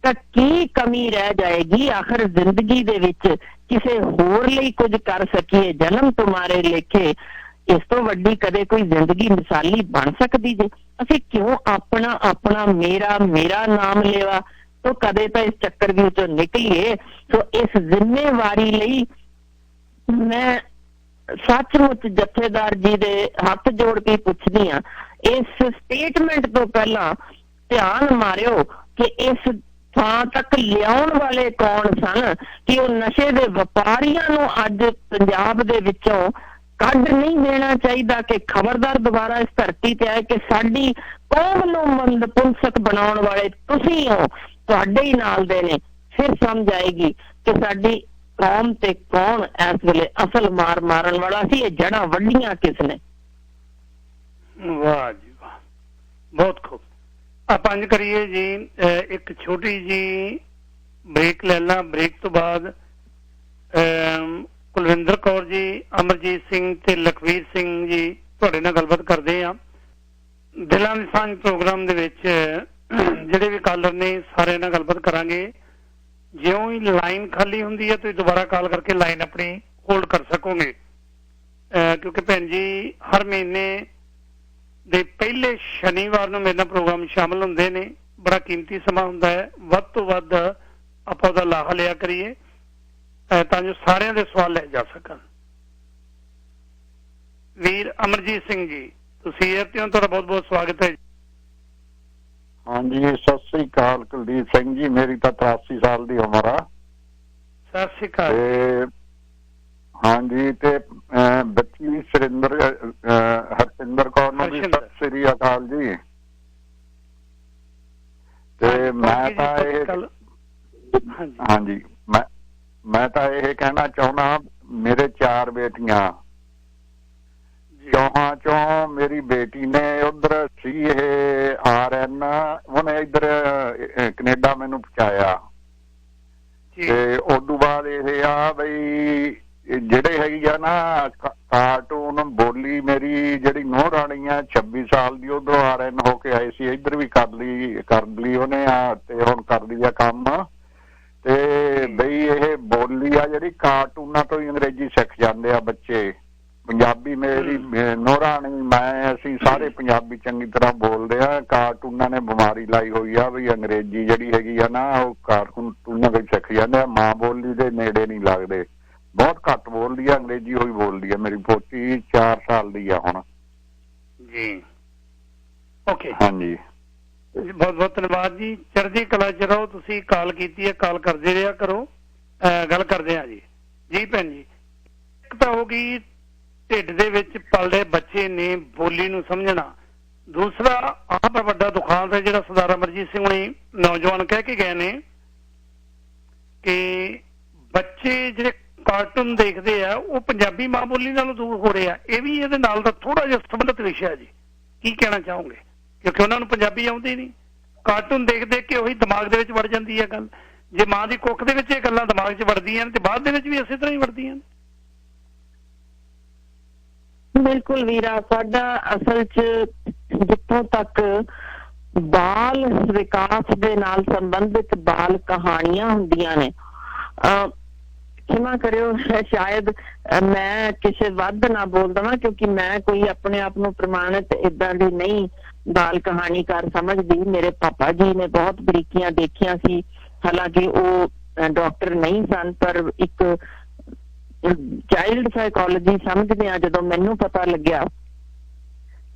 ਤਾਂ ਕੀ ਕਮੀ ਰਹਿ ਜਾਏਗੀ? ਆਖਰ ਜ਼ਿੰਦਗੀ ਦੇ ਵਿੱਚ ਕਿਸੇ ਹੋਰ ਲਈ ਕੁਝ ਕਰ ਸਕੀਏ, ਜਨਮ ਤੁਮਾਰੇ ਲੇਖੇ, ਇਸ ਤੋਂ ਵੱਡੀ ਕਦੇ ਕੋਈ ਜ਼ਿੰਦਗੀ ਮਿਸਾਲੀ ਬਣ ਸਕਦੀ ਜੇ? ਅਸੀਂ ਕਿਉਂ ਆਪਣਾ ਆਪਣਾ ਮੇਰਾ ਮੇਰਾ ਨਾਮ ਲੈਵਾ? तो कदे तो इस चक्कर ਵਿੱਚੋਂ ਨਿਕਲੀਏ। ਸੋ ਇਸ ਜ਼ਿੰਮੇਵਾਰੀ ਲਈ ਮੈਂ ਸੱਚਮੁੱਚ ਜਥੇਦਾਰ ਜੀ ਦੇ ਹੱਥ ਜੋੜ ਕੇ ਪੁੱਛਦੀ ਹਾਂ, ਇਸ ਸਟੇਟਮੈਂਟ ਤੋਂ ਪਹਿਲਾਂ ਧਿਆਨ ਮਾਰਿਓ ਕਿ ਇਸ ਥਾਂ ਤੱਕ ਲਿਆਉਣ ਵਾਲੇ ਕੌਣ ਸਨ ਕਿ ਉਹ ਨਸ਼ੇ ਦੇ ਵਪਾਰੀਆਂ ਨੂੰ ਅੱਜ ਪੰਜਾਬ ਦੇ ਵਿੱਚੋਂ ਕੱਢ ਨਹੀਂ ਦੇਣਾ ਚਾਹੀਦਾ। ਕਿ ਖਬਰਦਾਰ ਦੁਬਾਰਾ ਇਸ ਧਰਤੀ ਤੇ ਆਏ ਕਿ ਸਾਡੀ ਕੌਮ ਨੂੰ ਮੰਦਪੁੰਸਕ ਬਣਾਉਣ ਵਾਲੇ ਤੁਸੀਂ ਹੋ, ਤੁਹਾਡੇ ਹੀ ਨਾਲ ਦੇ ਨੇ। ਫਿਰ ਸਮਝ ਆਏਗੀ ਕਿ ਸਾਡੀ ਕੌਮ ਤੇ ਕੌਣ ਇਸ ਵੇਲੇ ਅਸਲ ਮਾਰ ਮਾਰਨ ਵਾਲਾ ਸੀ, ਇਹ ਜੜ੍ਹਾਂ ਵੱਡੀਆਂ ਕਿਸ ਨੇ। ਵਾਹ ਜੀ ਵਾਹ, ਬਹੁਤ ਖੂਬ। ਆਪਾਂ ਇੰਝ ਕਰੀਏ ਜੀ, ਇੱਕ ਛੋਟੀ ਜੀ ਬ੍ਰੇਕ ਲੈ ਲਾਂ। ਬ੍ਰੇਕ ਤੋਂ ਬਾਅਦ ਕੁਲਵਿੰਦਰ ਕੌਰ ਜੀ, ਅਮਰਜੀਤ ਸਿੰਘ ਤੇ ਲਖਵੀਰ ਸਿੰਘ ਜੀ ਤੁਹਾਡੇ ਨਾਲ ਗੱਲਬਾਤ ਕਰਦੇ ਆ। ਦਿਲਾਂ ਦੀ ਸਾਂਝ ਪ੍ਰੋਗਰਾਮ ਦੇ ਵਿੱਚ ਜਿਹੜੇ ਵੀ ਕਾਲਰ ਨੇ ਸਾਰਿਆਂ ਨਾਲ ਗੱਲਬਾਤ ਕਰਾਂਗੇ। ਜਿਉਂ ਹੀ ਲਾਈਨ ਖਾਲੀ ਹੁੰਦੀ ਹੈ ਤੁਸੀਂ ਦੁਬਾਰਾ ਕਾਲ ਕਰਕੇ ਲਾਈਨ ਆਪਣੀ ਹੋਲਡ ਕਰ ਸਕੋਗੇ, ਕਿਉਂਕਿ ਭੈਣ ਜੀ ਹਰ ਮਹੀਨੇ ਦੇ ਪਹਿਲੇ ਸ਼ਨੀਵਾਰ ਨੂੰ ਮੇਰੇ ਨਾਲ ਪ੍ਰੋਗਰਾਮ ਸ਼ਾਮਲ ਹੁੰਦੇ ਨੇ। ਬੜਾ ਕੀਮਤੀ ਸਮਾਂ ਹੁੰਦਾ ਹੈ, ਵੱਧ ਤੋਂ ਵੱਧ ਆਪਾਂ ਉਹਦਾ ਲਾਹਾ ਲਿਆ ਕਰੀਏ ਤਾਂ ਜੋ ਸਾਰਿਆਂ ਦੇ ਸਵਾਲ ਲੈ ਜਾ ਸਕਣ। ਵੀਰ ਅਮਰਜੀਤ ਸਿੰਘ ਜੀ, ਤੁਸੀਂ ਇਹ ਤੇ ਤੁਹਾਡਾ ਬਹੁਤ ਬਹੁਤ ਸਵਾਗਤ ਹੈ। ਹਾਂਜੀ, ਸਤਿ ਸ੍ਰੀ ਅਕਾਲ ਕੁਲਦੀਪ ਸਿੰਘ ਜੀ। ਮੇਰੀ ਤਾਂ 83 ਸਾਲ ਦੀ ਉਮਰ ਆ। ਸਤਿ ਸ੍ਰੀ ਅਕਾਲ। ਹਾਂਜੀ, ਤੇ ਬੱਚੀ ਹਰਪਿੰਦਰ ਕੌਰ ਨੂੰ ਵੀ ਸਤਿ ਸ੍ਰੀ ਅਕਾਲ ਜੀ। ਤੇ ਮੈਂ ਤਾਂ ਇਹ ਹਾਂਜੀ ਮੈਂ ਤਾਂ ਇਹ ਕਹਿਣਾ ਚਾਹੁੰਦਾ, ਮੇਰੇ 4 ਬੇਟੀਆਂ, ਚੌਹਾਂ ਚੋਂ ਮੇਰੀ ਬੇਟੀ ਨੇ ਉਧਰ ਸੀ ਇਹ RN, ਉਹਨੇ ਇੱਧਰ ਕੈਨੇਡਾ ਮੈਨੂੰ ਪਹੁੰਚਾਇਆ। ਤੇ ਉਦੋਂ ਬਾਅਦ ਇਹ ਆ ਬਈ ਜਿਹੜੇ ਹੈਗੀ ਆ ਨਾ ਕਾਰਟੂਨ ਬੋਲੀ, ਮੇਰੀ ਜਿਹੜੀ ਨੂੰਹ ਰਾਣੀ ਆ 26 ਸਾਲ ਦੀ, ਉਧਰੋਂ RN ਹੋ ਕੇ ਆਏ ਸੀ, ਇੱਧਰ ਵੀ ਕਰ ਲਈ ਉਹਨੇ ਆ, ਤੇ ਹੁਣ ਕਰਦੀ ਆ ਕੰਮ। ਤੇ ਬਈ ਇਹ ਬੋਲੀ ਆ ਜਿਹੜੀ ਕਾਰਟੂਨਾਂ ਤੋਂ ਹੀ ਅੰਗਰੇਜ਼ੀ ਸਿੱਖ ਜਾਂਦੇ ਆ ਬੱਚੇ। ਪੰਜਾਬੀ ਮੇਰੀ ਨੂੰਹ ਰਾਣੀ, ਮੈਂ, ਅਸੀਂ ਸਾਰੇ ਪੰਜਾਬੀ ਚੰਗੀ ਤਰ੍ਹਾਂ ਬੋਲਦੇ ਆ। ਕਾਰਟੂਨਾਂ ਨੇ ਬਿਮਾਰੀ ਲਾਈ ਹੋਈ ਆ ਵੀ ਅੰਗਰੇਜ਼ੀ ਜਿਹੜੀ ਹੈਗੀ ਆ ਨਾ ਉਹ ਕਾਰਟੂਨਾਂ ਤੋਂ ਸਿੱਖ ਜਾਂਦੇ ਆ, ਮਾਂ ਬੋਲੀ ਦੇ ਨੇੜੇ ਨਹੀਂ ਲੱਗਦੇ। ਬਹੁਤ ਘੱਟ ਬੋਲਦੀ ਆ ਅੰਗਰੇਜ਼ੀ, ਹੋਈ ਬੋਲਦੀ ਆ। ਮੇਰੀ ਪੋਤੀ 4 ਸਾਲ ਦੀ ਆ ਹੁਣ ਜੀ। ਓਕੇ, ਹਾਂਜੀ, ਬਹੁਤ ਬਹੁਤ ਧੰਨਵਾਦ ਜੀ। ਚੜ੍ਹਦੀ ਕਲਾ ਚ ਰਹੋ। ਤੁਸੀਂ ਕਾਲ ਕੀਤੀ ਹੈ, ਕਾਲ ਕਰਦੇ ਰਿਹਾ ਕਰੋ। ਗੱਲ ਕਰਦੇ ਆ ਜੀ। ਜੀ ਭੈਣ ਜੀ, ਇੱਕ ਤਾਂ ਹੋ ਗਈ ਢਿੱਡ ਦੇ ਵਿੱਚ ਪਲਦੇ ਬੱਚੇ ਨੇ ਬੋਲੀ ਨੂੰ ਸਮਝਣਾ। ਦੂਸਰਾ ਆਹ ਵੱਡਾ ਦੁਖਾਂਤ ਹੈ ਜਿਹੜਾ ਸਰਦਾਰ ਅਮਰਜੀਤ ਸਿੰਘ ਹੁਣੀ ਨੌਜਵਾਨ ਕਹਿ ਕੇ ਗਏ ਨੇ ਕਿ ਬੱਚੇ ਜਿਹੜੇ ਕਾਰਟੂਨ ਦੇਖਦੇ ਆ ਉਹ ਪੰਜਾਬੀ ਮਾਂ ਬੋਲੀ ਨਾਲੋਂ ਦੂਰ ਹੋ ਰਹੇ ਆ। ਇਹ ਵੀ ਇਹਦੇ ਨਾਲ ਦਾ ਥੋੜਾ ਜਿਹਾ ਸੰਬੰਧਿਤ ਵਿਸ਼ਾ ਜੀ। ਕੀ ਕਹਿਣਾ ਚਾਹੋਗੇ? ਕਿਉਂਕਿ ਉਹਨਾਂ ਨੂੰ ਪੰਜਾਬੀ ਆਉਂਦੀ ਨਹੀਂ, ਕਾਰਟੂਨ ਦੇਖ ਦੇਖ ਕੇ ਉਹੀ ਦਿਮਾਗ ਦੇ ਵਿੱਚ ਵੜ ਜਾਂਦੀ ਹੈ ਗੱਲ। ਜੇ ਮਾਂ ਦੀ ਕੁੱਖ ਦੇ ਵਿੱਚ ਇਹ ਗੱਲਾਂ ਦਿਮਾਗ 'ਚ ਵੜਦੀਆਂ ਨੇ ਤੇ ਬਾਅਦ ਦੇ ਵਿੱਚ ਵੀ ਇਸੇ ਤਰ੍ਹਾਂ ਹੀ ਵੜਦੀਆਂ ਨੇ। ਬਿਲਕੁਲ ਵੀਰਾ, ਸਾਡਾ ਅਸਲ 'ਚ ਜਿੱਥੋਂ ਤੱਕ ਬਾਲ ਵਿਕਾਸ ਦੇ ਨਾਲ ਸੰਬੰਧਿਤ ਬਾਲ ਕਹਾਣੀਆਂ ਹੁੰਦੀਆਂ ਨੇ, क्षमा करियो, शायद मैं किसी वध ना बोल दवां, क्योंकि मैं कोई अपने आप ਨੂੰ प्रमाणित इदां दी नहीं बाल कहानीकार समझदी। मेरे पापा जी ने बहुत बरीकियां देखियां सी, हालांकि वो डॉक्टर नहीं सन, पर एक चाइल्ड साइकोलॉजी समझदे आ जदों मैनू पता लग्या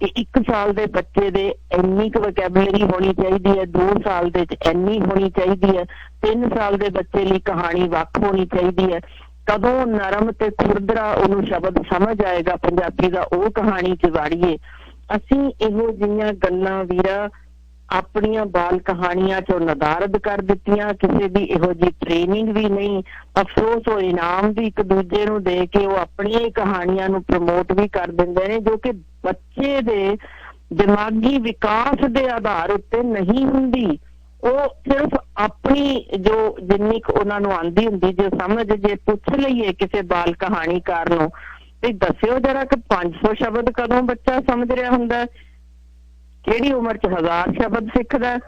कि 1 साल दे बच्चे दे ਇੰਨੀ ਕੁ ਵੋਕੈਬਲਰੀ ਹੋਣੀ ਚਾਹੀਦੀ ਹੈ, 2 ਸਾਲ ਦੇ ਚ ਇੰਨੀ ਹੋਣੀ ਚਾਹੀਦੀ ਹੈ, 3 ਸਾਲ ਦੇ ਬੱਚੇ ਲਈ ਕਹਾਣੀ ਵੱਖ ਹੋਣੀ ਚਾਹੀਦੀ ਹੈ। ਕਦੋਂ ਨਰਮ ਤੇ ਖੁਰਦਰਾ ਉਹਨੂੰ ਸ਼ਬਦ ਸਮਝ ਆਏਗਾ ਪੰਜਾਬੀ ਦਾ, ਉਹ ਕਹਾਣੀ ਚ ਵਾੜੀਏ। ਅਸੀਂ ਇਹੋ ਜਿਹੀਆਂ ਗੱਲਾਂ ਵੀਰਾ ਆਪਣੀਆਂ ਬਾਲ ਕਹਾਣੀਆਂ ਚੋਂ ਨਦਾਰਦ ਕਰ ਦਿੱਤੀਆਂ। ਕਿਸੇ ਦੀ ਇਹੋ ਜਿਹੀ ਟ੍ਰੇਨਿੰਗ ਵੀ ਨਹੀਂ। ਅਫਸੋਸ ਉਹ ਇਨਾਮ ਵੀ ਇੱਕ ਦੂਜੇ ਨੂੰ ਦੇ ਕੇ ਉਹ ਆਪਣੀਆਂ ਹੀ ਕਹਾਣੀਆਂ ਨੂੰ ਪ੍ਰਮੋਟ ਵੀ ਕਰ ਦਿੰਦੇ ਨੇ, ਜੋ ਕਿ ਬੱਚੇ ਦੇ ਦਿਮਾਗੀ ਵਿਕਾਸ ਦੇ ਆਧਾਰ ਉੱਤੇ ਨਹੀਂ ਹੁੰਦੀ। ਉਹ ਸਿਰਫ ਆਪਣੀ ਜੋ ਜਿੰਨੀ ਕੁ ਉਹਨਾਂ ਨੂੰ ਆਂਦੀ ਹੁੰਦੀ ਜੋ ਸਮਝ, ਜੇ ਪੁੱਛ ਲਈਏ ਕਿਸੇ ਬਾਲ ਕਹਾਣੀਕਾਰ ਨੂੰ ਤੇ ਦੱਸਿਓ ਜਰਾ ਕਿ 500 ਸ਼ਬਦ ਕਦੋਂ ਬੱਚਾ ਸਮਝ ਰਿਹਾ ਹੁੰਦਾ, ਕਿਹੜੀ ਉਮਰ ਚ 1000 ਸ਼ਬਦ ਸਿੱਖਦਾ,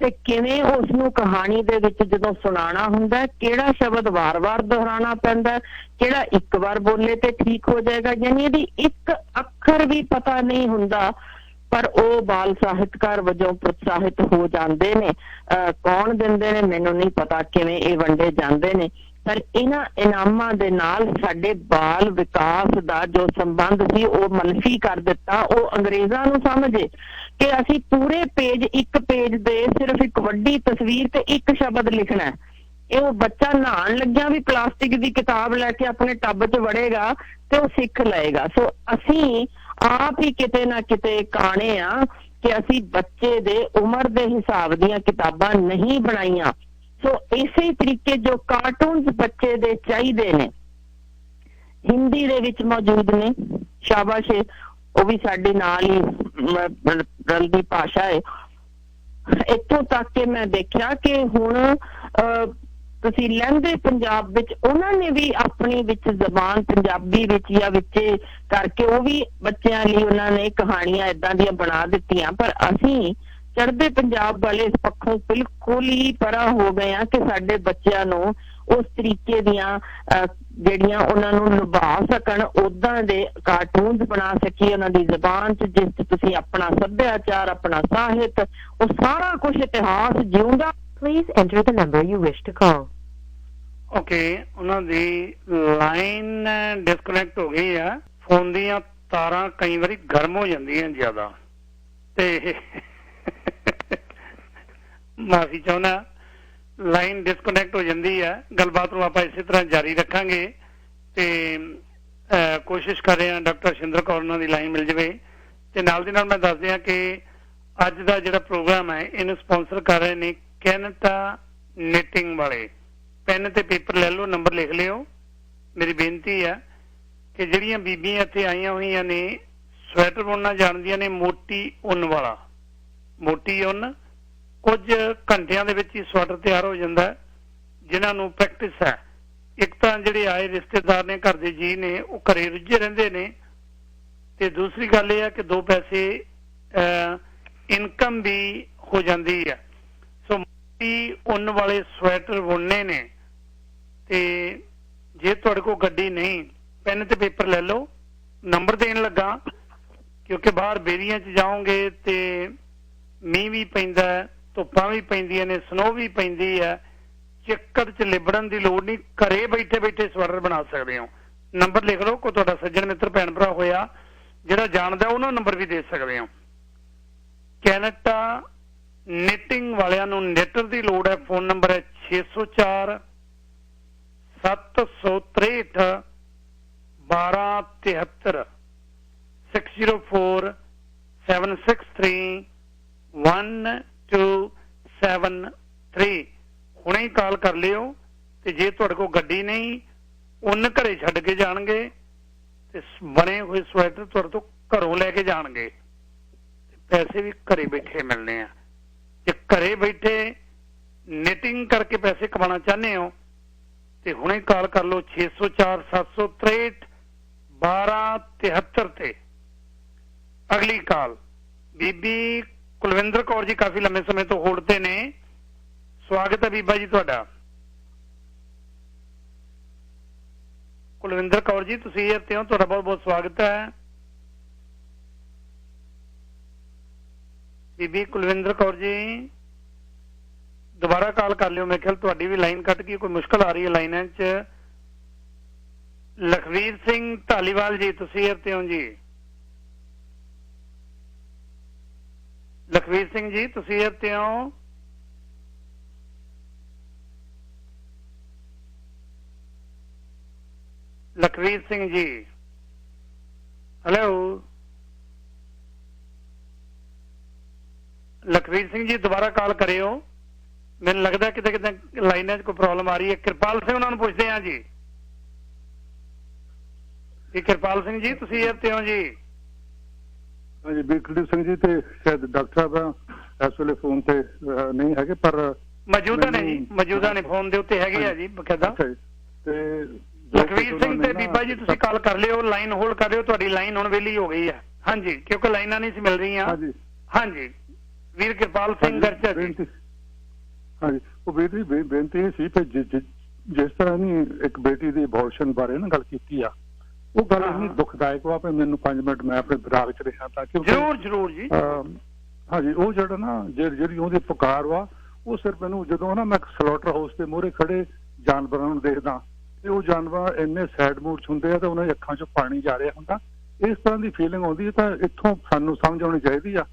ਤੇ ਕਿਵੇਂ ਉਸ ਨੂੰ ਕਹਾਣੀ ਦੇ ਵਿੱਚ ਜਦੋਂ ਸੁਣਾਉਣਾ ਹੁੰਦਾ ਕਿਹੜਾ ਸ਼ਬਦ ਵਾਰ-ਵਾਰ ਦੁਹਰਾਉਣਾ ਪੈਂਦਾ, ਕਿਹੜਾ ਇੱਕ ਵਾਰ ਬੋਲੇ ਤੇ ਠੀਕ ਹੋ ਜਾਏਗਾ। ਯਾਨੀ ਇਹਦੀ ਇੱਕ ਅੱਖਰ ਵੀ ਪਤਾ ਨਹੀਂ ਹੁੰਦਾ, ਪਰ ਉਹ ਬਾਲ ਸਾਹਿਤਕਾਰ ਵਜੋਂ ਪ੍ਰੋਤਸਾਹਿਤ ਹੋ ਜਾਂਦੇ ਨੇ। ਕੌਣ ਦਿੰਦੇ ਨੇ ਮੈਨੂੰ ਨਹੀਂ ਪਤਾ, ਕਿਵੇਂ ਇਹ ਵੰਡੇ ਜਾਂਦੇ ਨੇ, ਪਰ ਇਹਨਾਂ ਇਨਾਮਾਂ ਦੇ ਨਾਲ ਸਾਡੇ ਬਾਲ ਵਿਕਾਸ ਦਾ ਜੋ ਸੰਬੰਧ ਸੀ ਉਹ ਮਨਫੀ ਕਰ ਦਿੱਤਾ। ਉਹ ਅੰਗਰੇਜ਼ਾਂ ਨੂੰ ਸਮਝੇ ਕਿ ਅਸੀਂ ਪੂਰੇ ਪੇਜ, ਇੱਕ ਪੇਜ ਦੇ ਸਿਰਫ ਇੱਕ ਵੱਡੀ ਤਸਵੀਰ ਤੇ ਇੱਕ ਸ਼ਬਦ ਲਿਖਣਾ। ਇਹ ਉਹ ਬੱਚਾ ਨਹਾਉਣ ਲੱਗਿਆ ਵੀ ਪਲਾਸਟਿਕ ਦੀ ਕਿਤਾਬ ਲੈ ਕੇ ਆਪਣੇ ਟੱਬ 'ਚ ਵੜੇਗਾ ਤੇ ਉਹ ਸਿੱਖ ਲਏਗਾ। ਸੋ ਅਸੀਂ ਆਪ ਹੀ ਕਿਤੇ ਨਾ ਕਿਤੇ ਕਾਣੇ ਆ ਕਿ ਅਸੀਂ ਬੱਚੇ ਦੇ ਉਮਰ ਦੇ ਹਿਸਾਬ ਦੀਆਂ ਕਿਤਾਬਾਂ ਨਹੀਂ ਬਣਾਈਆਂ। ਸੋ ਇਸੇ ਤਰੀਕੇ ਜੋ ਕਾਰਟੂਨਸ ਬੱਚੇ ਦੇ ਚਾਹੀਦੇ ਨੇ ਹਿੰਦੀ ਦੇ ਵਿੱਚ ਮੌਜੂਦ ਨੇ, ਸ਼ਾਬਾਸ਼, ਉਹ ਵੀ ਸਾਡੇ ਨਾਲ ਹੀ ਰਲਦੀ ਭਾਸ਼ਾ ਹੈ। ਇੱਥੋਂ ਤੱਕ ਕਿ ਮੈਂ ਦੇਖਿਆ ਕਿ ਹੁਣ ਤੁਸੀਂ ਲਹਿੰਦੇ ਪੰਜਾਬ ਵਿੱਚ ਉਹਨਾਂ ਨੇ ਵੀ ਆਪਣੀ ਵਿੱਚ ਜ਼ਬਾਨ ਪੰਜਾਬੀ ਵਿੱਚ ਜਾਂ ਵਿੱਚ ਕਰਕੇ ਉਹ ਵੀ ਬੱਚਿਆਂ ਲਈ ਉਹਨਾਂ ਨੇ ਕਹਾਣੀਆਂ ਏਦਾਂ ਦੀਆਂ ਬਣਾ ਦਿੱਤੀਆਂ। ਪਰ ਅਸੀਂ ਚੜ੍ਹਦੇ ਪੰਜਾਬ ਵਾਲੇ ਇਸ ਪੱਖੋਂ ਬਿਲਕੁਲ ਹੀ ਪਰਾਂ ਹੋ ਗਏ ਆ ਕਿ ਸਾਡੇ ਬੱਚਿਆਂ ਨੂੰ ਉਸ ਤਰੀਕੇ ਦੀਆਂ ਜਿਹੜੀਆਂ ਉਹਨਾਂ ਨੂੰ ਨਿਭਾ ਸਕਣ ਉਦਾਂ ਦੇ ਕਾਰਟੂਨਸ ਬਣਾ ਸਕੀਏ ਉਹਨਾਂ ਦੀ ਜ਼ਬਾਨ 'ਚ, ਜਿਸ 'ਚ ਤੁਸੀਂ ਆਪਣਾ ਸੱਭਿਆਚਾਰ, ਆਪਣਾ ਸਾਹਿਤ, ਉਹ ਸਾਰਾ ਕੁਝ ਇਤਿਹਾਸ ਜਿਉਂਦਾ। Please enter the number you wish to call. Okay, ਉਹਨਾਂ ਦੀ ਲਾਈਨ ਡਿਸਕਨੈਕਟ ਹੋ ਗਈ ਆ। ਫੋਨ ਦੀਆਂ ਤਾਰਾਂ ਕਈ ਵਾਰੀ ਗਰਮ ਹੋ ਜਾਂਦੀਆਂ ਜ਼ਿਆਦਾ, ਤੇ ਮਾਫੀ ਚਾਹੁੰਦਾ, ਲਾਈਨ ਡਿਸਕਨੈਕਟ ਹੋ ਜਾਂਦੀ ਹੈ। ਗੱਲਬਾਤ ਨੂੰ ਆਪਾਂ ਇਸੇ ਤਰ੍ਹਾਂ ਜਾਰੀ ਰੱਖਾਂਗੇ ਤੇ ਕੋਸ਼ਿਸ਼ ਕਰ ਰਹੇ ਹਾਂ ਡਾਕਟਰ ਸ਼ਿੰਦਰ ਕੌਰ ਉਹਨਾਂ ਦੀ ਲਾਈਨ ਮਿਲ ਜਾਵੇ। ਤੇ ਨਾਲ ਦੀ ਨਾਲ ਮੈਂ ਦੱਸ ਦਿਆਂ ਕਿ ਅੱਜ ਦਾ ਜਿਹੜਾ ਪ੍ਰੋਗਰਾਮ ਹੈ ਇਹਨੂੰ ਸਪਾਂਸਰ ਕਰ ਰਹੇ ਨੇ ਕੈਨੇਡਾ ਨਿਟਿੰਗ ਵਾਲੇ। ਪੈਨ ਤੇ ਪੇਪਰ ਲੈ ਲਓ, ਨੰਬਰ ਲਿਖ ਲਿਓ। ਮੇਰੀ ਬੇਨਤੀ ਹੈ ਕਿ ਜਿਹੜੀਆਂ ਬੀਬੀਆਂ ਇੱਥੇ ਆਈਆਂ ਹੋਈਆਂ ਨੇ ਸਵੈਟਰ ਬੁਣਨਾ ਜਾਣਦੀਆਂ ਨੇ, ਮੋਟੀ ਉੱਨ ਵਾਲਾ, ਮੋਟੀ ਉੱਨ, ਕੁਝ ਘੰਟਿਆਂ ਦੇ ਵਿੱਚ ਹੀ ਸਵੈਟਰ ਤਿਆਰ ਹੋ ਜਾਂਦਾ। ਜਿਨ੍ਹਾਂ ਨੂੰ ਪ੍ਰੈਕਟਿਸ ਹੈ, ਇੱਕ ਤਾਂ ਜਿਹੜੇ ਆਏ ਰਿਸ਼ਤੇਦਾਰ ਨੇ, ਘਰ ਦੇ ਜੀ ਨੇ, ਉਹ ਘਰੇ ਰੁੱਝੇ ਰਹਿੰਦੇ ਨੇ, ਤੇ ਦੂਸਰੀ ਗੱਲ ਇਹ ਹੈ ਕਿ 2 ਪੈਸੇ ਇਨਕਮ ਵੀ ਹੋ ਜਾਂਦੀ ਹੈ। ਸੋ ਮੋਟੀ ਉੱਨ ਵਾਲੇ ਸਵੈਟਰ ਬੁਣਨੇ ਨੇ, ਤੇ ਜੇ ਤੁਹਾਡੇ ਕੋਲ ਗੱਡੀ ਨਹੀਂ, ਪੈਨ ਤੇ ਪੇਪਰ ਲੈ ਲਓ। ਨੰਬਰ ਦੇਣ ਲੱਗਾ ਕਿਉਂਕਿ ਬਾਹਰ ਬੇਰੀਆਂ 'ਚ ਜਾਓਗੇ ਤੇ ਮੀਂਹ ਵੀ ਪੈਂਦਾ, ਧੁੱਪਾਂ ਵੀ ਪੈਂਦੀਆਂ ਨੇ, ਸਨੋ ਵੀ ਪੈਂਦੀ ਹੈ, ਚੱਕਰ 'ਚ ਲਿਬੜਨ ਦੀ ਲੋੜ ਨਹੀਂ, ਘਰੇ ਬੈਠੇ ਬੈਠੇ ਸਵੈਟਰ ਬਣਾ ਸਕਦੇ ਹੋ। ਨੰਬਰ ਲਿਖ ਲਓ, ਕੋਈ ਤੁਹਾਡਾ ਸੱਜਣ ਮਿੱਤਰ ਭੈਣ ਭਰਾ ਹੋਇਆ ਜਿਹੜਾ ਜਾਣਦਾ ਉਹਨਾਂ ਨੰਬਰ ਵੀ ਦੇ ਸਕਦੇ ਹੋ। ਕੈਨੇਡਾ ਨਿਟਿੰਗ ਵਾਲਿਆਂ ਨੂੰ ਨਿਟਰ ਦੀ ਲੋੜ ਹੈ। ਫੋਨ ਨੰਬਰ ਹੈ 604 763 1273 604 763 1273। ਹੁਣੇ ਹੀ ਕਾਲ ਕਰ ਲਿਓ। ਤੇ ਜੇ ਤੁਹਾਡੇ ਕੋਲ ਗੱਡੀ ਨਹੀਂ, ਉੱਨ ਘਰੇ ਛੱਡ ਕੇ ਜਾਣਗੇ ਤੇ ਬਣੇ ਹੋਏ ਸਵੈਟਰ ਤੁਹਾਡੇ ਤੋਂ ਘਰੋਂ ਲੈ ਕੇ ਜਾਣਗੇ, ਪੈਸੇ ਵੀ ਘਰੇ ਬੈਠੇ ਮਿਲਣੇ ਆ। ਜੇ ਘਰੇ ਬੈਠੇ ਨਿਟਿੰਗ ਕਰਕੇ ਪੈਸੇ ਕਮਾਉਣਾ ਚਾਹੁੰਦੇ ਹੋ ਤੇ ਹੁਣੇ ਕਾਲ ਕਰ ਲਓ 604 763 1273 ਤੇ। ਅਗਲੀ ਕਾਲ ਬੀਬੀ ਕੁਲਵਿੰਦਰ ਕੌਰ ਜੀ ਕਾਫੀ ਲੰਮੇ ਸਮੇਂ ਤੋਂ ਹੋਲਡ ਤੇ ਨੇ। ਸਵਾਗਤ ਹੈ ਬੀਬਾ ਜੀ ਤੁਹਾਡਾ। ਕੁਲਵਿੰਦਰ ਕੌਰ ਜੀ ਤੁਸੀਂ ਇੱਥੇ ਹੋ, ਤੁਹਾਡਾ ਬਹੁਤ ਬਹੁਤ ਸਵਾਗਤ ਹੈ। ਬੀਬੀ ਕੁਲਵਿੰਦਰ ਕੌਰ ਜੀ ਦੁਬਾਰਾ ਕਾਲ ਕਰ ਲਿਓ, ਮੇਰੇ ਖਿਆਲ ਤੁਹਾਡੀ ਵੀ ਲਾਈਨ ਕੱਟ ਗਈ, ਕੋਈ ਮੁਸ਼ਕਲ ਆ ਰਹੀ ਹੈ ਲਾਈਨਾਂ 'ਚ। ਲਖਵੀਰ ਸਿੰਘ ਢਾਲੀਵਾਲ ਜੀ ਤੁਸੀਂ ਇੱਥੇ ਹੋ ਜੀ। ਲਖਵੀਰ ਸਿੰਘ ਜੀ ਤੁਸੀਂ ਇੱਥੇ ਹੋ। ਲਖਵੀਰ ਸਿੰਘ ਜੀ ਹੈਲੋ। ਲਖਵੀਰ ਸਿੰਘ ਜੀ ਦੁਬਾਰਾ ਕਾਲ ਕਰਿਓ, ਮੈਨੂੰ ਲੱਗਦਾ ਕਿਤੇ ਕਿਤੇ ਲਾਈਨਾਂ 'ਚ ਕੋਈ ਪ੍ਰੋਬਲਮ ਆ ਰਹੀ ਹੈ। ਕਿਰਪਾਲ ਸਿੰਘ ਉਹਨਾਂ ਨੂੰ ਪੁੱਛਦੇ ਹਾਂ ਜੀ। ਕਿਰਪਾਲ ਸਿੰਘ ਜੀ ਤੁਸੀਂ ਇੱਥੇ ਹੋ ਜੀ। ਹਾਂਜੀ ਬਿਲਕੁਲ ਸਿੰਘ ਜੀ, ਤੇ ਸ਼ਾਇਦ ਡਾਕਟਰ ਸਾਹਿਬ ਇਸ ਵੇਲੇ ਫੋਨ ਤੇ ਨਹੀਂ ਹੈਗੇ, ਪਰ ਮੌਜੂਦਾ ਨੇ ਜੀ, ਮੌਜੂਦਾ ਨੇ ਫੋਨ ਦੇ ਉੱਤੇ ਹੈਗੇ ਆ ਜੀ ਬਕਾਇਦਾ। ਤੇ ਲਖਵੀਰ ਸਿੰਘ ਤੇ ਬੀਬਾ ਜੀ ਤੁਸੀਂ ਕਾਲ ਕਰ ਲਿਓ, ਲਾਈਨ ਹੋਲਡ ਕਰ ਲਿਓ, ਤੁਹਾਡੀ ਲਾਈਨ ਹੁਣ ਵਿਹਲੀ ਹੋ ਗਈ ਹੈ। ਹਾਂਜੀ ਕਿਉਂਕਿ ਲਾਈਨਾਂ ਨਹੀਂ ਸੀ ਮਿਲ ਰਹੀਆਂ। ਹਾਂਜੀ ਵੀਰ ਕਿਰਪਾਲ ਸਿੰਘ ਗਰਚਾ ਜੀ। ਹਾਂਜੀ ਉਹ ਬੇਨਤੀ ਇਹ ਸੀ ਕਿ ਜਿਸ ਤਰ੍ਹਾਂ ਨਹੀਂ ਇੱਕ ਬੇਟੀ ਦੀ ਅਬੋਰਸ਼ਨ ਬਾਰੇ ਨਾ ਗੱਲ ਕੀਤੀ ਆ, ਉਹ ਗੱਲ ਇੰਨੀ ਦੁਖਦਾਇਕ ਵਾ ਕਿ ਮੈਨੂੰ 5 ਮਿੰਟ ਮੈਂ ਆਪਣੇ ਵਿਰਾਗ 'ਚ ਰਿਹਾ ਤਾਂ ਕਿ ਜ਼ਰੂਰ ਜੀ। ਹਾਂਜੀ ਉਹ ਜਿਹੜਾ ਨਾ ਜਿਹੜੀ ਉਹਦੀ ਪੁਕਾਰ ਵਾ, ਉਹ ਸਿਰਫ ਮੈਨੂੰ ਜਦੋਂ ਨਾ ਮੈਂ ਸਲੌਟਰ ਹਾਊਸ ਦੇ ਮੂਹਰੇ ਖੜੇ ਜਾਨਵਰਾਂ ਨੂੰ ਦੇਖਦਾ ਤੇ ਉਹ ਜਾਨਵਰ ਇੰਨੇ ਸੈਡ ਮੂਡ 'ਚ ਹੁੰਦੇ ਆ ਤੇ ਉਹਨਾਂ ਦੀ ਅੱਖਾਂ 'ਚੋਂ ਪਾਣੀ ਜਾ ਰਿਹਾ ਹੁੰਦਾ, ਇਸ ਤਰ੍ਹਾਂ ਦੀ ਫੀਲਿੰਗ ਆਉਂਦੀ ਹੈ। ਤਾਂ ਇੱਥੋਂ ਸਾਨੂੰ ਸਮਝ ਆਉਣੀ ਚਾਹੀਦੀ ਆ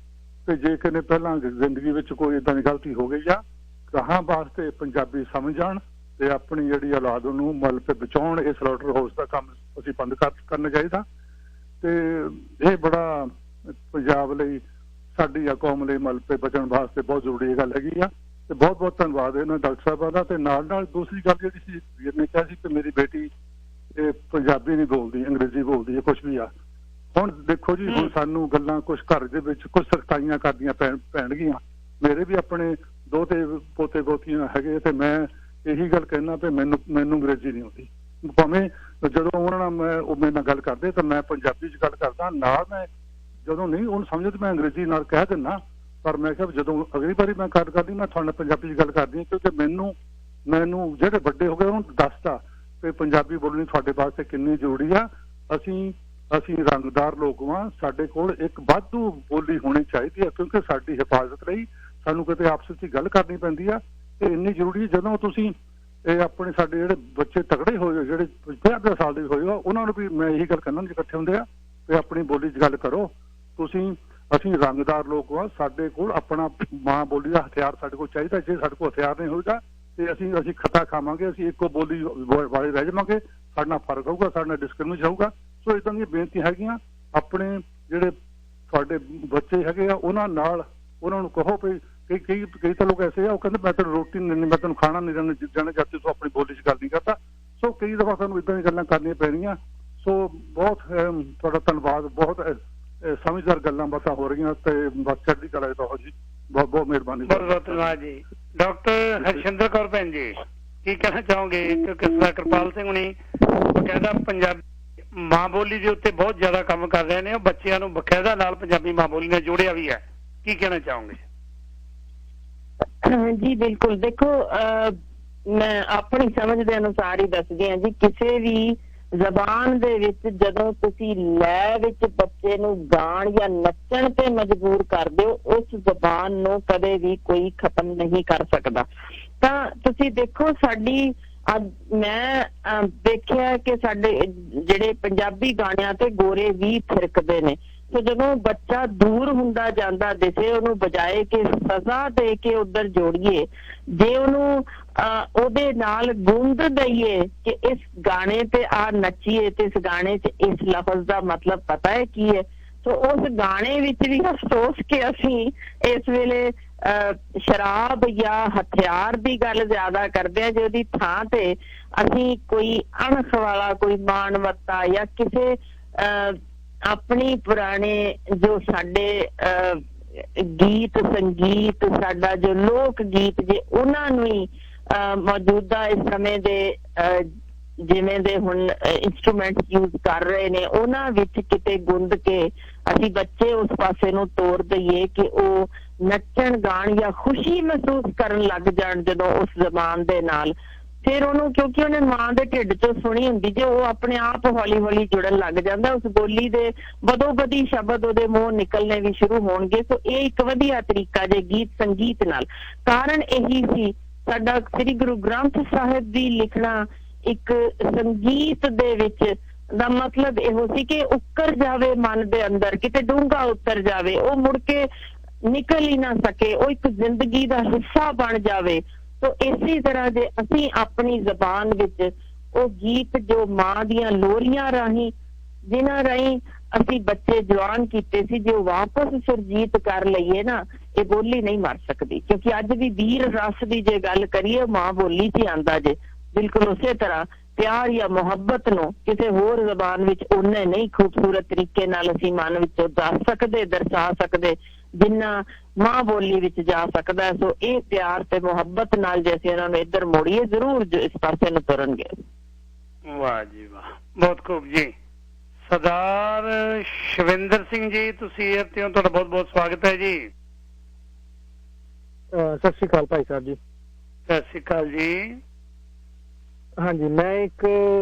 ਕਿ ਜੇ ਕਿਨੇ ਪਹਿਲਾਂ ਜ਼ਿੰਦਗੀ ਵਿੱਚ ਕੋਈ ਏਦਾਂ ਦੀ ਗਲਤੀ ਹੋ ਗਈ ਆ, ਕਹਾਂ ਵਾਸਤੇ ਪੰਜਾਬੀ ਸਮਝ ਜਾਣ ਤੇ ਆਪਣੀ ਜਿਹੜੀ ਔਲਾਦ ਨੂੰ ਮਲ ਤੇ ਬਚਾਉਣ। ਇਹ ਸਲੌਟਰ ਹਾਊਸ ਦਾ ਕੰਮ ਅਸੀਂ ਬੰਦ ਕਰਨਾ ਚਾਹੀਦਾ ਤੇ ਇਹ ਬੜਾ ਪੰਜਾਬ ਲਈ ਸਾਡੀ ਕੌਮ ਲਈ ਮਲ ਤੇ ਬਚਣ ਵਾਸਤੇ ਬਹੁਤ ਜ਼ਰੂਰੀ ਗੱਲ ਹੈਗੀ ਆ। ਤੇ ਬਹੁਤ ਬਹੁਤ ਧੰਨਵਾਦ ਇਹਨਾਂ ਡਾਕਟਰ ਸਾਹਿਬਾਂ ਦਾ। ਤੇ ਨਾਲ ਦੂਸਰੀ ਗੱਲ ਜਿਹੜੀ ਸੀ ਵੀਰ ਨੇ ਕਿਹਾ ਸੀ ਕਿ ਮੇਰੀ ਬੇਟੀ ਇਹ ਪੰਜਾਬੀ ਨਹੀਂ ਬੋਲਦੀ, ਅੰਗਰੇਜ਼ੀ ਬੋਲਦੀ ਹੈ, ਕੁਛ ਵੀ ਆ। ਹੁਣ ਦੇਖੋ ਜੀ, ਹੁਣ ਸਾਨੂੰ ਗੱਲਾਂ ਕੁਛ ਘਰ ਦੇ ਵਿੱਚ ਕੁਛ ਸਖਤਾਈਆਂ ਕਰਦੀਆਂ ਪੈਣਗੀਆਂ। ਮੇਰੇ ਵੀ ਆਪਣੇ ਦੋਤੇ ਪੋਤੇ ਪੋਤੀਆਂ ਹੈਗੇ ਤੇ ਮੈਂ ਇਹੀ ਗੱਲ ਕਹਿਣਾ ਕਿ ਮੈਨੂੰ ਅੰਗਰੇਜ਼ੀ ਨਹੀਂ ਆਉਂਦੀ। ਭਾਵੇਂ ਜਦੋਂ ਉਹਨਾਂ ਨਾਲ ਉਹ ਮੇਰੇ ਨਾਲ ਗੱਲ ਕਰਦੇ ਤਾਂ ਮੈਂ ਪੰਜਾਬੀ 'ਚ ਗੱਲ ਕਰਦਾ ਨਾਲ, ਮੈਂ ਜਦੋਂ ਨਹੀਂ ਉਹਨੂੰ ਸਮਝ ਤੇ ਮੈਂ ਅੰਗਰੇਜ਼ੀ ਨਾਲ ਕਹਿ ਦਿੰਦਾ। ਪਰ ਮੈਂ ਕਿਹਾ ਜਦੋਂ ਅਗਲੀ ਵਾਰੀ ਮੈਂ ਗੱਲ ਕਰਦੀ ਮੈਂ ਤੁਹਾਡੇ ਨਾਲ ਪੰਜਾਬੀ 'ਚ ਗੱਲ ਕਰਦੀ ਹਾਂ, ਕਿਉਂਕਿ ਮੈਨੂੰ ਜਿਹੜੇ ਵੱਡੇ ਹੋ ਗਏ ਉਹਨੂੰ ਦੱਸਦਾ ਕਿ ਪੰਜਾਬੀ ਬੋਲਣੀ ਤੁਹਾਡੇ ਵਾਸਤੇ ਕਿੰਨੀ ਜ਼ਰੂਰੀ ਆ। ਅਸੀਂ ਰੰਗਦਾਰ ਲੋਕ ਹਾਂ, ਸਾਡੇ ਕੋਲ ਇੱਕ ਵਾਧੂ ਬੋਲੀ ਹੋਣੀ ਚਾਹੀਦੀ ਹੈ, ਕਿਉਂਕਿ ਸਾਡੀ ਹਿਫਾਜ਼ਤ ਲਈ ਸਾਨੂੰ ਕਿਤੇ ਆਪਸ ਵਿੱਚ ਗੱਲ ਕਰਨੀ ਪੈਂਦੀ ਆ। ਇਹ ਇੰਨੀ ਜ਼ਰੂਰੀ ਹੈ। ਜਦੋਂ ਤੁਸੀਂ ਇਹ ਆਪਣੇ ਸਾਡੇ ਜਿਹੜੇ ਬੱਚੇ ਤਕੜੇ ਹੋਏ, ਜਿਹੜੇ 50 ਸਾਲ ਦੇ ਹੋਏ, ਉਹਨਾਂ ਨੂੰ ਵੀ ਮੈਂ ਇਹੀ ਗੱਲ ਕਰਨਾ ਜੇ ਇਕੱਠੇ ਹੁੰਦੇ ਆ ਕਿ ਆਪਣੀ ਬੋਲੀ 'ਚ ਗੱਲ ਕਰੋ। ਅਸੀਂ ਰੰਗਦਾਰ ਲੋਕ ਹਾਂ, ਸਾਡੇ ਕੋਲ ਆਪਣਾ ਮਾਂ ਬੋਲੀ ਦਾ ਹਥਿਆਰ ਸਾਡੇ ਕੋਲ ਚਾਹੀਦਾ। ਜੇ ਸਾਡੇ ਕੋਲ ਹਥਿਆਰ ਨਹੀਂ ਹੋਏਗਾ ਤੇ ਅਸੀਂ ਖੱਤਾ ਖਾਵਾਂਗੇ, ਅਸੀਂ ਇੱਕੋ ਬੋਲੀ ਵਾਲੇ ਰਹਿ ਜਾਵਾਂਗੇ, ਸਾਡੇ ਨਾਲ ਫਰਕ ਹੋਊਗਾ, ਸਾਡੇ ਨਾਲ ਡਿਸਕ੍ਰਿਮੀਨੇਸ਼ਨ ਹੋਊਗਾ। ਸੋ ਇਦਾਂ ਦੀਆਂ ਬੇਨਤੀਆਂ ਹੈਗੀਆਂ। ਆਪਣੇ ਜਿਹੜੇ ਤੁਹਾਡੇ ਬੱਚੇ ਹੈਗੇ ਆ ਉਹਨਾਂ ਨੂੰ ਕਹੋ ਵੀ ਕਈ ਤਾਂ ਲੋਕ ਐਸੇ ਆ, ਉਹ ਕਹਿੰਦੇ ਮੈਂ ਤੈਨੂੰ ਰੋਟੀ ਨਹੀਂ ਦੇਣੀ, ਮੈਂ ਤੈਨੂੰ ਖਾਣਾ ਨਹੀਂ ਦੇਣਾ ਜਦ ਤੂੰ ਆਪਣੀ ਬੋਲੀ 'ਚ ਗੱਲ ਨਹੀਂ ਕਰਦਾ। ਸੋ ਕਈ ਦਫਾ ਸਾਨੂੰ ਇਦਾਂ ਦੀਆਂ ਗੱਲਾਂ ਕਰਨੀਆਂ ਪੈਣੀਆਂ। ਸੋ ਬਹੁਤ ਤੁਹਾਡਾ ਧੰਨਵਾਦ। ਬਹੁਤ ਸਮਝਦਾਰ ਗੱਲਾਂ ਬਾਤਾਂ ਹੋ ਰਹੀਆਂ ਤੇ ਬਸ ਚੜ੍ਹਦੀ ਕਲਾ ਰਹੋ ਜੀ। ਬਹੁਤ ਬਹੁਤ ਮਿਹਰਬਾਨੀ। ਬਹੁਤ ਧੰਨਵਾਦ ਜੀ। ਡਾਕਟਰ ਹਰਸ਼ਿੰਦਰ ਕੌਰ ਭੈਣ ਜੀ ਕੀ ਕਹਿਣਾ ਚਾਹੋਗੇ? ਕਿਉਂਕਿ ਕਿਰਪਾਲ ਸਿੰਘ ਹੁਣੀ ਬਕਾਇਦਾ ਪੰਜਾਬੀ ਮਾਂ ਬੋਲੀ ਦੇ ਉੱਤੇ ਬਹੁਤ ਜ਼ਿਆਦਾ ਕੰਮ ਕਰ ਰਹੇ ਨੇ, ਉਹ ਬੱਚਿਆਂ ਨੂੰ ਬਕਾਇਦਾ ਨਾਲ ਪੰਜਾਬੀ ਮਾਂ ਬੋਲੀ ਨਾਲ ਜੋੜਿਆ ਵੀ ਹੈ, ਕੀ ਕਹਿਣਾ ਚਾਹੋਗੇ? ਜੀ ਬਿਲਕੁਲ। ਦੇਖੋ ਮੈਂ ਆਪਣੀ ਸਮਝ ਦੇ ਅਨੁਸਾਰ ਹੀ ਦੱਸਦੀ ਹਾਂ ਜੀ। ਕਿਸੇ ਵੀ ਜ਼ਬਾਨ ਦੇ ਵਿੱਚ ਜਦੋਂ ਤੁਸੀਂ ਲੈ ਵਿੱਚ ਬੱਚੇ ਨੂੰ ਗਾਣ ਜਾਂ ਨੱਚਣ ਤੇ ਮਜਬੂਰ ਕਰਦੇ ਹੋ, ਉਸ ਜ਼ਬਾਨ ਨੂੰ ਕਦੇ ਵੀ ਕੋਈ ਖਤਮ ਨਹੀਂ ਕਰ ਸਕਦਾ। ਤਾਂ ਤੁਸੀਂ ਦੇਖੋ ਸਾਡੀ ਮੈਂ ਦੇਖਿਆ ਕਿ ਸਾਡੇ ਜਿਹੜੇ ਪੰਜਾਬੀ ਗਾਣਿਆਂ ਤੇ ਗੋਰੇ ਵੀ ਥਿਰਕਦੇ ਨੇ। ਤੇ ਜਦੋਂ ਬੱਚਾ ਦੂਰ ਹੁੰਦਾ ਜਾਂਦਾ ਦਿਸੇ, ਉਹਨੂੰ ਬਜਾਏ ਕਿ ਸਜ਼ਾ ਦੇ ਕੇ ਉੱਧਰ ਜੋੜੀਏ, ਜੇ ਉਹਨੂੰ ਉਹਦੇ ਨਾਲ ਗੂੰਦ ਦਈਏ ਕਿ ਇਸ ਗਾਣੇ ਤੇ ਆ ਨੱਚੀਏ ਤੇ ਇਸ ਗਾਣੇ 'ਚ ਇਸ ਲਫ਼ਜ਼ ਦਾ ਮਤਲਬ ਪਤਾ ਹੈ ਕੀ ਹੈ। ਸੋ ਉਸ ਗਾਣੇ ਵਿੱਚ ਵੀ ਅਫਸੋਸ ਕਿ ਅਸੀਂ ਇਸ ਵੇਲੇ ਸ਼ਰਾਬ ਜਾਂ ਹਥਿਆਰ ਦੀ ਗੱਲ ਜ਼ਿਆਦਾ ਕਰਦੇ ਹਾਂ, ਜਿਹਦੀ ਥਾਂ ਤੇ ਅਸੀਂ ਕੋਈ ਅਣਖ ਵਾਲਾ ਕੋਈ ਮਾਨਵਤਾ ਜਾਂ ਕਿਸੇ ਆਪਣੀ ਪੁਰਾਣੇ ਜੋ ਸਾਡੇ ਗੀਤ ਸੰਗੀਤ, ਸਾਡਾ ਜੋ ਲੋਕ ਗੀਤ, ਜੇ ਉਹਨਾਂ ਨੂੰ ਹੀ ਮੌਜੂਦਾ ਇਸ ਸਮੇਂ ਦੇ ਜਿਵੇਂ ਦੇ ਹੁਣ ਇੰਸਟਰੂਮੈਂਟ ਯੂਜ਼ ਕਰ ਰਹੇ ਨੇ, ਉਹਨਾਂ ਵਿੱਚ ਕਿਤੇ ਗੁੰਦ ਕੇ ਅਸੀਂ ਬੱਚੇ ਉਸ ਪਾਸੇ ਨੂੰ ਤੋੜ ਦਈਏ ਕਿ ਉਹ ਨੱਚਣ ਗਾਣ ਜਾਂ ਖੁਸ਼ੀ ਮਹਿਸੂਸ ਕਰਨ ਲੱਗ ਜਾਣ ਜਦੋਂ ਉਸ ਜ਼ਬਾਨ ਦੇ ਨਾਲ, ਫਿਰ ਉਹਨੂੰ, ਕਿਉਂਕਿ ਉਹਨੇ ਮਾਂ ਦੇ ਢਿੱਡ ਚੋਂ ਸੁਣੀ ਹੁੰਦੀ, ਜੇ ਉਹ ਆਪਣੇ ਆਪ ਹੌਲੀ ਹੌਲੀ ਜੁੜਨ ਲੱਗ ਜਾਂਦਾ, ਉਸ ਬੋਲੀ ਦੇ ਬਦੋ ਬਦੀ ਸ਼ਬਦ ਉਹਦੇ ਮੂੰਹ ਨਿਕਲਣੇ ਵੀ ਸ਼ੁਰੂ ਹੋਣਗੇ। ਸੋ ਇਹ ਇੱਕ ਵਧੀਆ ਤਰੀਕਾ ਜੇ ਗੀਤ ਸੰਗੀਤ ਨਾਲ। ਕਾਰਨ ਇਹੀ ਸੀ ਸਾਡਾ ਸ੍ਰੀ ਗੁਰੂ ਗ੍ਰੰਥ ਸਾਹਿਬ ਵੀ ਲਿਖਣਾ ਇੱਕ ਸੰਗੀਤ ਦੇ ਵਿੱਚ ਦਾ ਮਤਲਬ ਇਹੋ ਸੀ ਕਿ ਉੱਕਰ ਜਾਵੇ ਮਨ ਦੇ ਅੰਦਰ, ਕਿਤੇ ਡੂੰਘਾ ਉਤਰ ਜਾਵੇ, ਉਹ ਮੁੜ ਕੇ ਨਿਕਲ ਹੀ ਨਾ ਸਕੇ, ਉਹ ਇੱਕ ਜ਼ਿੰਦਗੀ ਦਾ ਹਿੱਸਾ ਬਣ ਜਾਵੇ। ਸੋ ਇਸੇ ਤਰ੍ਹਾਂ ਜੇ ਅਸੀਂ ਆਪਣੀ ਜ਼ਬਾਨ ਵਿੱਚ ਉਹ ਗੀਤ ਜੋ ਮਾਂ ਦੀਆਂ ਲੋਰੀਆਂ ਰਾਹੀਂ, ਜਿਨ੍ਹਾਂ ਰਾਹੀਂ ਅਸੀਂ ਬੱਚੇ ਜਵਾਨ ਕੀਤੇ ਸੀ, ਜੇ ਵਾਪਸ ਸੁਰਜੀਤ ਕਰ ਲਈਏ ਨਾ, ਇਹ ਬੋਲੀ ਨਹੀਂ ਮਰ ਸਕਦੀ। ਕਿਉਂਕਿ ਅੱਜ ਵੀ ਵੀਰ ਰਸ ਦੀ ਜੇ ਗੱਲ ਕਰੀਏ, ਮਾਂ ਬੋਲੀ 'ਚ ਆਂਦਾ ਜੇ। ਬਿਲਕੁਲ ਉਸੇ ਤਰ੍ਹਾਂ ਪਿਆਰ ਜਾਂ ਮੁਹੱਬਤ ਨੂੰ ਕਿਸੇ ਹੋਰ ਜ਼ਬਾਨ ਵਿੱਚ ਉਹਨੇ ਨਹੀਂ ਖੂਬਸੂਰਤ ਤਰੀਕੇ ਨਾਲ ਅਸੀਂ ਮਨ ਵਿੱਚੋਂ ਦੱਸ ਸਕਦੇ, ਦਰਸਾ ਸਕਦੇ, ਜਿੰਨਾ ਮਾਂ ਬੋਲੀ ਵਿੱਚ ਜਾ ਸਕਦਾ। ਸੋ ਇਹ ਪਿਆਰ ਤੇ ਮੁਹੱਬਤ ਨਾਲ ਜੇ ਅਸੀਂ ਇਹਨਾਂ ਨੂੰ ਇੱਧਰ ਮੋੜੀਏ, ਜ਼ਰੂਰ ਇਸ ਪਾਸੇ ਨੂੰ ਤੁਰਨਗੇ। ਵਾਹ ਜੀ ਵਾਹ, ਬਹੁਤ ਖੂਬ ਜੀ। ਸਰਦਾਰ ਸ਼ਵਿੰਦਰ ਸਿੰਘ ਜੀ, ਤੁਸੀਂ ਇੱਥੇ ਹੋ, ਤੁਹਾਡਾ ਬਹੁਤ ਬਹੁਤ ਸਵਾਗਤ ਹੈ ਜੀ। ਸਤਿ ਸ਼੍ਰੀ ਅਕਾਲ ਭਾਈ ਸਾਹਿਬ ਜੀ। ਸਤਿ ਸ਼੍ਰੀ ਅਕਾਲ ਜੀ। ਹਾਂਜੀ, ਮੈਂ ਇੱਕ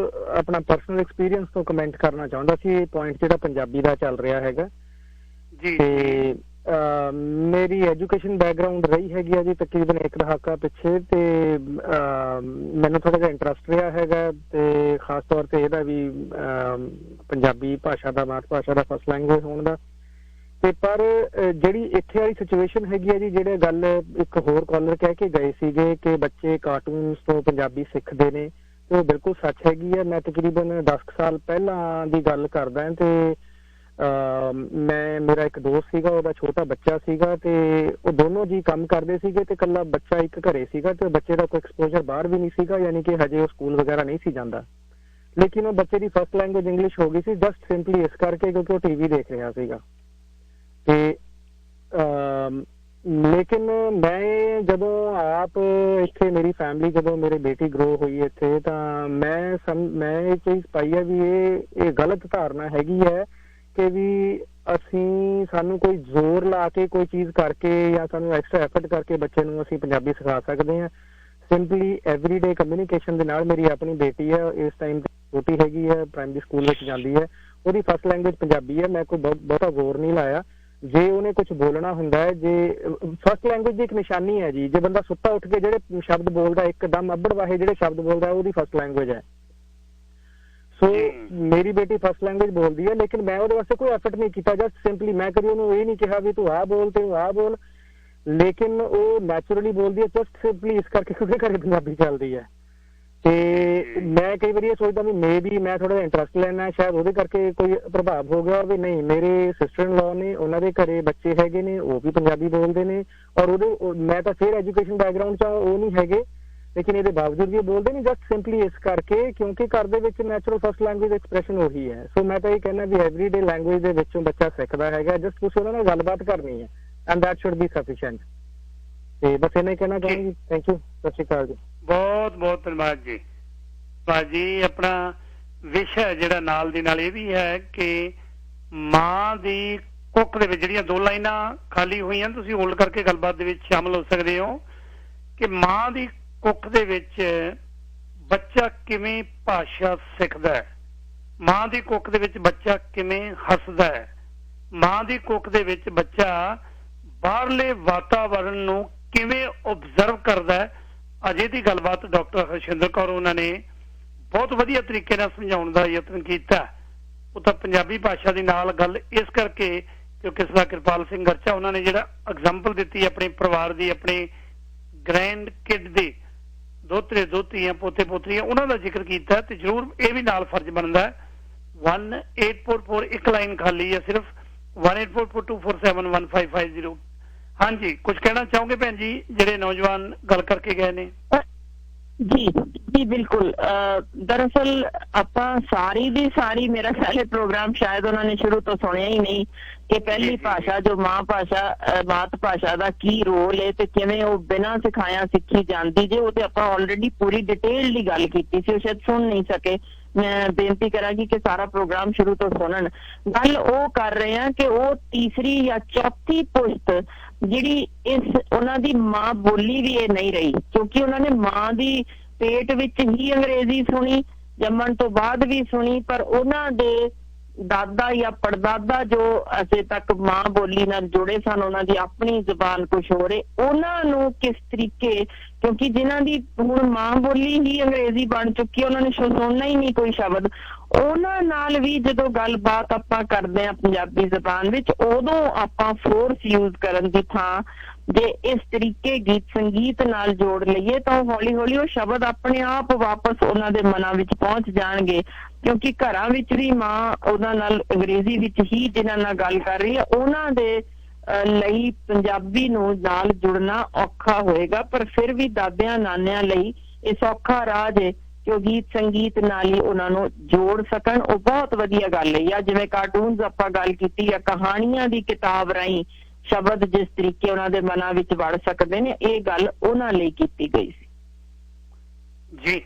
ਆਪਣਾ ਪਰਸਨਲ ਐਕਸਪੀਰੀਅੰਸ ਤੋਂ ਕਮੈਂਟ ਕਰਨਾ ਚਾਹੁੰਦਾ ਸੀ। ਇਹ ਪੁਆਇੰਟ ਜਿਹੜਾ ਪੰਜਾਬੀ ਦਾ ਚੱਲ ਰਿਹਾ ਹੈਗਾ ਜੀ, ਤੇ ਮੇਰੀ ਐਜੂਕੇਸ਼ਨ ਬੈਕਗ੍ਰਾਉਂਡ ਰਹੀ ਹੈਗੀ ਆ ਜੀ ਤਕਰੀਬਨ 1 ਦਹਾਕਾ ਪਿੱਛੇ, ਤੇ ਮੈਨੂੰ ਥੋੜਾ ਜਿਹਾ ਇੰਟਰਸਟ ਰਿਹਾ ਹੈਗਾ, ਤੇ ਖਾਸ ਤੌਰ ਤੇ ਇਹਦਾ ਵੀ ਪੰਜਾਬੀ ਭਾਸ਼ਾ ਦਾ, ਮਾਤ ਭਾਸ਼ਾ ਦਾ ਫਸਟ ਲੈਂਗੁਏਜ ਹੋਣ ਦਾ। ਤੇ ਪਰ ਜਿਹੜੀ ਇੱਥੇ ਵਾਲੀ ਸਿਚੁਏਸ਼ਨ ਹੈਗੀ ਆ ਜੀ, ਜਿਹੜੇ ਗੱਲ ਇੱਕ ਹੋਰ ਕਾਲਰ ਕਹਿ ਕੇ ਗਏ ਸੀਗੇ ਕਿ ਬੱਚੇ ਕਾਰਟੂਨਸ ਤੋਂ ਪੰਜਾਬੀ ਸਿੱਖਦੇ ਨੇ, ਤੇ ਉਹ ਬਿਲਕੁਲ ਸੱਚ ਹੈਗੀ ਆ। ਮੈਂ ਤਕਰੀਬਨ 10 ਸਾਲ ਪਹਿਲਾਂ ਦੀ ਗੱਲ ਕਰਦਾ, ਤੇ ਮੇਰਾ ਇੱਕ ਦੋਸਤ ਸੀਗਾ, ਉਹਦਾ ਛੋਟਾ ਬੱਚਾ ਸੀਗਾ, ਤੇ ਉਹ ਦੋਨੋਂ ਜੀ ਕੰਮ ਕਰਦੇ ਸੀਗੇ, ਤੇ ਇਕੱਲਾ ਬੱਚਾ ਇੱਕ ਘਰੇ ਸੀਗਾ, ਤੇ ਬੱਚੇ ਦਾ ਕੋਈ ਐਕਸਪੋਜ਼ਰ ਬਾਹਰ ਵੀ ਨਹੀਂ ਸੀਗਾ, ਯਾਨੀ ਕਿ ਹਜੇ ਉਹ ਸਕੂਲ ਵਗੈਰਾ ਨਹੀਂ ਸੀ ਜਾਂਦਾ। ਲੇਕਿਨ ਉਹ ਬੱਚੇ ਦੀ ਫਸਟ ਲੈਂਗੁਏਜ ਇੰਗਲਿਸ਼ ਹੋ ਗਈ ਸੀ, ਜਸਟ ਸਿੰਪਲੀ ਇਸ ਕਰਕੇ ਕਿਉਂਕਿ ਉਹ ਟੀਵੀ ਦੇਖ ਰਿਹਾ ਸੀਗਾ। ਤੇ ਲੇਕਿਨ ਮੈਂ ਜਦੋਂ ਆਪ ਇੱਥੇ, ਮੇਰੀ ਫੈਮਿਲੀ ਜਦੋਂ ਮੇਰੀ ਬੇਟੀ ਗਰੋ ਹੋਈ ਇੱਥੇ, ਤਾਂ ਮੈਂ ਇਹ ਚੀਜ਼ ਪਾਈ ਹੈ ਵੀ ਇਹ ਗਲਤ ਧਾਰਨਾ ਹੈਗੀ ਹੈ ਕਿ ਵੀ ਸਾਨੂੰ ਕੋਈ ਜ਼ੋਰ ਲਾ ਕੇ ਕੋਈ ਚੀਜ਼ ਕਰਕੇ ਜਾਂ ਸਾਨੂੰ ਐਕਸਟਰਾ ਐਫਰਟ ਕਰਕੇ ਬੱਚੇ ਨੂੰ ਅਸੀਂ ਪੰਜਾਬੀ ਸਿਖਾ ਸਕਦੇ ਹਾਂ। ਸਿੰਪਲੀ ਐਵਰੀਡੇ ਕਮਿਊਨੀਕੇਸ਼ਨ ਦੇ ਨਾਲ। ਮੇਰੀ ਆਪਣੀ ਬੇਟੀ ਹੈ, ਇਸ ਟਾਈਮ ਛੋਟੀ ਹੈਗੀ ਹੈ, ਪ੍ਰਾਇਮਰੀ ਸਕੂਲ ਵਿੱਚ ਜਾਂਦੀ ਹੈ, ਉਹਦੀ ਫਸਟ ਲੈਂਗੁਏਜ ਪੰਜਾਬੀ ਹੈ। ਮੈਂ ਕੋਈ ਬਹੁਤਾ ਜ਼ੋਰ ਨਹੀਂ ਲਾਇਆ। ਜੇ ਉਹਨੇ ਕੁਝ ਬੋਲਣਾ ਹੁੰਦਾ ਹੈ, ਜੇ ਫਸਟ ਲੈਂਗੁਏਜ ਦੀ ਇੱਕ ਨਿਸ਼ਾਨੀ ਹੈ ਜੀ, ਜੇ ਬੰਦਾ ਸੁੱਤਾ ਉੱਠ ਕੇ ਜਿਹੜੇ ਸ਼ਬਦ ਬੋਲਦਾ, ਇੱਕਦਮ ਅੱਬੜ ਵਾਹੇ ਜਿਹੜੇ ਸ਼ਬਦ ਬੋਲਦਾ, ਉਹਦੀ ਫਸਟ ਲੈਂਗੁਏਜ ਹੈ। ਸੋ ਮੇਰੀ ਬੇਟੀ ਫਸਟ ਲੈਂਗੁਏਜ ਬੋਲਦੀ ਹੈ, ਲੇਕਿਨ ਮੈਂ ਉਹਦੇ ਵਾਸਤੇ ਕੋਈ ਐਫਰਟ ਨਹੀਂ ਕੀਤਾ। ਜਸਟ ਸਿੰਪਲੀ ਮੈਂ ਕਦੀ ਉਹਨੂੰ ਇਹ ਨਹੀਂ ਕਿਹਾ ਵੀ ਤੂੰ ਆਹ ਬੋਲ ਤੇ ਆਹ ਬੋਲ, ਲੇਕਿਨ ਉਹ ਨੈਚੁਰਲੀ ਬੋਲਦੀ ਹੈ, ਜਸਟ ਸਿੰਪਲੀ ਇਸ ਕਰਕੇ ਕਿਉਂਕਿ ਘਰੇ ਪੰਜਾਬੀ ਚੱਲਦੀ ਹੈ। ਤੇ ਮੈਂ ਕਈ ਵਾਰੀ ਇਹ ਸੋਚਦਾ ਵੀ ਮੈਂ ਥੋੜਾ ਜਿਹਾ ਇੰਟਰਸਟ ਲੈਣਾ, ਸ਼ਾਇਦ ਉਹਦੇ ਕਰਕੇ ਕੋਈ ਪ੍ਰਭਾਵ ਹੋ ਗਿਆ ਵੀ ਨਹੀਂ। ਮੇਰੇ ਸਿਸਟਰ ਇਨ ਲਾਅ ਨੇ, ਉਹਨਾਂ ਦੇ ਘਰੇ ਬੱਚੇ ਹੈਗੇ ਨੇ, ਉਹ ਵੀ ਪੰਜਾਬੀ ਬੋਲਦੇ ਨੇ, ਔਰ ਮੈਂ ਤਾਂ ਫਿਰ ਐਜੂਕੇਸ਼ਨ ਬੈਕਗ੍ਰਾਉਂਡ 'ਚ ਉਹ ਨਹੀਂ ਹੈਗੇ, ਲੇਕਿਨ ਇਹਦੇ ਬਾਵਜੂਦ ਵੀ ਬੋਲਦੇ ਨਹੀਂ, ਜਸਟ ਸਿੰਪਲੀ ਇਸ ਕਰਕੇ ਕਿਉਂਕਿ ਘਰ ਦੇ ਵਿੱਚ ਨੈਚੁਰਲ ਫਸਟ ਲੈਂਗੁਏਜ ਐਕਸਪ੍ਰੈਸ਼ਨ ਉਹੀ ਹੈ। ਸੋ ਮੈਂ ਤਾਂ ਇਹ ਕਹਿੰਦਾ ਵੀ ਐਵਰੀਡੇ ਲੈਂਗੁਏਜ ਦੇ ਵਿੱਚੋਂ ਬੱਚਾ ਸਿੱਖਦਾ ਹੈਗਾ, ਜਸਟ ਤੁਸੀਂ ਉਹਨਾਂ ਨਾਲ ਗੱਲਬਾਤ ਕਰਨੀ ਹੈ, and that should be sufficient. ਤੇ ਬਸ ਇਹਨਾਂ ਹੀ ਕਹਿਣਾ ਚਾਹਾਂਗੀ। ਥੈਂਕ ਯੂ, ਸਤਿ ਸ਼੍ਰੀ ਅਕਾਲ ਜੀ। ਬਹੁਤ ਬਹੁਤ ਧੰਨਵਾਦ ਜੀ। ਭਾਜੀ, ਆਪਣਾ ਵਿਸ਼ਾ ਜਿਹੜਾ ਨਾਲ ਦੀ ਨਾਲ ਇਹ ਵੀ ਹੈ ਕਿ ਮਾਂ ਦੀ ਕੁੱਖ ਦੇ ਵਿੱਚ ਜਿਹੜੀਆਂ 2 ਲਾਈਨਾਂ ਖਾਲੀ ਹੋਈਆਂ, ਤੁਸੀਂ ਹੋਲਡ ਕਰਕੇ ਗੱਲਬਾਤ ਦੇ ਵਿੱਚ ਸ਼ਾਮਲ ਹੋ ਸਕਦੇ ਹੋ ਕਿ ਮਾਂ ਦੀ ਕੁੱਖ ਦੇ ਵਿੱਚ ਬੱਚਾ ਕਿਵੇਂ ਭਾਸ਼ਾ ਸਿੱਖਦਾ ਹੈ, ਮਾਂ ਦੀ ਕੁੱਖ ਦੇ ਵਿੱਚ ਬੱਚਾ ਕਿਵੇਂ ਹੱਸਦਾ ਹੈ, ਮਾਂ ਦੀ ਕੁੱਖ ਦੇ ਵਿੱਚ ਬੱਚਾ ਬਾਹਰਲੇ ਵਾਤਾਵਰਣ ਨੂੰ ਕਿਵੇਂ ਓਬਜ਼ਰਵ ਕਰਦਾ ਹੈ। ਅਜੇ ਦੀ ਗੱਲਬਾਤ ਡਾਕਟਰ ਹਰਸ਼ਿੰਦਰ ਕੌਰ ਉਹਨਾਂ ਨੇ ਬਹੁਤ ਵਧੀਆ ਤਰੀਕੇ ਨਾਲ ਸਮਝਾਉਣ ਦਾ ਯਤਨ ਕੀਤਾ। ਉਹ ਤਾਂ ਪੰਜਾਬੀ ਭਾਸ਼ਾ ਦੀ ਨਾਲ ਗੱਲ ਇਸ ਕਰਕੇ ਕਿਉਂਕਿ ਸਰਦਾਰ ਕਿਰਪਾਲ ਸਿੰਘ ਗਰਚਾ ਉਹਨਾਂ ਨੇ ਜਿਹੜਾ ਐਗਜ਼ਾਮਪਲ ਦਿੱਤੀ ਆਪਣੇ ਪਰਿਵਾਰ ਦੀ, ਆਪਣੇ ਗ੍ਰੈਂਡ ਕਿਡ ਦੀ, ਦੋਤਰੇ ਦੋਤੀਆਂ, ਪੋਤੇ ਪੋਤਰੀਆਂ, ਉਹਨਾਂ ਦਾ ਜ਼ਿਕਰ ਕੀਤਾ। ਤੇ ਜ਼ਰੂਰ ਇਹ ਵੀ ਨਾਲ ਫਰਜ਼ ਬਣਦਾ 1844 ਇੱਕ ਲਾਈਨ ਖਾਲੀ ਹੈ ਸਿਰਫ, 184424715550। ਹਾਂਜੀ, ਕੁਝ ਕਹਿਣਾ ਚਾਹੋਗੇ ਭੈਣ ਜੀ ਜਿਹੜੇ ਨੌਜਵਾਨ ਗੱਲ ਕਰਕੇ ਗਏ ਨੇ? ਜੀ ਜੀ ਬਿਲਕੁਲ। ਦਰਅਸਲ ਆਪਾਂ ਸਾਰੀ ਦੀ ਸਾਰੀ, ਮੇਰਾ ਖਿਆਲ ਪ੍ਰੋਗਰਾਮ ਸ਼ਾਇਦ ਉਹਨਾਂ ਨੇ ਸ਼ੁਰੂ ਤੋਂ ਸੁਣਿਆ ਹੀ ਨਹੀਂ ਕਿ ਪਹਿਲੀ ਭਾਸ਼ਾ ਜੋ ਮਾਂ ਭਾਸ਼ਾ, ਮਾਤ ਭਾਸ਼ਾ ਦਾ ਕੀ ਰੋਲ ਹੈ ਤੇ ਕਿਵੇਂ ਉਹ ਬਿਨਾਂ ਸਿਖਾਇਆ ਸਿੱਖੀ ਜਾਂਦੀ ਜੇ। ਉਹ ਤੇ ਆਪਾਂ ਆਲਰੇਡੀ ਪੂਰੀ ਡਿਟੇਲ ਦੀ ਗੱਲ ਕੀਤੀ ਸੀ, ਉਹ ਸ਼ਾਇਦ ਸੁਣ ਨਹੀਂ ਸਕੇ। ਮੈਂ ਬੇਨਤੀ ਕਰਾਂਗੀ ਕਿ ਸਾਰਾ ਪ੍ਰੋਗਰਾਮ ਸ਼ੁਰੂ ਤੋਂ ਸੁਣਨ। ਗੱਲ ਉਹ ਕਰ ਰਹੇ ਆ ਕਿ ਉਹ ਤੀਸਰੀ ਜਾਂ ਚੌਥੀ ਪੁਸ਼ਤ ਜਿਹੜੀ ਉਹਨਾਂ ਦੀ ਮਾਂ ਬੋਲੀ ਵੀ ਇਹ ਨਹੀਂ ਰਹੀ, ਕਿਉਂਕਿ ਉਹਨਾਂ ਨੇ ਮਾਂ ਦੀ ਪੇਟ ਵਿੱਚ ਹੀ ਅੰਗਰੇਜ਼ੀ ਸੁਣੀ, ਜੰਮਣ ਤੋਂ ਬਾਅਦ ਵੀ ਸੁਣੀ, ਪਰ ਉਹਨਾਂ ਦੇ ਦਾਦਾ ਜਾਂ ਪੜਦਾਦਾ ਜੋ ਅਜੇ ਤੱਕ ਮਾਂ ਬੋਲੀ ਨਾਲ ਜੁੜੇ ਸਨ, ਉਹਨਾਂ ਦੀ ਆਪਣੀ ਜ਼ੁਬਾਨ ਕੁਛ ਹੋਰ ਹੈ, ਉਹਨਾਂ ਨੂੰ ਕਿਸ ਤਰੀਕੇ, ਕਿਉਂਕਿ ਜਿਨ੍ਹਾਂ ਦੀ ਹੁਣ ਮਾਂ ਬੋਲੀ ਹੀ ਅੰਗਰੇਜ਼ੀ ਬਣ ਚੁੱਕੀ ਹੈ, ਉਹਨਾਂ ਨੇ ਸੁਣਨਾ ਹੀ ਨਹੀਂ ਕੋਈ ਸ਼ਬਦ, ਉਹਨਾਂ ਨਾਲ ਵੀ ਜਦੋਂ ਗੱਲਬਾਤ ਆਪਾਂ ਕਰਦੇ ਹਾਂ ਪੰਜਾਬੀ ਜ਼ੁਬਾਨ ਵਿੱਚ, ਉਦੋਂ ਆਪਾਂ ਫੋਰਸ ਯੂਜ਼ ਕਰਨ ਦੀ ਥਾਂ ਜੇ ਇਸ ਤਰੀਕੇ ਗੀਤ ਸੰਗੀਤ ਨਾਲ ਜੋੜ ਲਈਏ ਤਾਂ ਹੌਲੀ ਹੌਲੀ ਉਹ ਸ਼ਬਦ ਆਪਣੇ ਆਪ ਵਾਪਸ ਉਹਨਾਂ ਦੇ ਮਨਾਂ ਵਿੱਚ ਪਹੁੰਚ ਜਾਣਗੇ। ਕਿਉਂਕਿ ਘਰਾਂ ਵਿੱਚ ਵੀ ਮਾਂ ਉਹਨਾਂ ਨਾਲ ਅੰਗਰੇਜ਼ੀ ਵਿੱਚ ਹੀ ਜਿਨ੍ਹਾਂ ਨਾਲ ਗੱਲ ਕਰ ਰਹੀ ਹੈ, ਉਹਨਾਂ ਦੇ ਲਈ ਪੰਜਾਬੀ ਨੂੰ ਨਾਲ ਜੁੜਨਾ ਔਖਾ ਹੋਏਗਾ, ਪਰ ਫਿਰ ਵੀ ਦਾਦਿਆਂ ਨਾਨਿਆਂ ਲਈ ਇਹ ਸੌਖਾ ਰਾਜ ਹੈ ਕਿ ਉਹ ਗੀਤ ਸੰਗੀਤ ਨਾਲ ਹੀ ਉਹਨਾਂ ਨੂੰ ਜੋੜ ਸਕਣ। ਉਹ ਬਹੁਤ ਵਧੀਆ ਗੱਲ ਹੈ। ਜਾਂ ਜਿਵੇਂ ਕਾਰਟੂਨਸ ਆਪਾਂ ਗੱਲ ਕੀਤੀ ਜਾਂ ਕਹਾਣੀਆਂ ਦੀ ਕਿਤਾਬ ਰਾਹੀਂ ਸ਼ਬਦ ਜਿਸ ਤਰੀਕੇ ਉਹਨਾਂ ਦੇ ਮਨਾਂ ਵਿੱਚ ਵੜ ਸਕਦੇ ਨੇ, ਇਹ ਗੱਲ ਉਹਨਾਂ ਲਈ ਕੀਤੀ ਗਈ ਸੀ। ਜੀ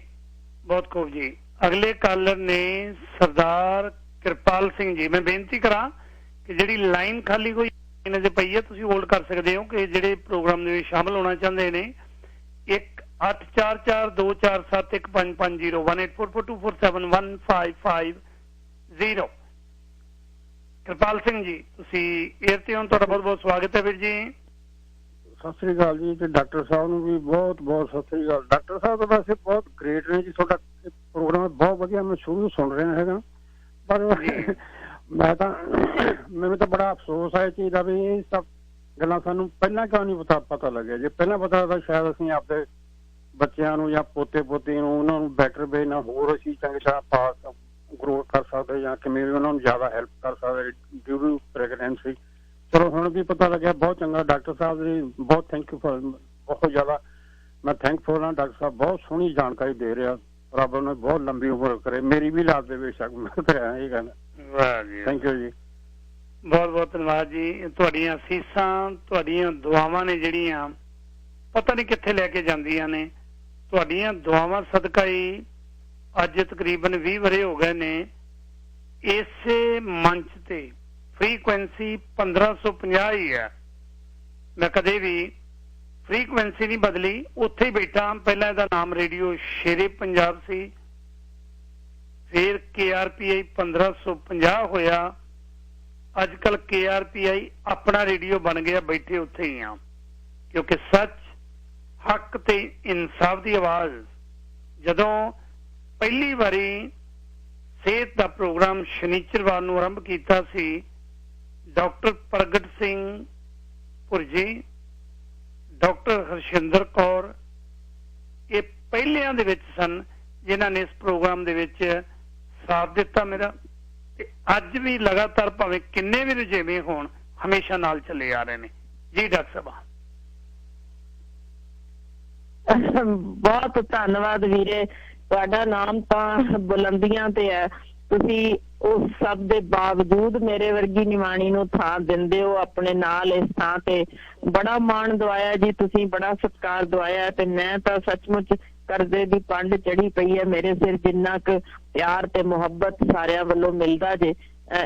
ਬਹੁਤ ਖੂਬ ਜੀ। ਅਗਲੇ ਕਾਲਰ ਨੇ ਸਰਦਾਰ ਕਿਰਪਾਲ ਸਿੰਘ ਜੀ। ਮੈਂ ਬੇਨਤੀ ਕਰਾਂ ਕਿ ਜਿਹੜੀ ਲਾਈਨ ਖਾਲੀ ਹੋਈ ਇਹਨਾਂ ਦੇ ਪਈ ਹੈ, ਤੁਸੀਂ ਹੋਲਡ ਕਰ ਸਕਦੇ ਹੋ ਕਿ ਜਿਹੜੇ ਪ੍ਰੋਗਰਾਮ ਦੇ ਵਿੱਚ ਸ਼ਾਮਲ ਹੋਣਾ ਚਾਹੁੰਦੇ ਨੇ 18442471550 1844247155 ਕਿਰਪਾਲ ਸਿੰਘ ਜੀ, ਤੁਸੀਂ ਏਅਰ ਤੇ ਹੋ, ਤੁਹਾਡਾ ਬਹੁਤ ਬਹੁਤ ਸਵਾਗਤ ਹੈ ਵੀਰ ਜੀ। ਸਤਿ ਸ੍ਰੀ ਅਕਾਲ ਜੀ। ਤੇ ਡਾਕਟਰ ਸਾਹਿਬ ਨੂੰ ਵੀ ਬਹੁਤ ਬਹੁਤ ਸਤਿ ਸ੍ਰੀ ਅਕਾਲ। ਡਾਕਟਰ ਸਾਹਿਬ ਤਾਂ ਵੈਸੇ ਬਹੁਤ ਗ੍ਰੇਟ ਨੇ ਜੀ, ਤੁਹਾਡਾ ਪ੍ਰੋਗਰਾਮ ਬਹੁਤ ਵਧੀਆ, ਮੈਂ ਸ਼ੁਰੂ ਤੋਂ ਸੁਣ ਰਿਹਾ ਹੈਗਾ, ਪਰ ਮੈਨੂੰ ਤਾਂ ਬੜਾ ਅਫਸੋਸ ਹੈ ਇਹ ਚੀਜ਼ ਦਾ ਵੀ ਇਹ ਸਭ ਗੱਲਾਂ ਸਾਨੂੰ ਪਹਿਲਾਂ ਕਿਉਂ ਨਹੀਂ ਪਤਾ ਲੱਗਿਆ। ਜੇ ਪਹਿਲਾਂ ਪਤਾ ਤਾਂ ਸ਼ਾਇਦ ਅਸੀਂ ਆਪਦੇ ਬੱਚਿਆਂ ਨੂੰ ਜਾਂ ਪੋਤੇ ਪੋਤੀ ਨੂੰ ਉਹਨਾਂ ਨੂੰ ਬੈਟਰ ਵੇ ਨਾਲ ਹੋਰ ਅਸੀਂ ਚੰਗੀ ਤਰ੍ਹਾਂ ਪਾਸ ਗਰੋ ਕਰ ਸਕਦੇ ਜਾਂ ਕਿਵੇਂ ਵੀ ਉਹਨਾਂ ਨੂੰ ਜ਼ਿਆਦਾ ਹੈਲਪ ਕਰ ਸਕਦੇ ਡਿਊ ਟੂ ਪ੍ਰੈਗਨੈਂਸੀ। ਚਲੋ ਹੁਣ ਵੀ ਪਤਾ ਲੱਗਿਆ, ਬਹੁਤ ਚੰਗਾ। ਡਾਕਟਰ ਸਾਹਿਬ ਜੀ ਬਹੁਤ ਥੈਂਕ ਯੂ ਫॉर, ਬਹੁਤ ਜ਼ਿਆਦਾ ਮੈਂ ਥੈਂਕਫੁਲ ਹਾਂ। ਡਾਕਟਰ ਸਾਹਿਬ ਬਹੁਤ ਸੋਹਣੀ ਜਾਣਕਾਰੀ ਦੇ ਰਿਹਾ, ਰੱਬ ਨੂੰ ਬਹੁਤ ਲੰਬੀ ਉਮਰ ਕਰੇ, ਮੇਰੀ ਵੀ ਲਾਦ ਦੇ ਬੇਸ਼ੱਕ, ਮੈਂ ਤਾਂ ਇਹ ਗੱਲ। ਵਾਹ ਜੀ, ਥੈਂਕ ਯੂ ਜੀ, ਬਹੁਤ ਬਹੁਤ ਧੰਨਵਾਦ ਜੀ। ਤੁਹਾਡੀਆਂ ਅਸੀਸਾਂ, ਤੁਹਾਡੀਆਂ ਦੁਆਵਾਂ ਨੇ ਜਿਹੜੀਆਂ ਪਤਾ ਨਹੀਂ ਕਿੱਥੇ ਲੈ ਕੇ ਜਾਂਦੀਆਂ ਨੇ। ਤੁਹਾਡੀਆਂ ਦੁਆਵਾਂ ਸਦਕਾ ਹੀ ਅੱਜ ਤਕਰੀਬਨ 20 ਵਰ੍ਹੇ ਹੋ ਗਏ ਨੇ ਇਸੇ ਮੰਚ ਤੇ ਫ੍ਰੀਕੁਐਂਸੀ 1550 ਹੀ ਹੈ। ਮੈਂ ਕਦੇ ਵੀ ਫ੍ਰੀਕੁਐਂਸੀ ਨਹੀਂ ਬਦਲੀ, ਉੱਥੇ ਹੀ ਬੈਠਾ। ਪਹਿਲਾਂ ਇਹਦਾ ਨਾਮ ਰੇਡੀਓ ਸ਼ੇਰੇ ਪੰਜਾਬ ਸੀ, ਫਿਰ KRPI 1550 ਹੋਇਆ, ਅੱਜ ਕੱਲ KRPI ਆਪਣਾ ਰੇਡੀਓ ਬਣ ਗਿਆ, ਬੈਠੇ ਉੱਥੇ ਹੀ ਆ। ਕਿਉਂਕਿ ਸੱਚ, ਹੱਕ ਤੇ ਇਨਸਾਫ ਦੀ ਆਵਾਜ਼ ਜਦੋਂ ਪਹਿਲੀ ਵਾਰੀ ਸਿਹਤ ਦਾ ਪ੍ਰੋਗਰਾਮ ਸ਼ਨੀਚਰਵਾਰ ਨੂੰ ਆਰੰਭ ਕੀਤਾ ਸੀ, ਡਾਕਟਰ ਪ੍ਰਗਟ ਸਿੰਘ ਭੁਰਜੀ, ਡਾਕਟਰ ਹਰਸ਼ਿੰਦਰ ਕੌਰ, ਇਹ ਪਹਿਲਿਆਂ ਦੇ ਵਿੱਚ ਸਨ ਜਿਨ੍ਹਾਂ ਨੇ ਇਸ ਪ੍ਰੋਗਰਾਮ ਦੇ ਵਿੱਚ ਸਾਥ ਦਿੱਤਾ ਮੇਰਾ, ਤੇ ਅੱਜ ਵੀ ਲਗਾਤਾਰ ਭਾਵੇਂ ਕਿੰਨੇ ਵੀ ਰੁਝੇਵੇਂ ਹੋਣ ਹਮੇਸ਼ਾ ਨਾਲ ਚੱਲੇ ਆ ਰਹੇ ਨੇ। ਜੀ ਡਾਕਟਰ ਸਾਹਿਬ, ਬਹੁਤ ਧੰਨਵਾਦ ਵੀਰੇ, ਤੁਹਾਡਾ ਨਾਮ ਤਾਂ ਬੁਲੰਦੀਆਂ ਤੇ ਹੈ। ਤੁਸੀਂ ਉਸ ਸਭ ਦੇ ਬਾਵਜੂਦ ਮੇਰੇ ਵਰਗੀ ਨਿਮਾਣੀ ਨੂੰ ਥਾਂ ਦਿੰਦੇ ਹੋ ਆਪਣੇ ਨਾਲ ਇਸ ਥਾਂ ਤੇ। ਬੜਾ ਮਾਣ ਦਵਾਇਆ ਜੀ ਤੁਸੀਂ, ਬੜਾ ਸਤਿਕਾਰ ਦਵਾਇਆ, ਤੇ ਮੈਂ ਤਾਂ ਸੱਚਮੁੱਚ ਕਰਜ਼ੇ ਦੀ ਪੰਡ ਚੜੀ ਪਈ ਹੈ ਮੇਰੇ ਸਿਰ, ਜਿੰਨਾ ਕੁ ਪਿਆਰ ਤੇ ਮੁਹੱਬਤ ਸਾਰਿਆਂ ਵੱਲੋਂ ਮਿਲਦਾ ਜੇ।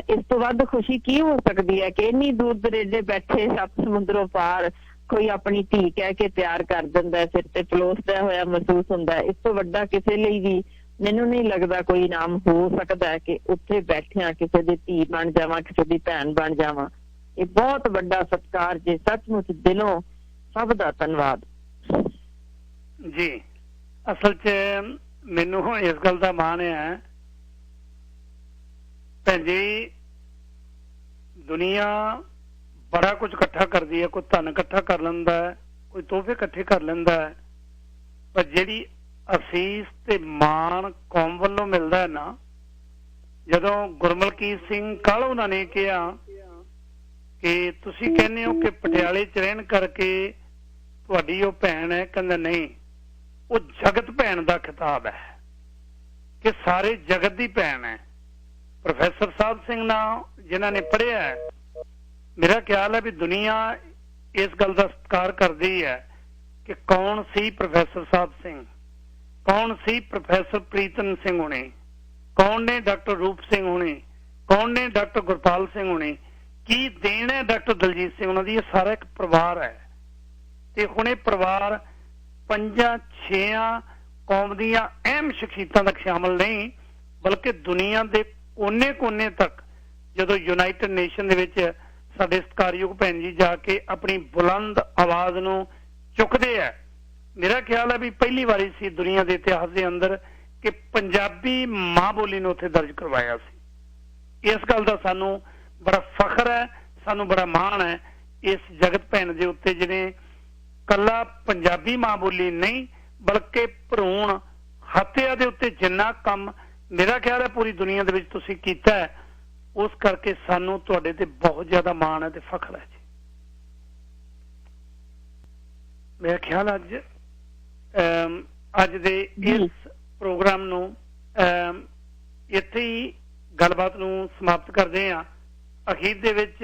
ਇਸ ਤੋਂ ਵੱਧ ਖੁਸ਼ੀ ਕੀ ਹੋ ਸਕਦੀ ਹੈ ਕਿ ਇੰਨੀ ਦੂਰ ਦਰੇਡੇ ਬੈਠੇ ਸੱਤ ਸਮੁੰਦਰੋਂ ਪਾਰ ਕੋਈ ਆਪਣੀ ਧੀ ਕਹਿ ਕੇ ਪਿਆਰ ਕਰ ਦਿੰਦਾ, ਸਿਰ ਤੇ ਪਲੋਸਦਾ ਹੋਇਆ ਮਹਿਸੂਸ ਹੁੰਦਾ। ਇਸ ਤੋਂ ਵੱਡਾ ਕਿਸੇ ਲਈ ਵੀ ਮੈਨੂੰ ਨਹੀਂ ਲੱਗਦਾ ਕੋਈ ਇਨਾਮ ਹੋ ਸਕਦਾ ਹੈ ਕਿ ਉੱਥੇ ਬੈਠਿਆਂ ਕਿਸੇ ਦੀ ਧੀ ਬਣ ਜਾਵਾਂ, ਕਿਸੇ ਦੀ ਭੈਣ ਬਣ ਜਾਵਾਂ। ਇਹ ਬਹੁਤ ਵੱਡਾ ਸਤਿਕਾਰ ਜੇ, ਸੱਚਮੁੱਚ ਦਿਲੋਂ ਸਭ ਦਾ ਧੰਨਵਾਦ ਜੀ। ਅਸਲ 'ਚ ਮੈਨੂੰ ਇਸ ਗੱਲ ਦਾ ਮਾਣ ਹੈ ਭੈਣ ਜੀ, ਦੁਨੀਆ ਬੜਾ ਕੁਝ ਇਕੱਠਾ ਕਰਦੀ ਹੈ, ਕੋਈ ਧਨ ਇਕੱਠਾ ਕਰ ਲੈਂਦਾ ਹੈ, ਕੋਈ ਤੋਹਫੇ ਇਕੱਠੇ ਕਰ ਲੈਂਦਾ ਹੈ, ਪਰ ਜਿਹੜੀ ਅਸੀਸ ਤੇ ਮਾਣ ਕੌਮ ਵੱਲੋਂ ਮਿਲਦਾ ਹੈ ਨਾ, ਜਦੋਂ ਗੁਰਮਲਕੀਤ ਸਿੰਘ ਕਾਹਲੋਂ ਉਹਨਾਂ ਨੇ ਕਿਹਾ ਕਿ ਤੁਸੀਂ ਕਹਿੰਦੇ ਹੋ ਕਿ ਪਟਿਆਲੇ 'ਚ ਰਹਿਣ ਕਰਕੇ ਤੁਹਾਡੀ ਉਹ ਭੈਣ ਹੈ, ਕਹਿੰਦਾ ਨਹੀਂ, ਉਹ ਜਗਤ ਭੈਣ ਦਾ ਖਿਤਾਬ ਹੈ ਕਿ ਸਾਰੇ ਜਗਤ ਦੀ ਭੈਣ ਹੈ। ਪ੍ਰੋਫੈਸਰ ਸਾਹਿਬ ਸਿੰਘ ਨਾਲ ਜਿਨ੍ਹਾਂ ਨੇ ਪੜ੍ਹਿਆ ਹੈ, ਮੇਰਾ ਖਿਆਲ ਹੈ ਵੀ ਦੁਨੀਆ ਇਸ ਗੱਲ ਦਾ ਸਤਿਕਾਰ ਕਰਦੀ ਹੈ ਕਿ ਕੌਣ ਸੀ ਪ੍ਰੋਫੈਸਰ ਸਾਹਿਬ ਸਿੰਘ, ਕੌਣ ਸੀ ਪ੍ਰੋਫੈਸਰ ਪ੍ਰੀਤਮ ਸਿੰਘ ਹੋਣੇ, ਕੌਣ ਨੇ ਡਾਕਟਰ ਰੂਪ ਸਿੰਘ ਹੋਣੇ, ਕੌਣ ਨੇ ਡਾਕਟਰ ਗੁਰਪਾਲ ਸਿੰਘ ਹੋਣੇ, ਕੀ ਦੇਣ ਹੈ ਡਾਕਟਰ ਦਲਜੀਤ ਸਿੰਘ ਉਹਨਾਂ ਦੀ। ਇਹ ਸਾਰਾ ਇੱਕ ਪਰਿਵਾਰ ਹੈ, ਤੇ ਹੁਣ ਇਹ ਪਰਿਵਾਰ 5-6 ਕੌਮ ਦੀਆਂ ਅਹਿਮ ਸ਼ਖਸੀਅਤਾਂ ਤੱਕ ਸ਼ਾਮਲ ਨਹੀਂ, ਬਲਕਿ ਦੁਨੀਆ ਦੇ ਕੋਨੇ-ਕੋਨੇ ਤੱਕ ਜਦੋਂ ਯੂਨਾਈਟਿਡ ਨੇਸ਼ਨ ਦੇ ਵਿੱਚ ਸਾਡੇ ਸਤਿਕਾਰਯੋਗ ਭੈਣ ਜੀ ਜਾ ਕੇ ਆਪਣੀ ਬੁਲੰਦ ਆਵਾਜ਼ ਨੂੰ ਚੁੱਕਦੇ ਆ, ਮੇਰਾ ਖਿਆਲ ਹੈ ਵੀ ਪਹਿਲੀ ਵਾਰੀ ਸੀ ਦੁਨੀਆ ਦੇ ਇਤਿਹਾਸ ਦੇ ਅੰਦਰ ਕਿ ਪੰਜਾਬੀ ਮਾਂ ਬੋਲੀ ਨੂੰ ਉੱਥੇ ਦਰਜ ਕਰਵਾਇਆ ਸੀ। ਇਸ ਗੱਲ ਦਾ ਸਾਨੂੰ ਬੜਾ ਫਖਰ ਹੈ, ਸਾਨੂੰ ਬੜਾ ਮਾਣ ਹੈ ਇਸ ਜਗਤ ਭੈਣ ਦੇ ਉੱਤੇ ਜਿਹਨੇ ਕੱਲਾ ਪੰਜਾਬੀ ਮਾਂ ਬੋਲੀ ਨਹੀਂ ਬਲਕਿ ਭਰੂਣ ਹੱਤਿਆ ਦੇ ਉੱਤੇ ਜਿੰਨਾ ਕੰਮ ਮੇਰਾ ਖਿਆਲ ਹੈ ਪੂਰੀ ਦੁਨੀਆ ਦੇ ਵਿੱਚ ਤੁਸੀਂ ਕੀਤਾ ਹੈ, ਉਸ ਕਰਕੇ ਸਾਨੂੰ ਤੁਹਾਡੇ ਤੇ ਬਹੁਤ ਜ਼ਿਆਦਾ ਮਾਣ ਹੈ ਤੇ ਫਖਰ ਹੈ ਜੀ। ਮੇਰਾ ਖਿਆਲ ਅੱਜ ਦੇ ਇਸ ਪ੍ਰੋਗਰਾਮ ਨੂੰ ਇੱਥੇ ਹੀ ਗੱਲਬਾਤ ਨੂੰ ਸਮਾਪਤ ਕਰਦੇ ਹਾਂ। ਅਖੀਰ ਦੇ ਵਿੱਚ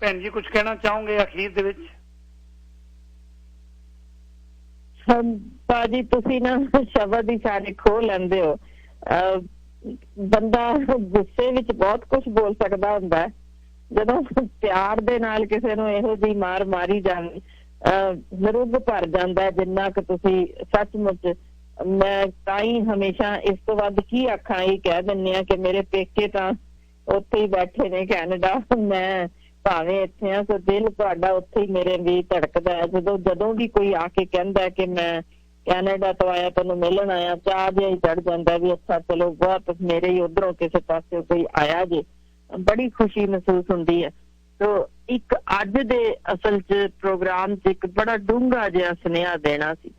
ਭੈਣ ਜੀ ਕੁਝ ਕਹਿਣਾ ਚਾਹੋਗੇ? ਅਖੀਰ ਦੇ ਵਿੱਚ ਭਾਜੀ ਤੁਸੀਂ ਨਾ ਸ਼ਬਦ ਹੀ ਸਾਰੇ ਖੋਹ ਲੈਂਦੇ ਹੋ। ਬੰਦਾ ਗੁੱਸੇ ਵਿੱਚ ਬਹੁਤ ਕੁਝ ਬੋਲ ਸਕਦਾ ਹੁੰਦਾ ਹੈ, ਜਦੋਂ ਪਿਆਰ ਦੇ ਨਾਲ ਕਿਸੇ ਨੂੰ ਇਹੋ ਜਿਹੀ ਮਾਰ ਮਾਰੀ ਜਾਵੇ ਜ਼ਰੂਰ ਭਰ ਜਾਂਦਾ। ਜਿੰਨਾ ਕਿ ਤੁਸੀਂ ਸੱਚਮੁੱਚ, ਮੈਂ ਤਾਂ ਹੀ ਹਮੇਸ਼ਾ ਇਸ ਤੋਂ ਵੱਧ ਕੀ ਆਖਾਂ, ਇਹ ਕਹਿ ਦਿੰਦੇ ਆ ਕਿ ਮੇਰੇ ਪੇਕੇ ਤਾਂ ਉੱਥੇ ਹੀ ਬੈਠੇ ਨੇ ਕੈਨੇਡਾ, ਮੈਂ ਭਾਵੇਂ ਇੱਥੇ ਆ, ਸੋ ਦਿਲ ਤੁਹਾਡਾ ਉੱਥੇ ਹੀ ਮੇਰੇ ਵੀ ਧੜਕਦਾ ਹੈ। ਜਦੋਂ ਵੀ ਕੋਈ ਆ ਕੇ ਕਹਿੰਦਾ ਕਿ ਮੈਂ ਕੈਨੇਡਾ ਤੋਂ ਆਇਆ, ਤੈਨੂੰ ਮਿਲਣ ਆਇਆ, ਚਾਹ ਜਿਹਾ ਹੀ ਚੜ ਜਾਂਦਾ ਵੀ ਅੱਛਾ ਚਲੋ ਬਹੁਤ ਮੇਰੇ ਹੀ ਉਧਰੋਂ ਕਿਸੇ ਪਾਸੇ ਕੋਈ ਆਇਆ ਜੇ, ਬੜੀ ਖੁਸ਼ੀ ਮਹਿਸੂਸ ਹੁੰਦੀ ਹੈ। ਸੋ ਇੱਕ ਅੱਜ ਦੇ ਅਸਲ 'ਚ ਪ੍ਰੋਗਰਾਮ 'ਚ ਇੱਕ ਬੜਾ ਡੂੰਘਾ ਜਿਹਾ ਸੁਨੇਹਾ ਦੇਣਾ ਸੀ।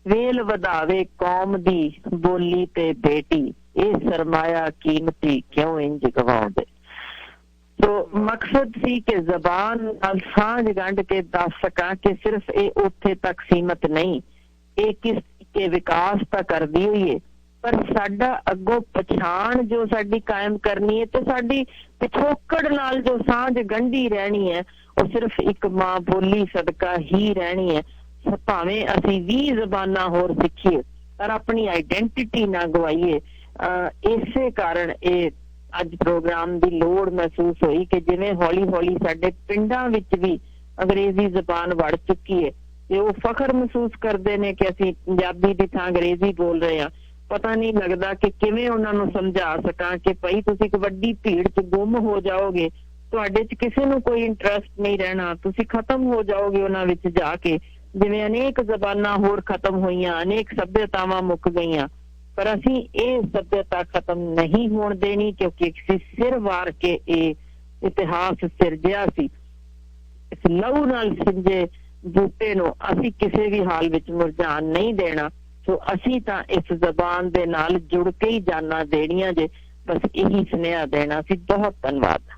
ਵੇਲ ਵਧਾਵੇ ਕੌਮ ਦੀ ਬੋਲੀ ਤੇ ਬੇਟੀ, ਇਹ ਸਰਮਾਇਆ ਕੀਮਤੀ ਕਿਉਂ ਇੰਜ ਗਵਾਉਂਦੇ। ਸੋ ਮਕਸਦ ਸੀ ਕਿ ਜ਼ਬਾਨ ਨਾਲ ਸਾਂਝ ਗੰਢ ਕੇ ਦੱਸ ਸਕਾਂ ਕਿ ਸਿਰਫ ਇਹ ਉੱਥੇ ਤੱਕ ਸੀਮਤ ਨਹੀਂ, ਇਹ ਕਿਸ ਕੇ ਵਿਕਾਸ ਤਾਂ ਕਰਦੀ ਹੋਈ ਹੈ, ਪਰ ਸਾਡਾ ਅੱਗੋਂ ਪਛਾਣ ਜੋ ਸਾਡੀ ਕਾਇਮ ਕਰਨੀ ਹੈ ਤੇ ਸਾਡੀ ਪਿਛੋਕੜ ਨਾਲ ਜੋ ਸਾਂਝ ਗੰਢੀ ਰਹਿਣੀ ਹੈ, ਉਹ ਸਿਰਫ ਇੱਕ ਮਾਂ ਬੋਲੀ ਸਦਕਾ ਹੀ ਰਹਿਣੀ ਹੈ। ਭਾਵੇਂ ਅਸੀਂ 20 ਜ਼ਬਾਨਾਂ ਹੋਰ ਸਿੱਖੀਏ ਪਰ ਆਪਣੀ ਆਈਡੈਂਟਿਟੀ ਨਾ ਗਵਾਈਏ। ਇਸੇ ਕਾਰਨ ਇਹ ਅੱਜ ਪ੍ਰੋਗਰਾਮ ਦੀ ਲੋੜ ਮਹਿਸੂਸ ਹੋਈ ਕਿ ਜਿਵੇਂ ਹੌਲੀ ਹੌਲੀ ਸਾਡੇ ਪਿੰਡਾਂ ਵਿੱਚ ਵੀ ਅੰਗਰੇਜ਼ੀ ਜ਼ਬਾਨ ਵੜ ਚੁੱਕੀ ਹੈ ਤੇ ਉਹ ਫਖਰ ਮਹਿਸੂਸ ਕਰਦੇ ਨੇ ਕਿ ਅਸੀਂ ਪੰਜਾਬੀ ਦੀ ਥਾਂ ਅੰਗਰੇਜ਼ੀ ਬੋਲ ਰਹੇ ਹਾਂ। ਪਤਾ ਨਹੀਂ ਲੱਗਦਾ ਕਿ ਕਿਵੇਂ ਉਹਨਾਂ ਨੂੰ ਸਮਝਾ ਸਕਾਂ ਕਿ ਭਾਈ ਤੁਸੀਂ ਇੱਕ ਵੱਡੀ ਭੀੜ 'ਚ ਗੁੰਮ ਹੋ ਜਾਓਗੇ, ਤੁਹਾਡੇ 'ਚ ਕਿਸੇ ਨੂੰ ਕੋਈ ਇੰਟਰਸਟ ਨਹੀਂ ਰਹਿਣਾ, ਤੁਸੀਂ ਖਤਮ ਹੋ ਜਾਓਗੇ ਉਹਨਾਂ ਵਿੱਚ ਜਾ ਕੇ, ਜਿਵੇਂ ਅਨੇਕ ਜ਼ਬਾਨਾਂ ਹੋਰ ਖਤਮ ਹੋਈਆਂ, ਅਨੇਕ ਸੱਭਿਅਤਾਵਾਂ ਮੁੱਕ ਗਈਆਂ। ਪਰ ਅਸੀਂ ਇਹ ਸੱਭਿਅਤਾ ਖਤਮ ਨਹੀਂ ਹੋਣ ਦੇਣੀ, ਕਿਉਂਕਿ ਅਸੀਂ ਸਿਰ ਵਾਰ ਕੇ ਇਹ ਇਤਿਹਾਸ ਸਿਰਜਿਆ ਸੀ। ਇਸ ਲਹੂ ਨਾਲ ਸਿੰਜੇ ਬੂਟੇ ਨੂੰ ਅਸੀਂ ਕਿਸੇ ਵੀ ਹਾਲ ਵਿੱਚ ਮੁਰਝਾਉਣ ਨਹੀਂ ਦੇਣਾ। ਸੋ ਅਸੀਂ ਤਾਂ ਇਸ ਜ਼ਬਾਨ ਦੇ ਨਾਲ ਜੁੜ ਕੇ ਹੀ ਜਾਨਾਂ ਦੇਣੀਆਂ ਜੇ, ਬਸ ਇਹੀ ਸੁਨੇਹਾ ਦੇਣਾ ਸੀ। ਬਹੁਤ ਧੰਨਵਾਦ।